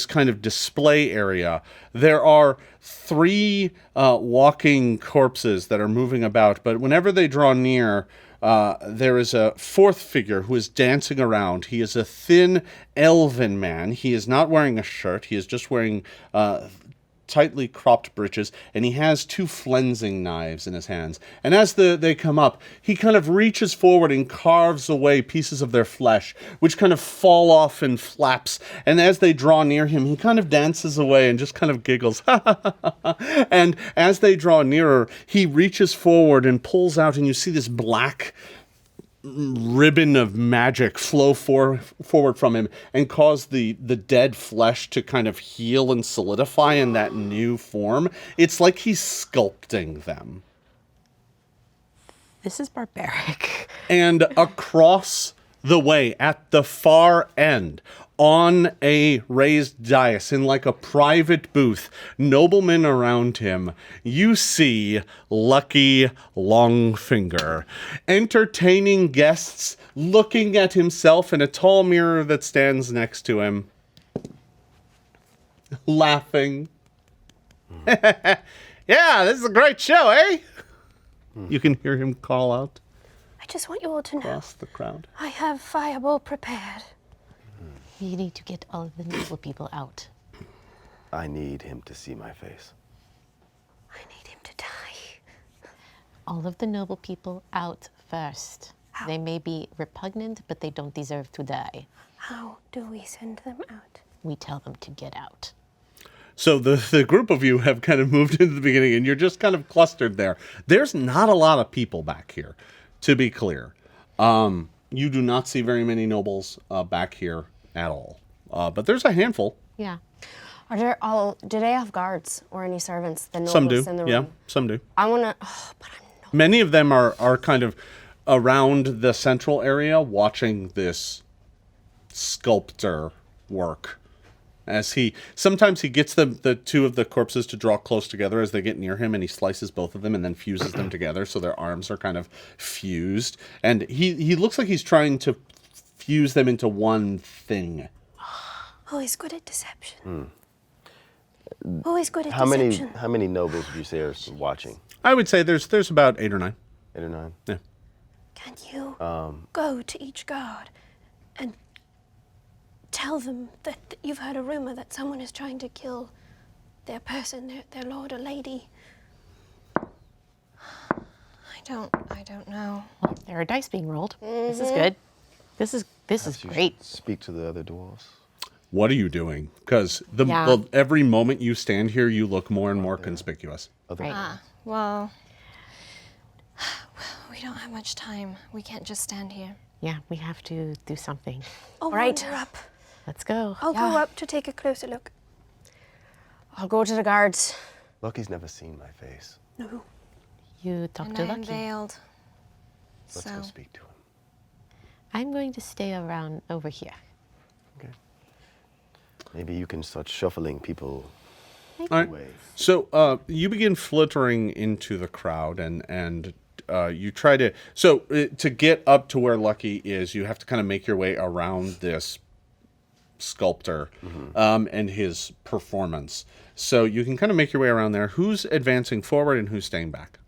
kind of display area, there are 3 walking corpses that are moving about, but whenever they draw near, there is a 4th figure who is dancing around. He is a thin, elven man. He is not wearing a shirt. He is just wearing tightly cropped breeches, and he has 2 flensing knives in his hands. And as they come up, he kind of reaches forward and carves away pieces of their flesh, which kind of fall off and flaps. And as they draw near him, he kind of dances away and just kind of giggles. And as they draw nearer, he reaches forward and pulls out, and you see this black ribbon of magic flow forward from him and cause the dead flesh to kind of heal and solidify in that new form. It's like he's sculpting them. This is barbaric. And across the way, at the far end, on a raised dais in like a private booth, noblemen around him, you see Lucky Longfinger entertaining guests, looking at himself in a tall mirror that stands next to him, laughing. Yeah, this is a great show, eh? You can hear him call out I just want you all to know across the crowd. I have fireball prepared. You need to get all of the noble people out. I need him to see my face. I need him to die. All of the noble people out first. How? They may be repugnant, but they don't deserve to die. How do we send them out? We tell them to get out. So the group of you have kind of moved into the beginning, and you're just kind of clustered there. There's not a lot of people back here, to be clear. You do not see very many nobles back here at all. But there's a handful. Yeah. Do they have guards or any servants? The nobles Some do. in the room? Yeah, some do. I want to, but I'm not. Many of them are kind of around the central area watching this sculptor work. As sometimes he gets the two of the corpses to draw close together as they get near him, and he slices both of them and then fuses them together so their arms are kind of fused. And he looks like he's trying to fuse them into one thing. Oh, he's good at deception. Oh, he's good at How deception. many nobles would you say are watching? I would say there's about 8 or 9. 8 or 9? Yeah. Can you go to each guard and tell them that you've heard a rumor that someone is trying to kill their person, their lord or lady? I don't know. Well, there are dice being rolled. This is good. This is You great. should speak to the other dwarves. What are you doing? Because Yeah. every moment you stand here, you look more and more conspicuous. Right. Well, we don't have much time. We can't just stand here. Yeah, we have to do something. I'll Right. wander up. Let's go. I'll go up to take a closer look. I'll go to the guards. Lucky's never seen my face. No. You talk And to I am Lucky. veiled. Let's So go speak to him. I'm going to stay around over here. Okay. Maybe you can start shuffling people All right. away. So you begin flittering into the crowd, and you try to. So to get up to where Lucky is, you have to kind of make your way around this sculptor and his performance. So you can kind of make your way around there. Who's advancing forward and who's staying back?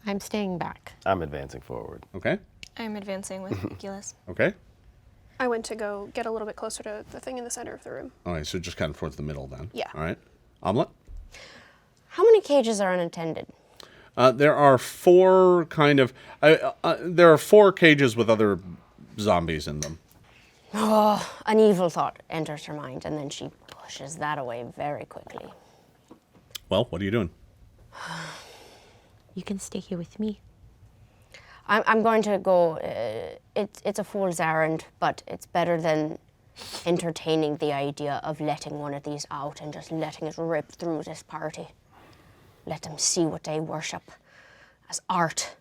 I'm staying back. I'm advancing forward. Okay. I'm advancing with Nicholas. Okay. I went to go get a little bit closer to the thing in the center of the room. All right. So just kind of towards the middle then. Yeah. All right. Omelet? How many cages are unattended? There are 4 kind of. There are 4 cages with other zombies in them. An evil thought enters her mind, and then she pushes that away very quickly. Well, what are you doing? You can stay here with me. I'm going to go. It's a fool's errand, but it's better than entertaining the idea of letting one of these out and just letting it rip through this party. Let them see what they worship as art.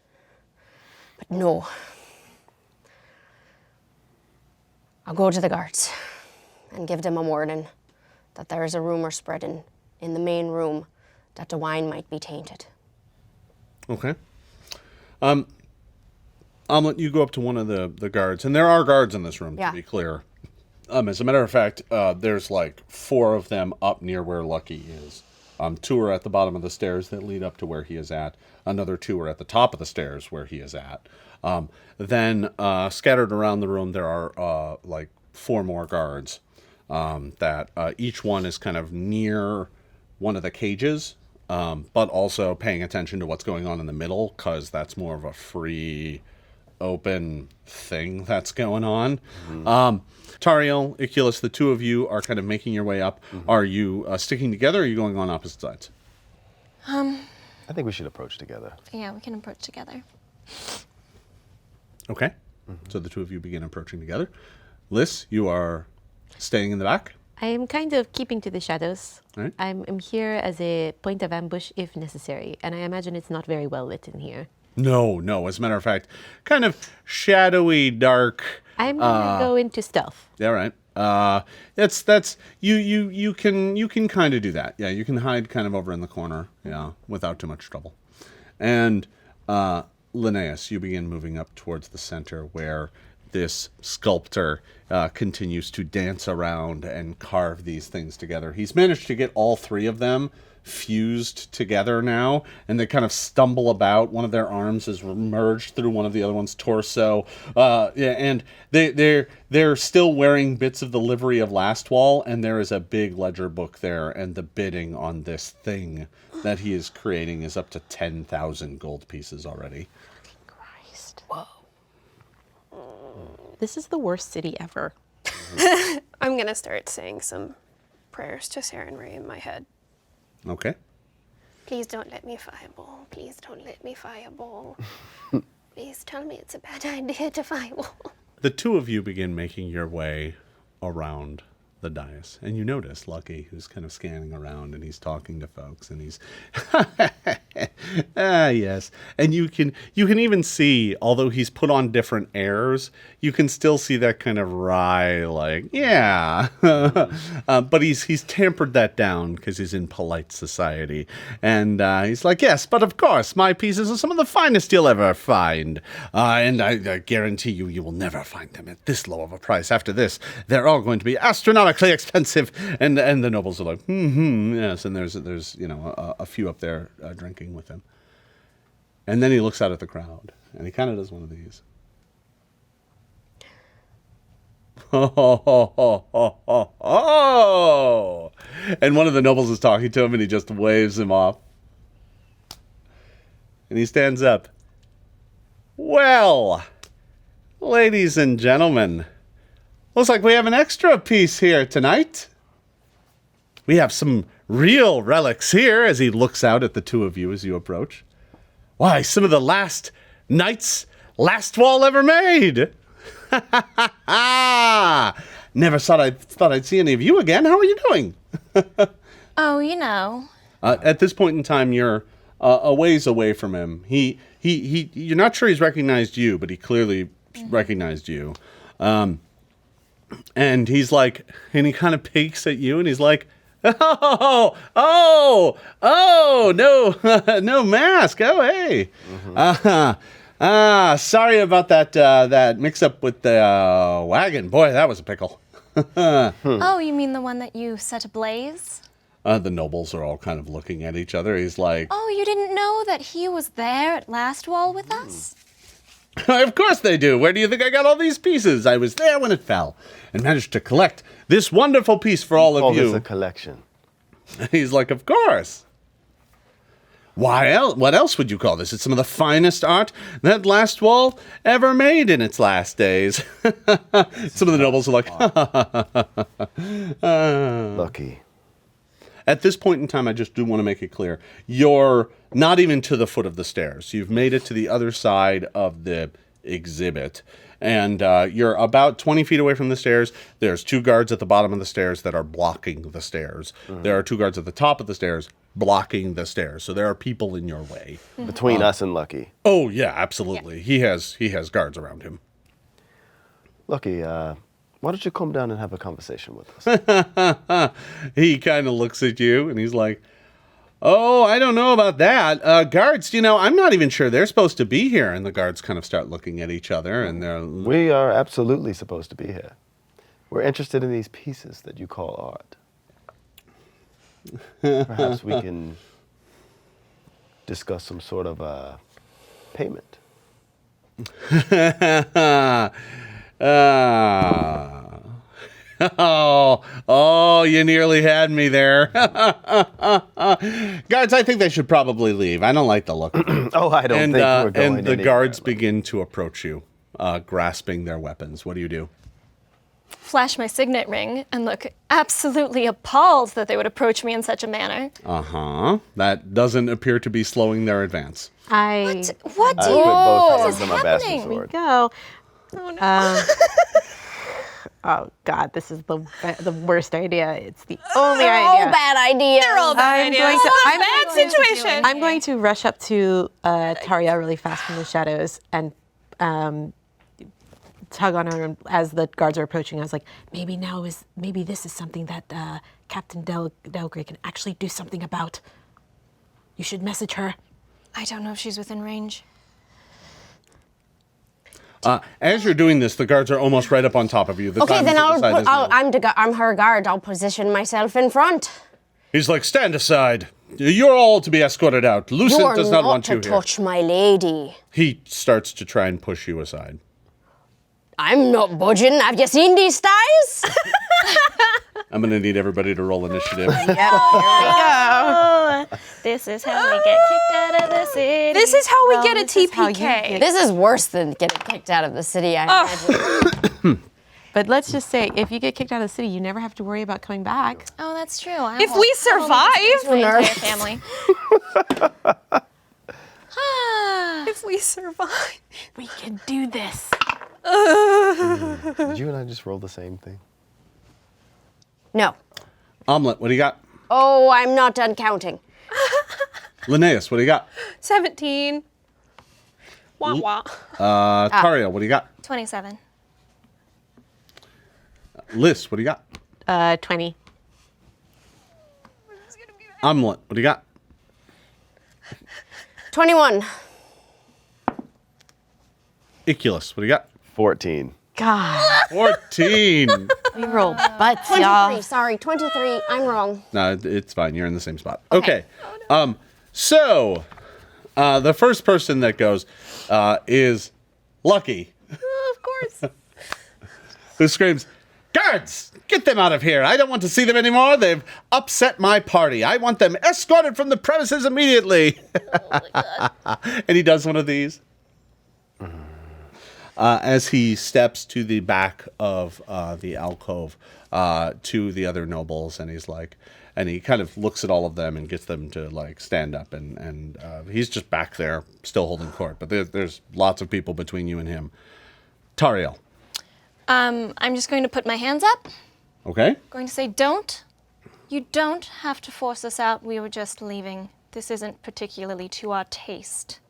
But no. I'll go to the guards and give them a warning that there is a rumor spreading in the main room that the wine might be tainted. Okay. Omelet, you go up to one of the guards, and there are guards in this room, Yeah. to be clear. As a matter of fact, there's like 4 of them up near where Lucky is. 2 are at the bottom of the stairs that lead up to where he is at. Another 2 are at the top of the stairs where he is at. Then scattered around the room, there are like 4 more guards that each one is kind of near one of the cages, but also paying attention to what's going on in the middle, because that's more of a free, open thing that's going on. Tariel, Iculus, the 2 of you are kind of making your way up. Are you sticking together, or are you going on opposite sides? I think we should approach together. Yeah, we can approach together. Okay. So the two of you begin approaching together. Liz, you are staying in the back. I am kind of keeping to the shadows. All right. I'm here as a point of ambush if necessary, and I imagine it's not very well lit in here. No. As a matter of fact, kind of shadowy, dark. I'm gonna go into stealth. Yeah, right. That's you can kind of do that. Yeah, you can hide kind of over in the corner. Yeah, without too much trouble. And Linnaeus, you begin moving up towards the center where this sculptor continues to dance around and carve these things together. He's managed to get all three of them fused together now, and they kind of stumble about. One of their arms is merged through one of the other one's torso. And they're still wearing bits of the livery of Lastwall, and there is a big ledger book there, and the bidding on this thing that he is creating is up to 10,000 gold pieces already. Christ. Whoa. This is the worst city ever. I'm gonna start saying some prayers to Saren Ray in my head. Okay. Please don't let me fireball. Please don't let me fireball. Please tell me it's a bad idea to fireball. The two of you begin making your way around the dais, and you notice Lucky, who's kind of scanning around, and he's talking to folks, and he's yes, and you can even see, although he's put on different airs, you can still see that kind of wry, like, yeah, but he's tempered that down because he's in polite society, and he's like, yes, but of course my pieces are some of the finest you'll ever find, and I guarantee you will never find them at this low of a price. After this, they're all going to be astronomically expensive. And the nobles are like, yes, and there's a few up there drinking with him. And then he looks out at the crowd, and he kind of does one of these. Oh. And one of the nobles is talking to him, and he just waves him off. And he stands up. Well, ladies and gentlemen, looks like we have an extra piece here tonight. We have some real relics here, as he looks out at the two of you as you approach. Why, some of the last Knights Lastwall ever made. Never thought I'd see any of you again. How are you doing? Oh, you know. At this point in time, you're a ways away from him. You're not sure he's recognized you, but he clearly recognized you. And he's like, and he kind of peeks at you, and he's like, no mask. Oh, hey. Sorry about that mix-up with the wagon. Boy, that was a pickle. Oh, you mean the one that you set ablaze? The nobles are all kind of looking at each other. He's like, Oh, you didn't know that he was there at Lastwall with us? of course they do. Where do you think I got all these pieces? I was there when it fell and managed to collect this wonderful piece for all of you. It's a collection. He's like, of course. Why else? What else would you call this? It's some of the finest art that Lastwall ever made in its last days. Some of the nobles are like, Lucky. At this point in time, I just do want to make it clear. You're not even to the foot of the stairs. You've made it to the other side of the exhibit. And you're about 20 feet away from the stairs. There's two guards at the bottom of the stairs that are blocking the stairs. Mm-hmm. There are two guards at the top of the stairs blocking the stairs. So there are people in your way. Between us and Lucky. Oh, yeah, absolutely. Yeah. He has guards around him. Lucky, why don't you come down and have a conversation with us? He kind of looks at you and he's like, oh, I don't know about that. Guards, I'm not even sure they're supposed to be here. And the guards kind of start looking at each other and they're... We are absolutely supposed to be here. We're interested in these pieces that you call art. Perhaps we can discuss some sort of payment. Oh, you nearly had me there. Guards, I think they should probably leave. I don't like the look of it. Oh, I don't think we're going And the guards begin to approach you, grasping their weapons. What do you do? flash my signet ring and look absolutely appalled that they would approach me in such a manner. Uh-huh. That doesn't appear to be slowing their advance. What I do put both what hands is on my bastard happening? sword. Go. Oh God, this is the worst idea. It's the only idea. Oh, bad idea. They're all bad ideas. Bad situation. I'm going to rush up to Taria really fast from the shadows and tug on her as the guards are approaching. I was like, maybe this is something that Captain Delgrey can actually do something about. You should message her. I don't know if she's within range. As you're doing this, the guards are almost right up on top of you. The Okay, time then to decide is now. I'm her guard. I'll position myself in front. He's like, stand aside. You're all to be escorted out. Lucent You're does not not want to you here. touch my lady. He starts to try and push you aside. I'm not budging. Have you seen these thighs? I'm going to need everybody to roll initiative. This is how we get kicked out of the city. This is how we get a this is how you TPK. This is worse than getting kicked out of the city, I imagine. But let's just say, if you get kicked out of the city, you never have to worry about coming back. Oh, that's true. If we survive, my entire family. if we survive. We can do this. Did you and I just roll the same thing? No. Omelet, what do you got? Oh, I'm not done counting. Linnaeus, what do you got? 17. Wah wah. Taria, what do you got? 27. Liz, what do you got? 20. Omelet, what do you got? 21. Iculus, what do you got? 14. God, 14. we roll butts, 23. y'all. Sorry, 23. I'm wrong. No, it's fine. You're in the same spot. Okay. So, the first person that goes is Lucky, Of course. who screams, "Guards, get them out of here. I don't want to see them anymore. They've upset my party. I want them escorted from the premises immediately." And he does one of these. As he steps to the back of the alcove to the other nobles, and he's like, and he kind of looks at all of them and gets them to like stand up, and he's just back there still holding court, but there's lots of people between you and him. Tariel. I'm just going to put my hands up. Okay. Going to say, you don't have to force us out. We were just leaving. This isn't particularly to our taste.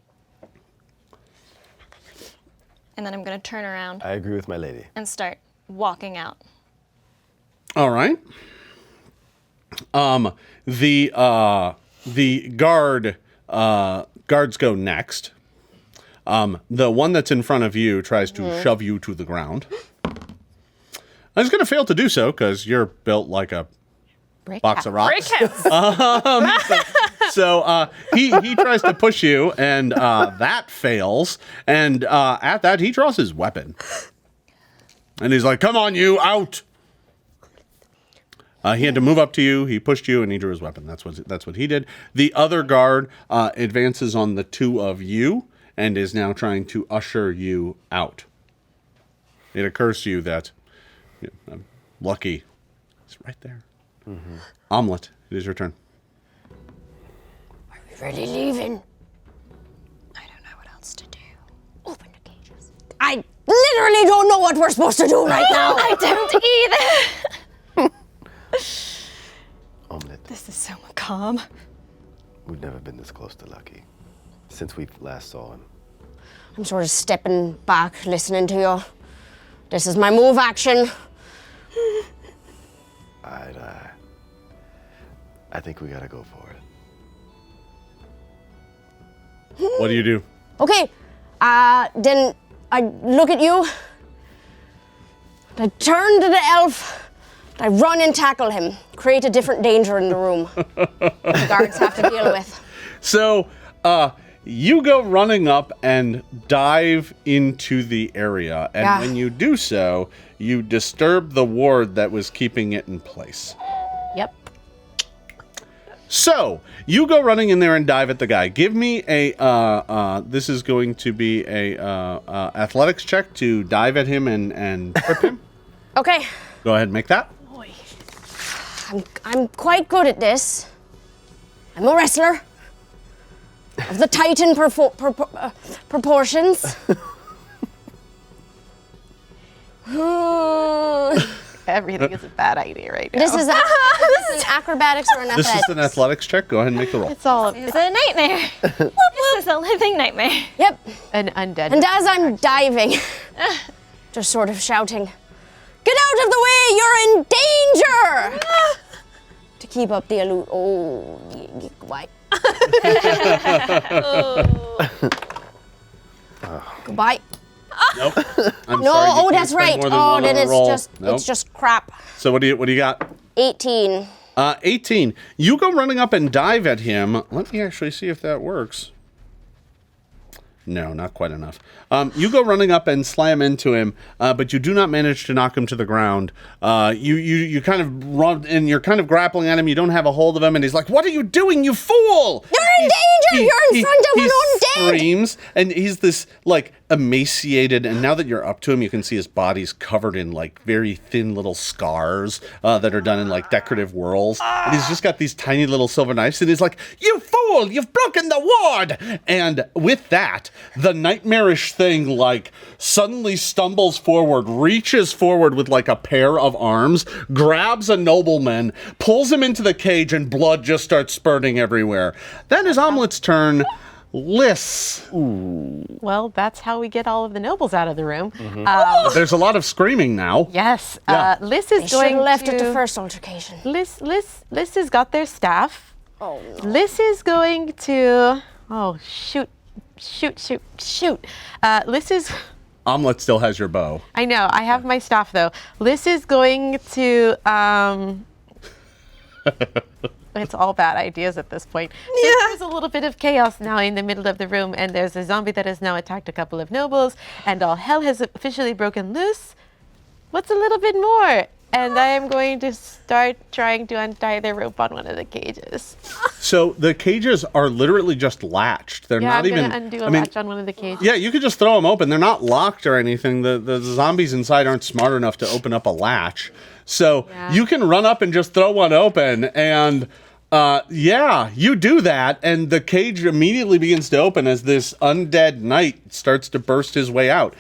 And then I'm going to turn around I agree with my lady. and start walking out. All right. The guards go next. The one that's in front of you tries to shove you to the ground. I was going to fail to do so because you're built like a box of rocks. So he tries to push you, and that fails. And at that, he draws his weapon. And he's like, "Come on, you, out!" He had to move up to you. He pushed you, and he drew his weapon. That's what he did. The other guard advances on the two of you and is now trying to usher you out. It occurs to you that Lucky is right there. Mm-hmm. Omelet, it is your turn. Are we really leaving? I don't know what else to do. Open the cages. I literally don't know what we're supposed to do right now. I don't either. Omelet. This is so macabre. We've never been this close to Lucky since we last saw him. I'm sort of stepping back, listening to you. This is my move action. I think we gotta go for it. What do you do? Okay, then I look at you. I turn to the elf. I run and tackle him. Create a different danger in the room the guards have to deal with. So, you go running up and dive into the area, and when you do so, you disturb the ward that was keeping it in place. Yep. So, you go running in there and dive at the guy. Give me a, this is going to be a athletics check to dive at him and trip him. Okay, Go ahead and make that. I'm quite good at this. I'm a wrestler of the Titan proportions. Everything is a bad idea right now. This is an acrobatics or an This athletics? is an athletics check. Go ahead and make the roll. It's all It's a nightmare. This is a living nightmare. Yep. an undead. And as I'm diving, just sort of shouting, "Get out of the way! You're in danger!" to keep up the illusion. Oh, goodbye. Goodbye. Nope. I'm No, sorry, you oh, can't that's spend right. more than Oh, one then on a it's roll. just Nope. it's just crap. So what do you got? 18. 18. You go running up and dive at him. Let me actually see if that works. No, not quite enough. You go running up and slam into him, but you do not manage to knock him to the ground. You kind of run and you're kind of grappling at him. You don't have a hold of him, and he's like, "What are you doing, you fool? You're in danger! You're in front of an undead!" Screams, and he's this like emaciated. And now that you're up to him, you can see his body's covered in like very thin little scars that are done in like decorative whorls. And he's just got these tiny little silver knives, and he's like, "You fool! You've broken the ward!" And with that, the nightmarish thing like suddenly stumbles forward, reaches forward with like a pair of arms, grabs a nobleman, pulls him into the cage, and blood just starts spurting everywhere. Then is Omelet's turn. Liss. Well, that's how we get all of the nobles out of the room. There's a lot of screaming now. Yes. Yeah. Liss They is should going have left to... at the first altercation. Liss has got their staff. Oh, no. Liss is going to... Oh, shoot. Liss is... Omelet still has your bow. I know. I have my staff, though. Liss is going to... It's all bad ideas at this point. So there's a little bit of chaos now in the middle of the room, and there's a zombie that has now attacked a couple of nobles, and all hell has officially broken loose. What's a little bit more? And I am going to start trying to untie the rope on one of the cages. So the cages are literally just latched. They're Yeah, not I'm even. going to undo a latch on one of the cages. Yeah, you could just throw them open. They're not locked or anything. The zombies inside aren't smart enough to open up a latch. So you can run up and just throw one open, and you do that, and the cage immediately begins to open as this undead knight starts to burst his way out.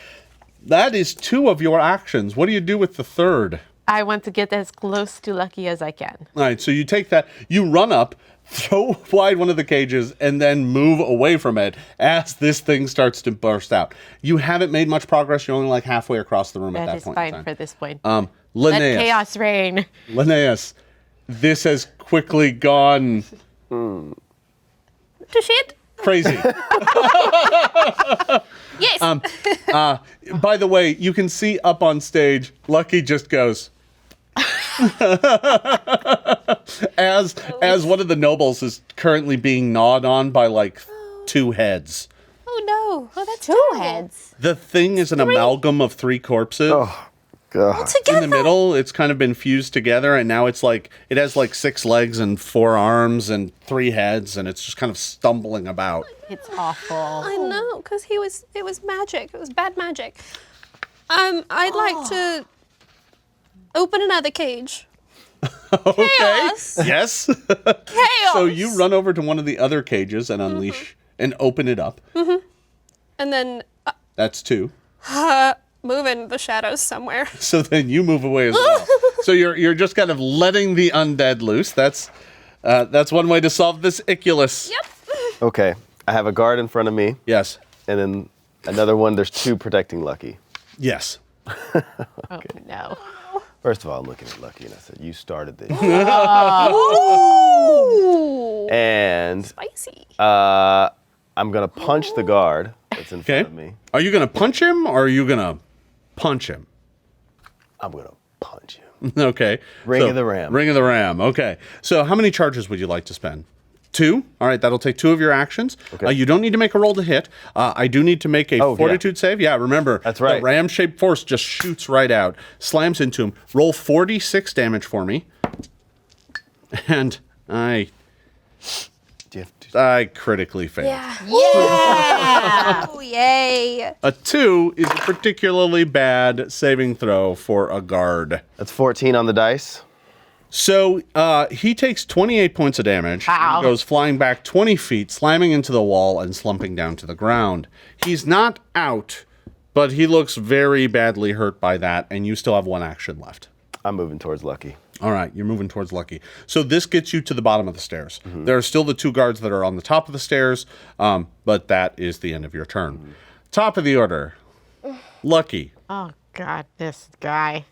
That is 2 of your actions. What do you do with the third? I want to get as close to Lucky as I can. All right, so you take that, you run up, throw wide one of the cages, and then move away from it as this thing starts to burst out. You haven't made much progress. You're only like halfway across the room at That that is point in fine time. for this point. Linnaeus. Let chaos reign. Linnaeus, this has quickly gone To shit? crazy. Yes. By the way, you can see up on stage, Lucky just goes... as one of the nobles is currently being gnawed on by like 2 heads. Oh no. Oh, that's 2 terrible. heads. The thing is an amalgam of 3 corpses. Oh, God. In the middle, it's kind of been fused together, and now it's like it has like 6 legs and 4 arms and 3 heads, and it's just kind of stumbling about. It's awful. I know, because it was magic. It was bad magic. I'd like to open another cage. Okay. Chaos. Yes. Chaos. So you run over to one of the other cages and unleash and open it up. And then That's 2. move in the shadows somewhere. So then you move away as well. So you're just kind of letting the undead loose. That's one way to solve this iculus. Yep. Okay, I have a guard in front of me, Yes. and then another one. There's 2 protecting Lucky. Yes. Oh, no. First of all, I'm looking at Lucky, and I said, "You started this." Ooh. And Spicy. I'm gonna punch the guard that's in Okay. front of me. Are you gonna punch him or are you gonna punch him? I'm gonna punch him. Okay. Ring of the Ram. Ring of the Ram. Okay. So how many charges would you like to spend? 2. All right, that'll take 2 of your actions. Okay. You don't need to make a roll to hit. I do need to make a Oh, yeah. fortitude save. Yeah, remember. That's right. The ram-shaped force just shoots right out, slams into him. Roll 46 damage for me. And I... you have to? I critically failed. Yeah. Oh, yay. A 2 is a particularly bad saving throw for a guard. That's 14 on the dice. So he takes 28 points of damage and goes flying back 20 feet, slamming into the wall and slumping down to the ground. He's not out, but he looks very badly hurt by that, and you still have one action left. I'm moving towards Lucky. All right, you're moving towards Lucky. So this gets you to the bottom of the stairs. There are still the 2 guards that are on the top of the stairs, but that is the end of your turn. Top of the order, Lucky Oh, God, this guy.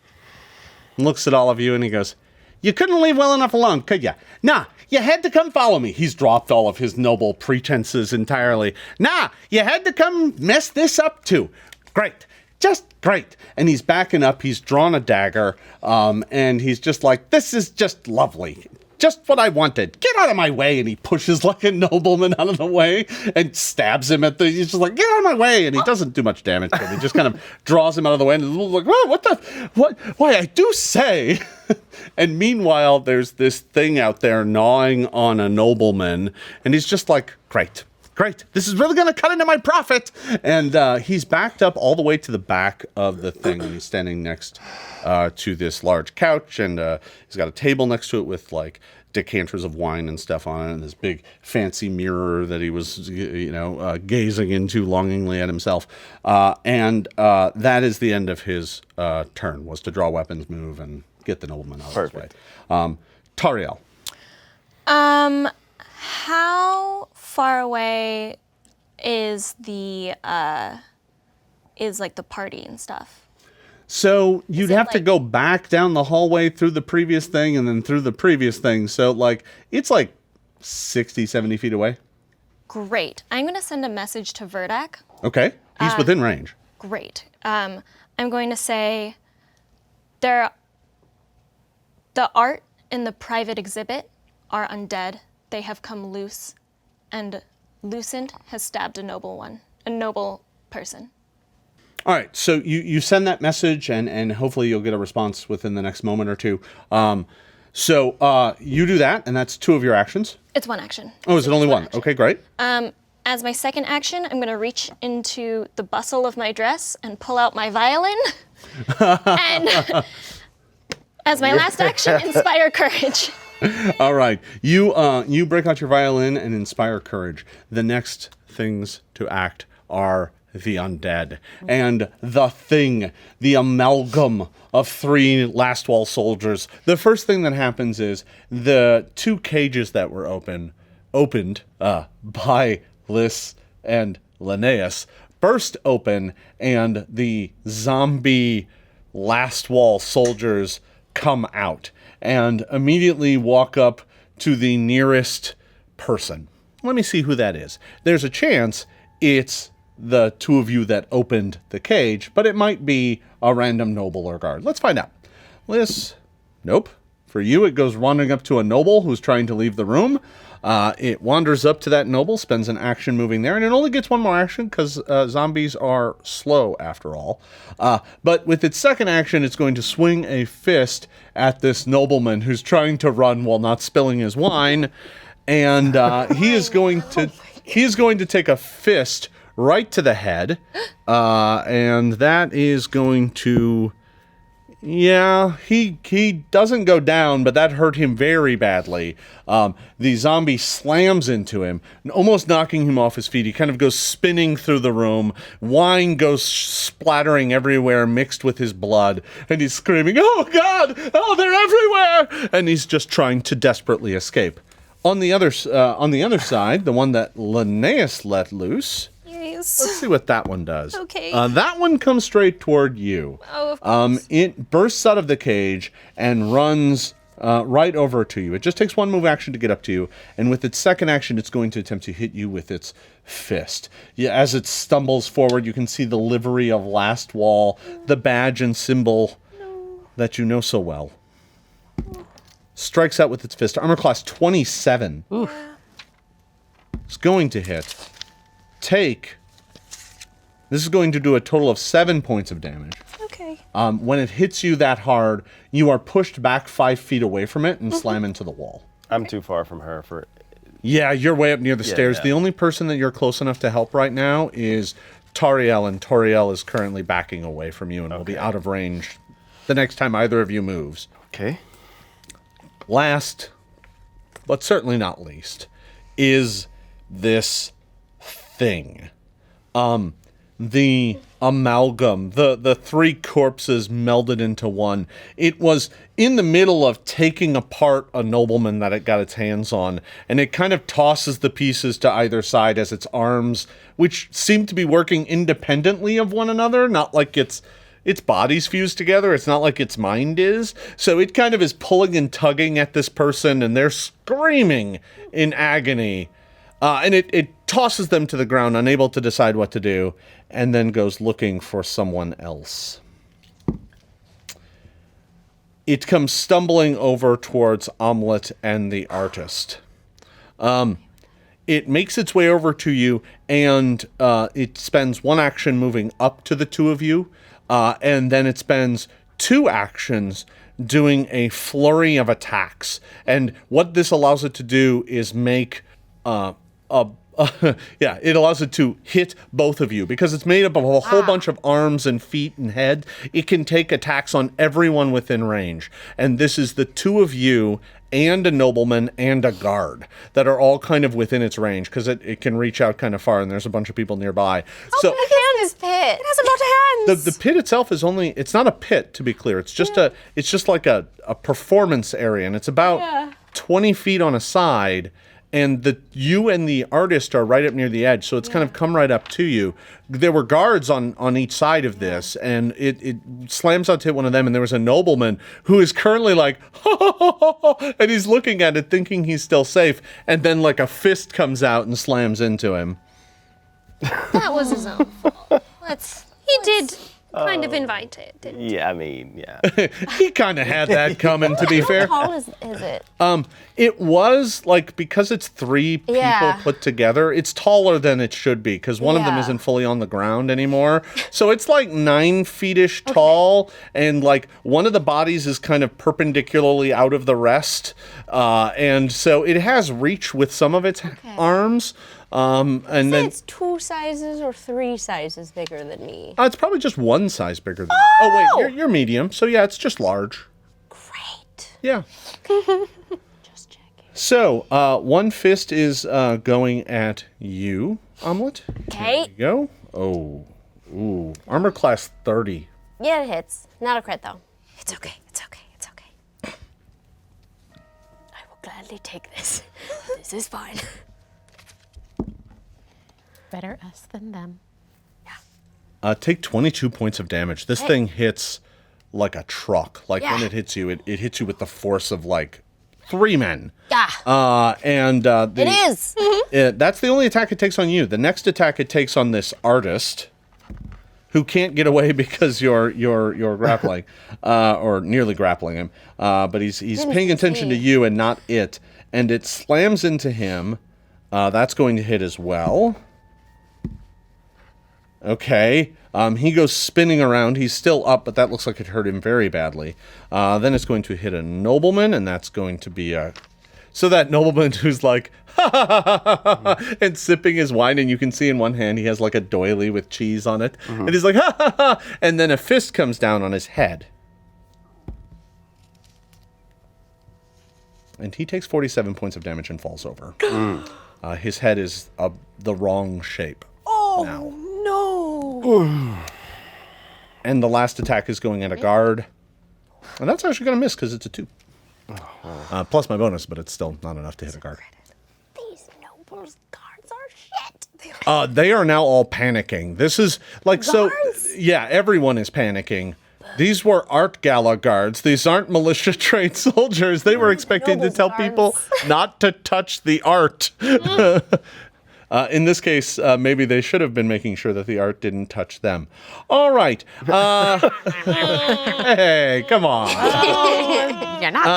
looks at all of you and he goes, "You couldn't leave well enough alone, could ya? Nah, you had to come follow me." He's dropped all of his noble pretenses entirely. "Nah, you had to come mess this up too. Great. Just great." And he's backing up. He's drawn a dagger, and he's just like, "This is just lovely. Just what I wanted. Get out of my way." And he pushes like a nobleman out of the way and stabs him at the... He's just like, "Get out of my way." And he doesn't do much damage to him. He just kind of draws him out of the way and like, "Whoa, what the... What? Why, I do say..." And meanwhile, there's this thing out there gnawing on a nobleman. And he's just like, great. This is really going to cut into my profit. And he's backed up all the way to the back of the thing. And he's standing next to this large couch. And he's got a table next to it with like decanters of wine and stuff on it. And this big fancy mirror that he was, gazing into longingly at himself. And that is the end of his turn, was to draw weapons, move, and get the nobleman out of his way. Tariel. How far away is the party and stuff? So you'd have to like- go back down the hallway through the previous thing and then through the previous thing. So it's like 60, 70 feet away. Great. I'm going to send a message to Verdak. Okay. He's within range. Great. I'm going to say the art in the private exhibit are undead. They have come loose, and Lucent has stabbed a noble person. All right. So you send that message and hopefully you'll get a response within the next moment or two. So you do that, and that's 2 of your actions. It's one action. Oh, is it only one? action. Okay, great. As my second action, I'm going to reach into the bustle of my dress and pull out my violin. And as my last action, inspire courage. All right. You break out your violin and inspire courage. The next things to act are the undead and the thing, the amalgam of 3 Lastwall soldiers. The first thing that happens is the 2 cages that were opened by Lys and Linnaeus burst open, and the zombie Lastwall soldiers come out and immediately walk up to the nearest person. Let me see who that is. There's a chance it's the 2 of you that opened the cage, but it might be a random noble or guard. Let's find out. Lys, nope. For you, it goes running up to a noble who's trying to leave the room. It wanders up to that noble, spends an action moving there, and it only gets one more action because zombies are slow after all. But with its second action, it's going to swing a fist at this nobleman who's trying to run while not spilling his wine, and he is going to take a fist right to the head, and that is going to... Yeah, he doesn't go down, but that hurt him very badly. The zombie slams into him, almost knocking him off his feet. He kind of goes spinning through the room. Wine goes splattering everywhere, mixed with his blood. And he's screaming, "Oh, God! Oh, they're everywhere!" And he's just trying to desperately escape. On the other side, the one that Linnaeus let loose... Yes. Let's see what that one does. Okay. That one comes straight toward you. Oh, of course. It bursts out of the cage and runs right over to you. It just takes one move action to get up to you, and with its second action, it's going to attempt to hit you with its fist. As it stumbles forward, you can see the livery of Lastwall, the badge and symbol that you know so well. Strikes out with its fist. Armor class 27. Oof. It's going to hit. This is going to do a total of 7 points of damage. Okay. When it hits you that hard, you are pushed back 5 feet away from it and slam into the wall. I'm too far from her for Yeah, you're way up near the stairs. yeah. The only person that you're close enough to help right now is Tariel, and Tariel is currently backing away from you and will be out of range the next time either of you moves. Okay. Last, but certainly not least, is this thing. The amalgam, the three corpses melded into one. It was in the middle of taking apart a nobleman that it got its hands on, and it kind of tosses the pieces to either side as its arms, which seem to be working independently of one another, not like its body's fused together. It's not like its mind is. So it kind of is pulling and tugging at this person, and they're screaming in agony. And it tosses them to the ground, unable to decide what to do, and then goes looking for someone else. It comes stumbling over towards Omelette and the artist. It makes its way over to you, and it spends one action moving up to the two of you, and then it spends 2 actions doing a flurry of attacks. And what this allows it to do is make it allows it to hit both of you because it's made up of a whole bunch of arms and feet and head. It can take attacks on everyone within range. And this is the 2 of you and a nobleman and a guard that are all kind of within its range because it can reach out kind of far, and there's a bunch of people nearby. So look at this pit. It has a lot of hands. The pit itself is it's not a pit, to be clear. It's just like a performance area, and it's about 20 feet on a side. And you and the artist are right up near the edge, so it's kind of come right up to you. There were guards on each side of this, and it slams out to hit one of them, and there was a nobleman who is currently like, and he's looking at it thinking he's still safe, and then like a fist comes out and slams into him. That was his own fault. He did kind of invite it, didn't he? Yeah, I mean, yeah. He kind of had that coming, to be fair. How tall is it? It was, like, because it's 3 people put together, it's taller than it should be, because one of them isn't fully on the ground anymore. So it's like 9 feet-ish tall, and, like, one of the bodies is kind of perpendicularly out of the rest. And so it has reach with some of its arms. And then It's 2 sizes or 3 sizes bigger than me. it's probably just 1 size bigger than wait, you're medium, so yeah, it's just large. Great. Yeah. Just checking. So, one fist is going at you, Omelette. Okay. There you go. Oh. Ooh. Armor class 30. Yeah, it hits. Not a crit though. It's okay. It's okay. It's okay. I will gladly take this. This is fine. Better us than them. Take 22 points of damage. This thing hits like a truck. Like when it hits you, it hits you with the force of like 3 men. Yeah. It is. That's the only attack it takes on you. The next attack it takes on this artist, who can't get away because you're grappling, or nearly grappling him. But he's paying attention to you and not it, and it slams into him. That's going to hit as well. Okay. He goes spinning around. He's still up, but that looks like it hurt him very badly. Then it's going to hit a nobleman, and that's going to be so that nobleman who's like, ha ha ha ha ha, and sipping his wine, and you can see in one hand he has like a doily with cheese on it. And he's like, ha ha ha, and then a fist comes down on his head. And he takes 47 points of damage and falls over. His head is the wrong shape. Oh, no. And the last attack is going at a guard. And that's actually going to miss because it's a 2. Plus my bonus, but it's still not enough to hit a guard. These nobles guards are shit. They are now all panicking. This is like, so, yeah, everyone is panicking. These were art gala guards. These aren't militia trained soldiers. They were expecting to tell people not to touch the art. In this case, maybe they should have been making sure that the art didn't touch them. All right. Hey, come on. You're not.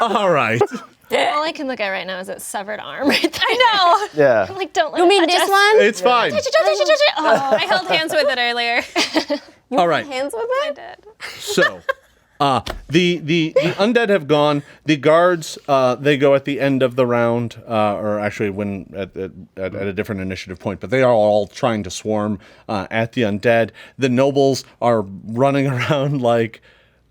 All right. All I can look at right now is its severed arm right there. I know. Yeah. I'm like, don't let You it mean touch this us. one? It's fine. Touch it. Oh, I held hands with it earlier. All right. Hands with I it? did. So, The undead have gone. The guards, they go at the end of the round, or actually when at a different initiative point, but they are all trying to swarm at the undead. The nobles are running around like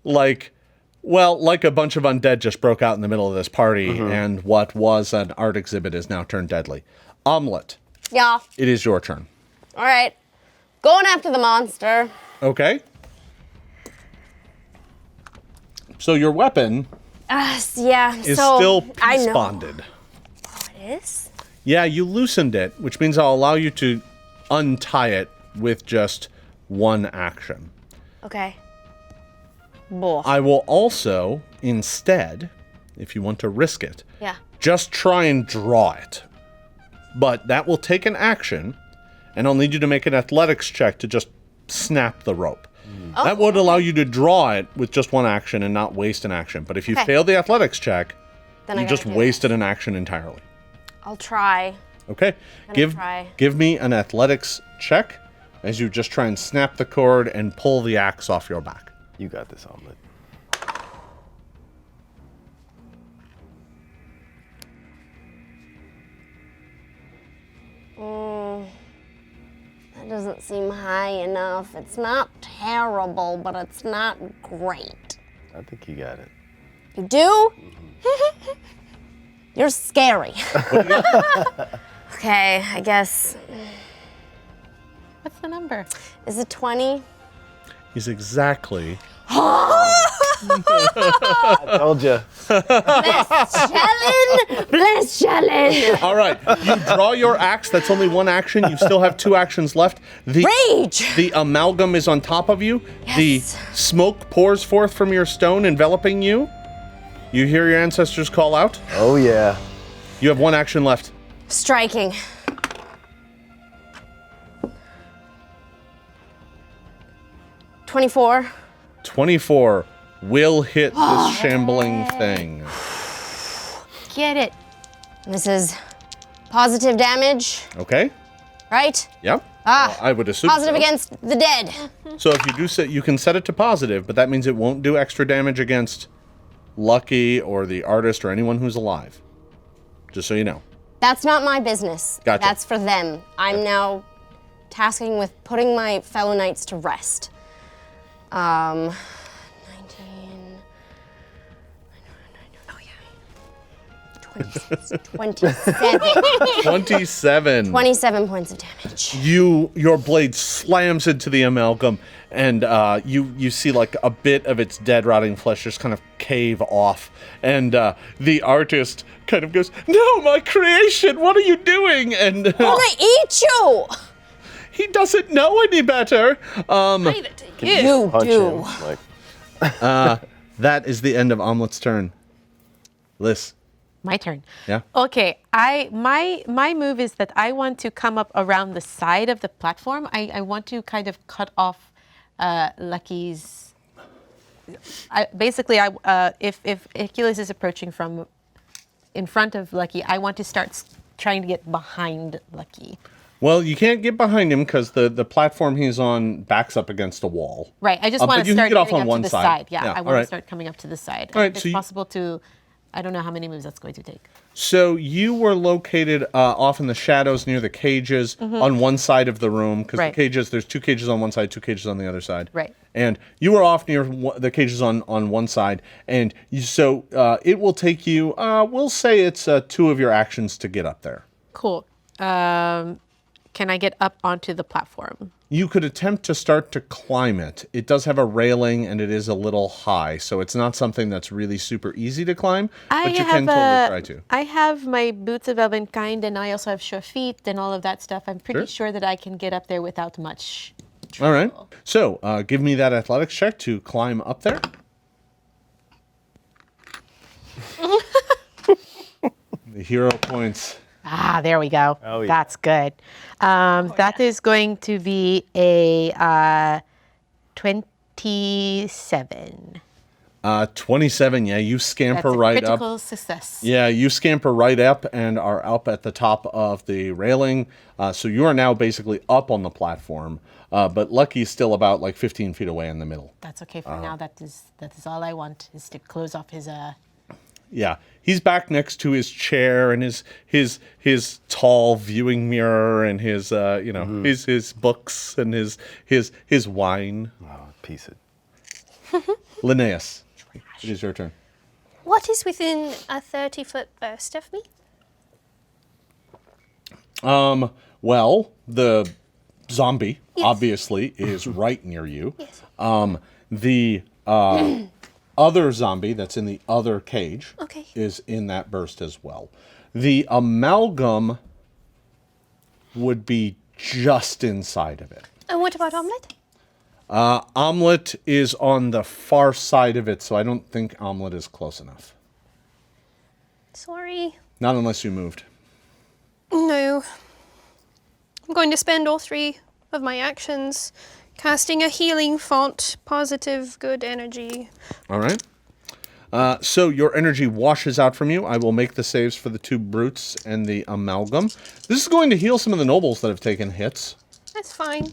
a bunch of undead just broke out in the middle of this party, and what was an art exhibit is now turned deadly. Omelet, Yeah. it is your turn. All right. Going after the monster. Okay. So your weapon Yeah. is so still I peace know. bonded. It is? Yeah, you loosened it, which means I'll allow you to untie it with just one action. Okay. Boah. I will also, instead, if you want to risk it, Yeah. just try and draw it. But that will take an action, and I'll need you to make an athletics check to just snap the rope. That would allow you to draw it with just one action and not waste an action. But if you Okay. fail the athletics check, Then I you gotta just do wasted an action entirely. I'll try. Okay? try. Give me an athletics check as you just try and snap the cord and pull the axe off your back. You got this, Omelet. That doesn't seem high enough. It's not terrible, but it's not great. I think you got it. You do? You're scary. Okay, I guess. What's the number? Is it 20? He's exactly. I told you. Bless Shellen! All right. You draw your axe. That's only one action. You still have two actions left. Rage! The amalgam is on top of you. Yes. The smoke pours forth from your stone, enveloping you. You hear your ancestors call out. Oh, yeah. You have one action left. Striking. $24. 24 will hit this shambling thing. Get it. This is positive damage, Okay? right? Yep. I would assume Positive so. against the dead. So if you do set, you can set it to positive, but that means it won't do extra damage against Lucky or the artist or anyone who's alive. Just so you know. That's not my business. Gotcha. That's for them. I'm now tasking with putting my fellow knights to rest. 19. Oh yeah. 27. 27. 27 points of damage. Your blade slams into the amalgam, and you see like a bit of its dead, rotting flesh just kind of cave off, and the artist kind of goes, "No, my creation! What are you doing?" And I'm gonna eat you. he doesn't know any better. You Punch do. him. Like, That is the end of Omelet's turn. Liz. My turn. Yeah. Okay. My move is that I want to come up around the side of the platform. I want to kind of cut off Lucky's. If Achilles is approaching from in front of Lucky, I want to start trying to get behind Lucky. Well, you can't get behind him because the platform he's on backs up against a wall. Right. I just But want to you can start get off getting on up one to the side. side. Yeah. Yeah, I want alright. to start coming up to the side. Alright, If so it's you- possible to. I don't know how many moves that's going to take. So you were located off in the shadows near the cages on one side of the room because Right. the cages, there's two cages on one side, two cages on the other side. Right. And you were off near the cages on one side, and so it will take you. We'll say it's two of your actions to get up there. Cool. Can I get up onto the platform? You could attempt to start to climb it. It does have a railing and it is a little high, so it's not something that's really super easy to climb, but you can totally try to. I have my boots of elven kind, and I also have sure feet and all of that stuff. I'm pretty sure that I can get up there without much. All right. So give me that athletics check to climb up there. The hero points. Ah, there we go. Oh, yeah. That's good. That is going to be a 27. 27, yeah, you scamper That's a right up. critical success. Yeah, you scamper right up and are up at the top of the railing. So you are now basically up on the platform. But Lucky's still about like 15 feet away in the middle. That's okay for now. That is all I want is to close off his. Yeah, he's back next to his chair and his tall viewing mirror and his his books and his wine. Oh, piece it. Linnaeus, it is your turn. What is within a 30-foot burst of me? Well, the zombie Yes. obviously is right near you. Yes. The other zombie that's in the other cage Okay. is in that burst as well. The amalgam would be just inside of it. And what about Omelette? Omelet is on the far side of it, so I don't think Omelet is close enough. Sorry. Not unless you moved. No. I'm going to spend all 3 of my actions casting a healing font, positive, good energy. All right. So your energy washes out from you. I will make the saves for the 2 brutes and the amalgam. This is going to heal some of the nobles that have taken hits. That's fine.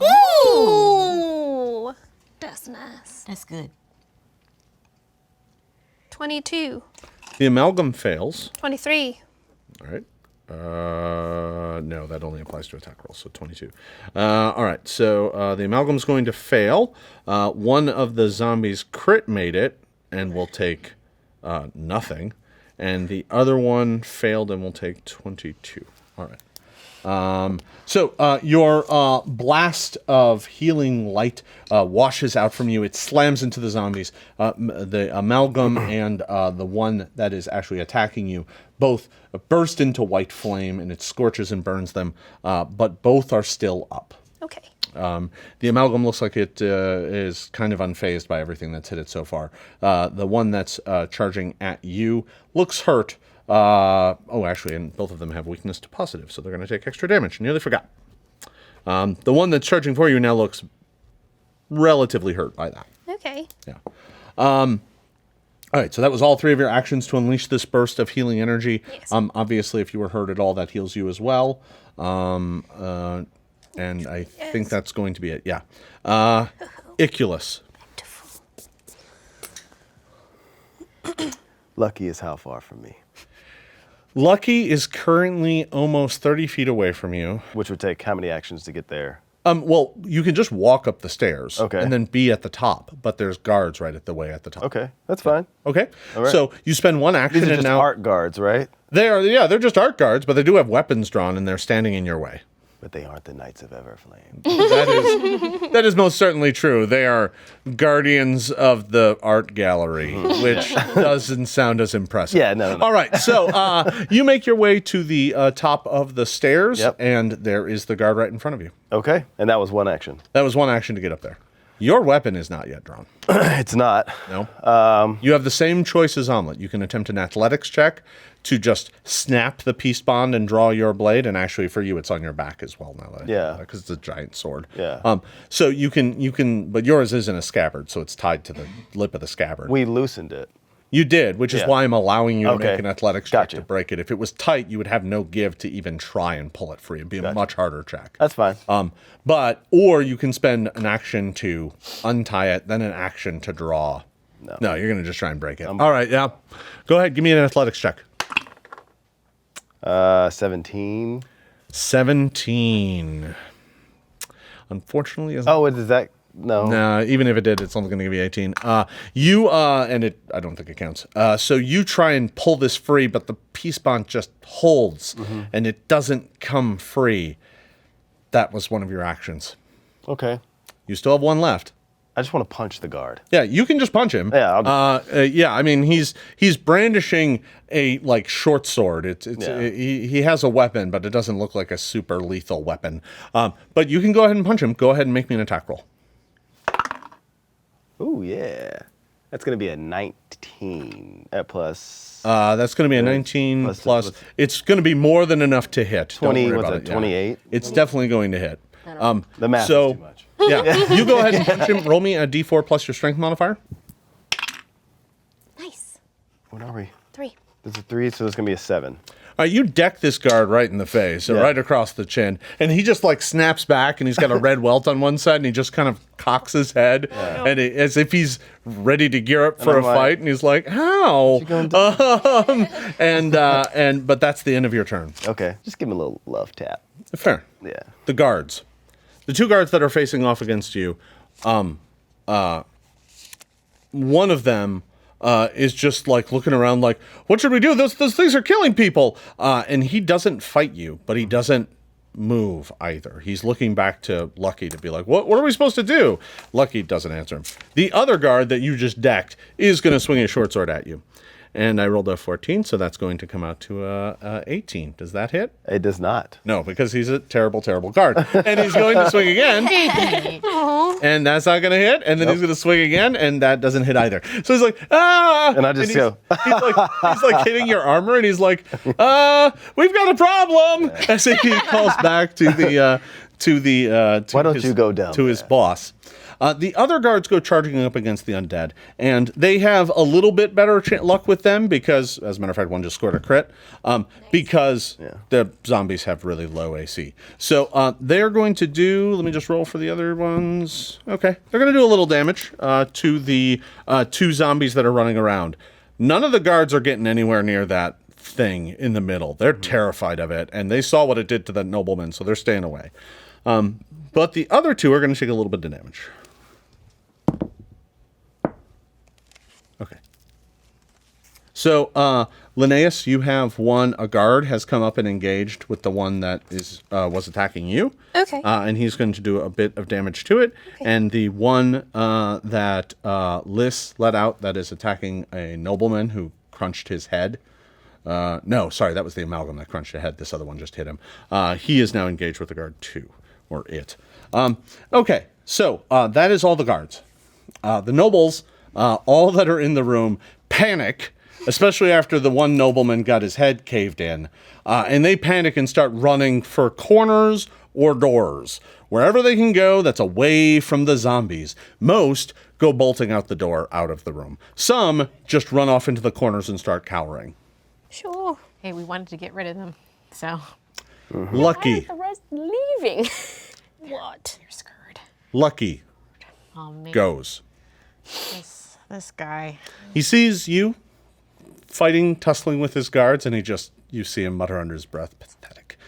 Ooh! That's nice. That's good. 22. The amalgam fails. 23. All right. No, that only applies to attack rolls, so 22. All right, so the amalgam's going to fail. One of the zombies crit made it and will take nothing. And the other one failed and will take 22. All right. So your blast of healing light washes out from you. It slams into the zombies. The amalgam and the one that is actually attacking you both burst into white flame, and it scorches and burns them, but both are still up. Okay. The amalgam looks like it is kind of unfazed by everything that's hit it so far. The one that's charging at you looks hurt. Actually, and both of them have weakness to positive, so they're going to take extra damage. Nearly forgot. The one that's charging for you now looks relatively hurt by that. Okay. Yeah. All right, so that was all 3 of your actions to unleash this burst of healing energy. Yes. Obviously, if you were hurt at all, that heals you as well. And I think that's going to be it. Yeah. Iculus. Lucky is how far from me? Lucky is currently almost 30 feet away from you. Which would take how many actions to get there? Well, you can just walk up the stairs. Okay. And then be at the top, but there's guards right at the way at the top. Okay, that's fine. Okay. All right. So you spend 1 action These are and just now art guards, right? they're just art guards, but they do have weapons drawn and they're standing in your way. But they aren't the Knights of Everflame. That is most certainly true. They are guardians of the art gallery, which doesn't sound as impressive. Yeah, no. All right, so you make your way to the top of the stairs, Yep. and there is the guard right in front of you. Okay, and that was 1 action. That was 1 action to get up there. Your weapon is not yet drawn. It's not. No. You have the same choice as Omelet. You can attempt an athletics check to just snap the peace bond and draw your blade, and actually for you it's on your back as well now. Yeah. Because it's a giant sword. Yeah. So you can, but yours isn't a scabbard, so it's tied to the lip of the scabbard. We loosened it. You did, which is Yeah. why I'm allowing you to Okay. make an athletics check Gotcha. to break it. If it was tight, you would have no give to even try and pull it free. It'd be a much harder check. That's fine. Or you can spend an action to untie it, then an action to draw. No, you're going to just try and break it. All right, yeah. Go ahead, give me an athletics check. 17. 17. Unfortunately, isn't. Oh, is that? No. No, even if it did, it's only going to give you 18. I don't think it counts. So you try and pull this free, but the peace bond just holds, and it doesn't come free. That was one of your actions. Okay. You still have 1 left. I just want to punch the guard. Yeah, you can just punch him. Yeah, yeah. I mean, he's brandishing a short sword. He has a weapon, but it doesn't look like a super lethal weapon. But you can go ahead and punch him. Go ahead and make me an attack roll. Ooh, yeah. That's going to be a 19 plus That's going to be a 19 plus. plus- It's going to be more than enough to hit. Don't 20, worry what's about that, it. 28? It's definitely going to hit. The math so, is too much. Yeah, you go ahead and punch him. Roll me a d4 plus your strength modifier. Nice. What are we? 3. There's a 3, so there's going to be a 7. You deck this guard right in the face, so Yeah. right across the chin, and he just like snaps back, and he's got a red welt on one side, and he just kind of cocks his head, and as if he's ready to gear up for a I'm like, fight, and he's like, "How?" you gonna do? But that's the end of your turn. Okay, just give him a little love tap. Fair. Yeah. The guards, the 2 guards that are facing off against you, one of them. Is just like looking around like, what should we do? Those things are killing people. And he doesn't fight you, but he doesn't move either. He's looking back to Lucky to be like, what are we supposed to do? Lucky doesn't answer him. The other guard that you just decked is going to swing a short sword at you. And I rolled a 14, so that's going to come out to 18. Does that hit? It does not. No, because he's a terrible, terrible guard. And he's going to swing again. And that's not going to hit. And then he's going to swing again, and that doesn't hit either. So he's like, ah! And I just go. He's like hitting your armor, and he's like, we've got a problem. As he calls back to Why don't you go down to his there? boss. The other guards go charging up against the undead, and they have a little bit better luck with them because, as a matter of fact, one just scored a crit, because the zombies have really low AC. So they're going to do, let me just roll for the other ones. Okay, they're going to do a little damage to the 2 zombies that are running around. None of the guards are getting anywhere near that thing in the middle. They're terrified of it, and they saw what it did to that nobleman, so they're staying away. But the other 2 are going to take a little bit of damage. Okay. So, Linnaeus, you have a guard has come up and engaged with the one that was attacking you. Okay. And he's going to do a bit of damage to it. Okay. And the one that Liz let out that is attacking a nobleman who crunched his head. No, sorry, that was the amalgam that crunched his head. This other one just hit him. He is now engaged with the guard 2, or it. Okay, so that is all the guards. The nobles, all that are in the room, panic, especially after the one nobleman got his head caved in. And they panic and start running for corners or doors. Wherever they can go that's away from the zombies. Most go bolting out the door out of the room. Some just run off into the corners and start cowering. Sure. Hey, we wanted to get rid of them, so. Lucky. The rest leaving. What? You're scared. Lucky Oh, man. goes. This guy. He sees you fighting, tussling with his guards, and you see him mutter under his breath, pathetic.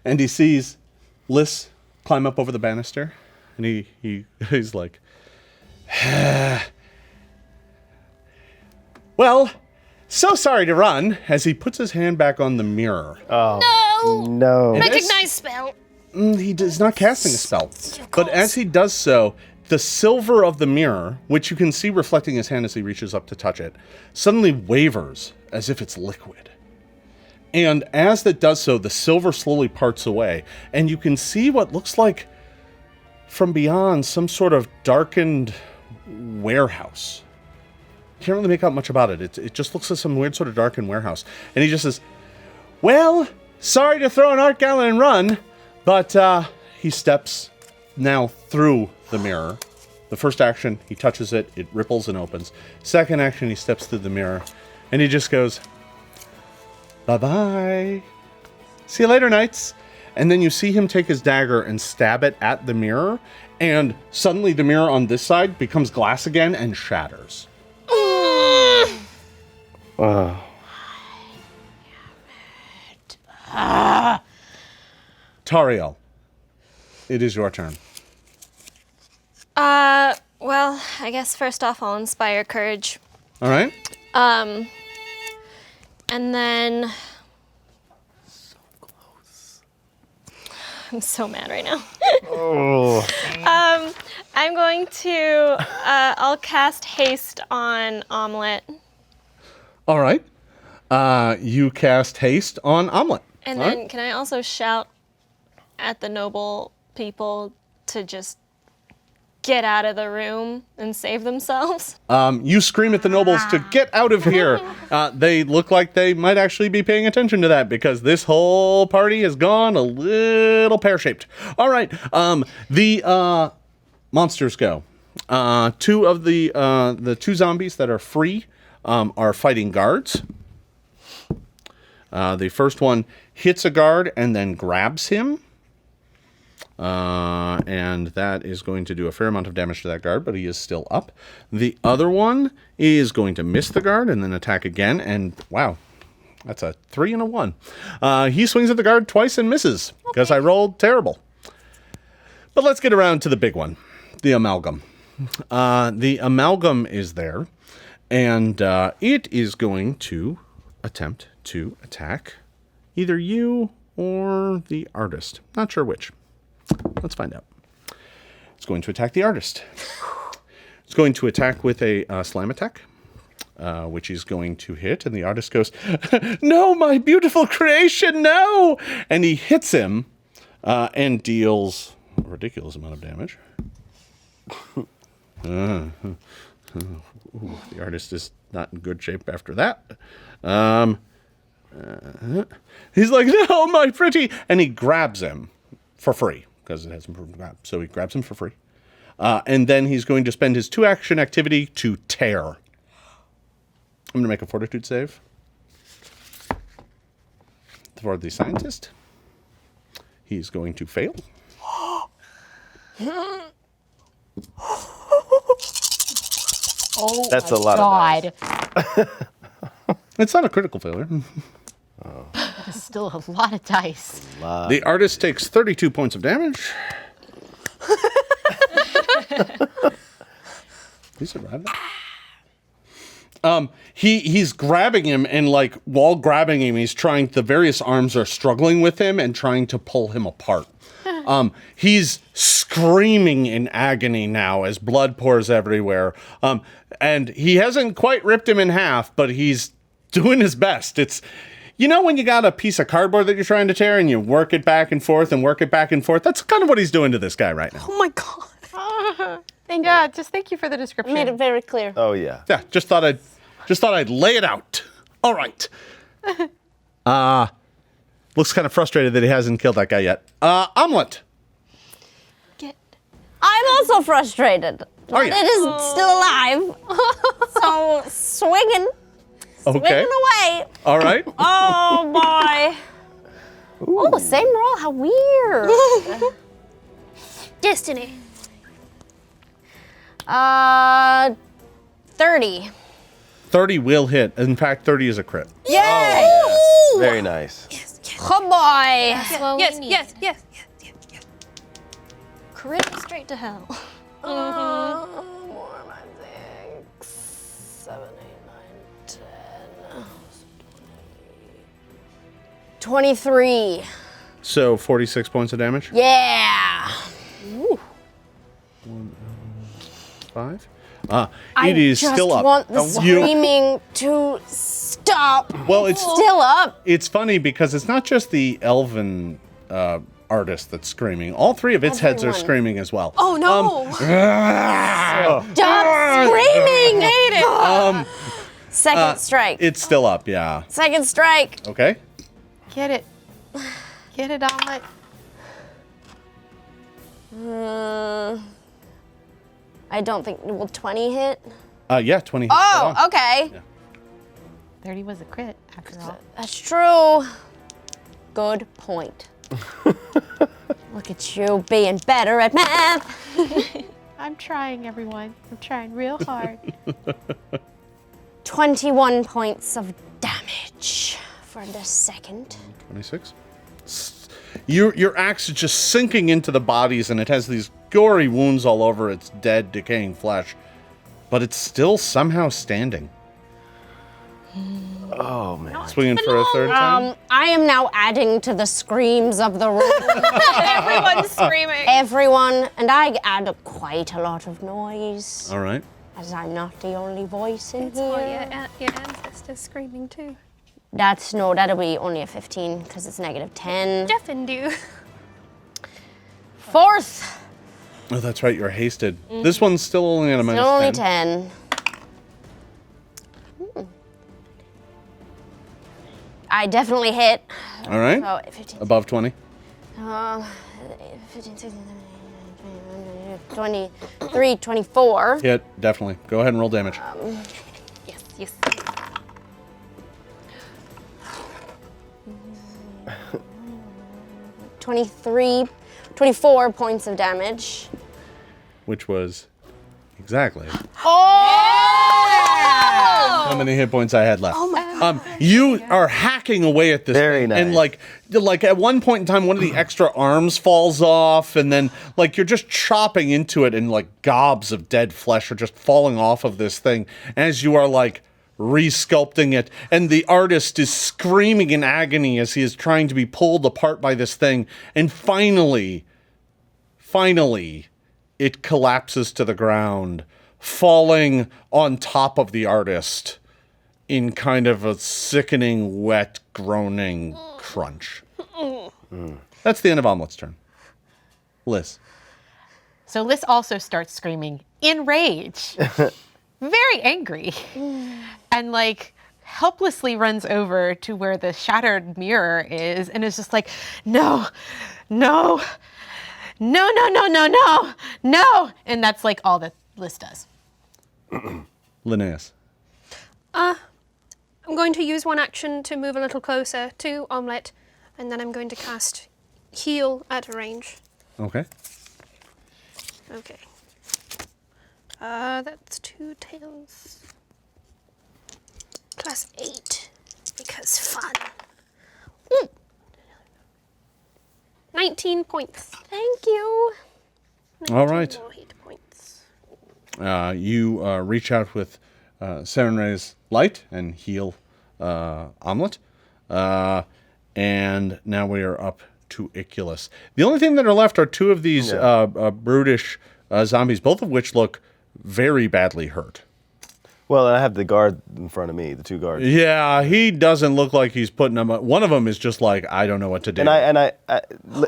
And he sees Liz climb up over the banister, and he's like, well, so sorry to run, as he puts his hand back on the mirror. No. Recognize spell. He is not casting a spell. But as he does so, the silver of the mirror, which you can see reflecting his hand as he reaches up to touch it, suddenly wavers as if it's liquid. And as it does so, the silver slowly parts away, and you can see what looks like, from beyond, some sort of darkened warehouse. Can't really make out much about it. It just looks like some weird sort of darkened warehouse. And he just says, well, sorry to throw an art gala and run, but he steps now through the mirror. The first action, he touches it, it ripples and opens. Second action, he steps through the mirror, and he just goes, bye-bye. See you later, knights. And then you see him take his dagger and stab it at the mirror, and suddenly the mirror on this side becomes glass again and shatters. Tariel, it is your turn. Well, I guess first off I'll inspire courage. All right. And then... So close. I'm so mad right now. I'm going to, I'll cast haste on Omelette. All right. You cast haste on Omelette. And All then right. can I also shout at the noble people to just get out of the room and save themselves? You scream at the nobles to get out of here. They look like they might actually be paying attention to that because this whole party has gone a little pear-shaped. All right, the monsters go. Two of the two zombies that are free are fighting guards. The first one hits a guard and then grabs him. And that is going to do a fair amount of damage to that guard, but he is still up. The other one is going to miss the guard and then attack again. And wow, that's a 3 and a 1. He swings at the guard twice and misses because I rolled terrible. But let's get around to the big one, the amalgam. The amalgam is there, and it is going to attempt to attack either you or the artist. Not sure which. Let's find out. It's going to attack the artist. It's going to attack with a slam attack, which is going to hit, and the artist goes, "No, my beautiful creation, no!" And he hits him and deals a ridiculous amount of damage. Ooh, the artist is not in good shape after that. He's like, "No, my pretty," and he grabs him for free because it has improved grab. So he grabs him for free, and then he's going to spend his 2-action activity to tear. I'm going to make a fortitude save for the scientist. He's going to fail. Oh, That's my a lot God. of dice. It's not a critical failure. That's still a lot of dice. The artist takes 32 points of damage. He survived that. He's grabbing him, and like while grabbing him, the various arms are struggling with him and trying to pull him apart. He's screaming in agony now as blood pours everywhere. And he hasn't quite ripped him in half, but he's doing his best. It's, you know, when you got a piece of cardboard that you're trying to tear and you work it back and forth and work it back and forth. That's kind of what he's doing to this guy right now. Oh my god. Thank you for the description. Made it very clear. Oh, yeah. Yeah, just thought I'd lay it out. All right. Looks kind of frustrated that he hasn't killed that guy yet. Omelet. I'm also frustrated. Are you? It is still alive. So swinging away. All right. Oh boy. Oh, same roll. How weird. Destiny. 30. 30 will hit. In fact, 30 is a crit. Yay! Very nice. Oh boy. That's what Yes, we need. yes, yes, yes, yes, yes. Crit straight to hell. 23. So 46 points of damage. Yeah. 5. I It is just still up. want the screaming to stop. Well, it's Still up. It's funny because it's not just the elven artist that's screaming. All 3 of its heads are Everyone. screaming as well. Oh no. Stop screaming. Hate it. Second strike. It's still up, yeah. Second strike. Okay. Get it. Get it, Omelet. I don't think, will 20 hit? Yeah, 20. Oh, okay. Yeah. 30 was a crit, after all. That's true. Good point. Look at you being better at math. I'm trying, everyone. I'm trying real hard. 21 points of damage for the second. 26. Your axe is just sinking into the bodies, and it has these gory wounds all over its dead, decaying flesh. But it's still somehow standing. Oh, man. Swinging for a third time? I am now adding to the screams of the room. Everyone's screaming. Everyone, and I add quite a lot of noise, All right. as I'm not the only voice in It's all here. your ancestors screaming too. That'll be only a 15, because it's -10. Deafened you. Fourth Oh, that's right. You're hasted. This one's still only at a minus Still only 10. 10. I definitely hit. All right. So 15, Above 20. 15, 16, 17, 23, 24. Hit, definitely. Go ahead and roll damage. Yes. 24 points of damage. Which was exactly Oh! how many hit points I had left. Oh my God. You are hacking away at this Very thing, nice. and like at one point in time, one of the extra arms falls off, and then like you're just chopping into it, and like gobs of dead flesh are just falling off of this thing as you are like resculpting it, and the artist is screaming in agony as he is trying to be pulled apart by this thing, and finally, it collapses to the ground, falling on top of the artist in kind of a sickening, wet, groaning crunch. That's the end of Omelet's turn. Liz. So Liz also starts screaming in rage, very angry, and like helplessly runs over to where the shattered mirror is and is just like, no. And that's like all that Liz does. Linnaeus. I'm going to use one action to move a little closer to Omelette, and then I'm going to cast Heal at range. Okay. Okay. That's 2 tails. Plus 8, because fun. Ooh. 19 points. Thank you. All right. More hit points. You reach out with Serenay's light and heal Omelet. And now we are up to Iculus. The only thing that are left are 2 of these brutish zombies, both of which look very badly hurt. Well, I have the guard in front of me, the 2 guards. Yeah, he doesn't look like he's putting them up. One of them is just like, I don't know what to do. And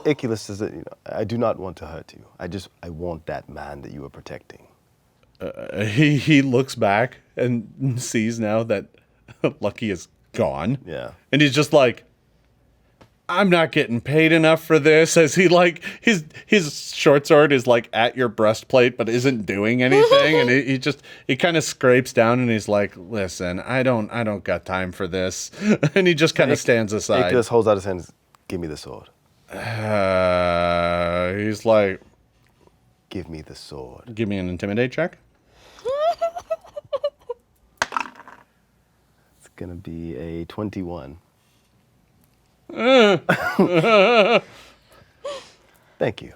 Iculus says that, I do not want to hurt you. I want that man that you are protecting. He looks back and sees now that Lucky is gone. Yeah. And he's just like, I'm not getting paid enough for this. As he like his short sword is like at your breastplate but isn't doing anything, and he kind of scrapes down and he's like, listen, I don't got time for this. And he just kind of stands aside. Iculus holds out his hands. Give me the sword. He's like, Give me the sword. give me an intimidate check. It's gonna be a 21. Thank you.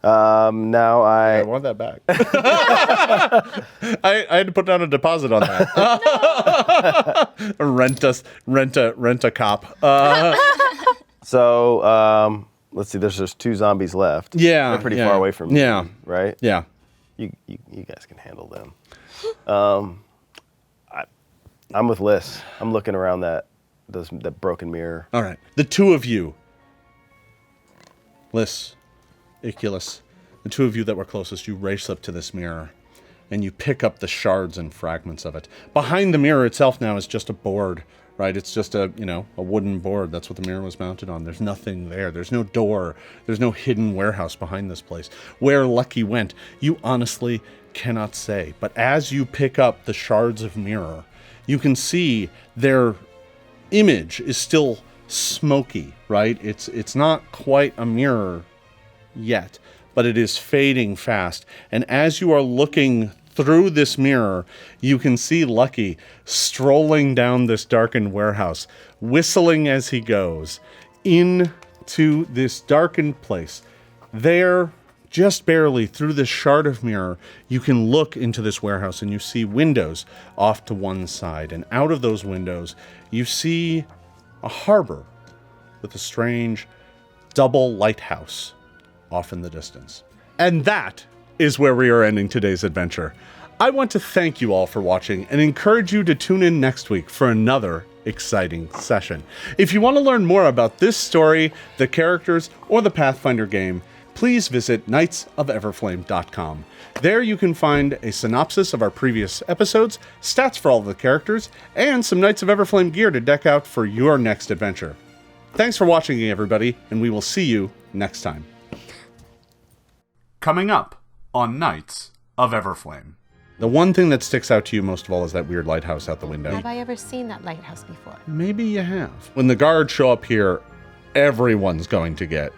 Now I want that back. I had to put down a deposit on that. rent a cop. So let's see. There's just 2 zombies left. Yeah, they're pretty yeah, far away from me. yeah. Right. Yeah. You guys can handle them. I'm with Liz. I'm looking around that broken mirror. All right. The 2 of you, Liz, Iculus, the 2 of you that were closest, you race up to this mirror and you pick up the shards and fragments of it. Behind the mirror itself now is just a board, right? It's just a wooden board. That's what the mirror was mounted on. There's nothing there. There's no door. There's no hidden warehouse behind this place. Where Lucky went, you honestly cannot say. But as you pick up the shards of mirror, you can see their image is still smoky, right? It's not quite a mirror yet, but it is fading fast. And as you are looking through this mirror, you can see Lucky strolling down this darkened warehouse, whistling as he goes into this darkened place. There, just barely through this shard of mirror, you can look into this warehouse and you see windows off to one side. And out of those windows, you see a harbor with a strange double lighthouse off in the distance. And that is where we are ending today's adventure. I want to thank you all for watching and encourage you to tune in next week for another exciting session. If you want to learn more about this story, the characters, or the Pathfinder game, please visit knightsofeverflame.com. There you can find a synopsis of our previous episodes, stats for all of the characters, and some Knights of Everflame gear to deck out for your next adventure. Thanks for watching, everybody, and we will see you next time. Coming up on Knights of Everflame. The one thing that sticks out to you most of all is that weird lighthouse out the window. Have I ever seen that lighthouse before? Maybe you have. When the guards show up here, everyone's going to get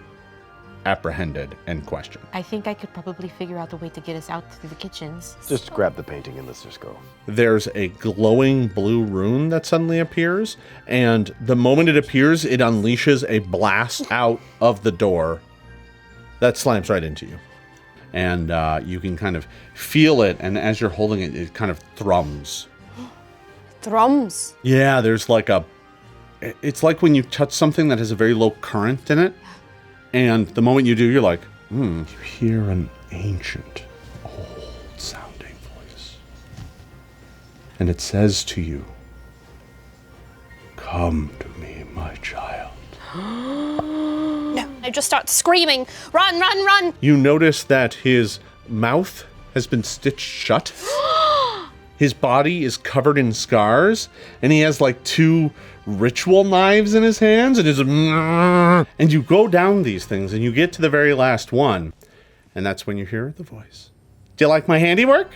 apprehended and questioned. I think I could probably figure out a way to get us out through the kitchens. Just grab the painting and let's just go. There's a glowing blue rune that suddenly appears, and the moment it appears, it unleashes a blast out of the door that slams right into you. And you can kind of feel it, and as you're holding it, it kind of thrums. Thrums. Yeah, there's like it's like when you touch something that has a very low current in it, and the moment you do, you're like, you hear an ancient, old-sounding voice. And it says to you, "Come to me, my child." No. I just start screaming, "Run, run, run!" You notice that his mouth has been stitched shut. His body is covered in scars, and he has like 2 ritual knives in his hands, and you go down these things, and you get to the very last one, and that's when you hear the voice. "Do you like my handiwork?"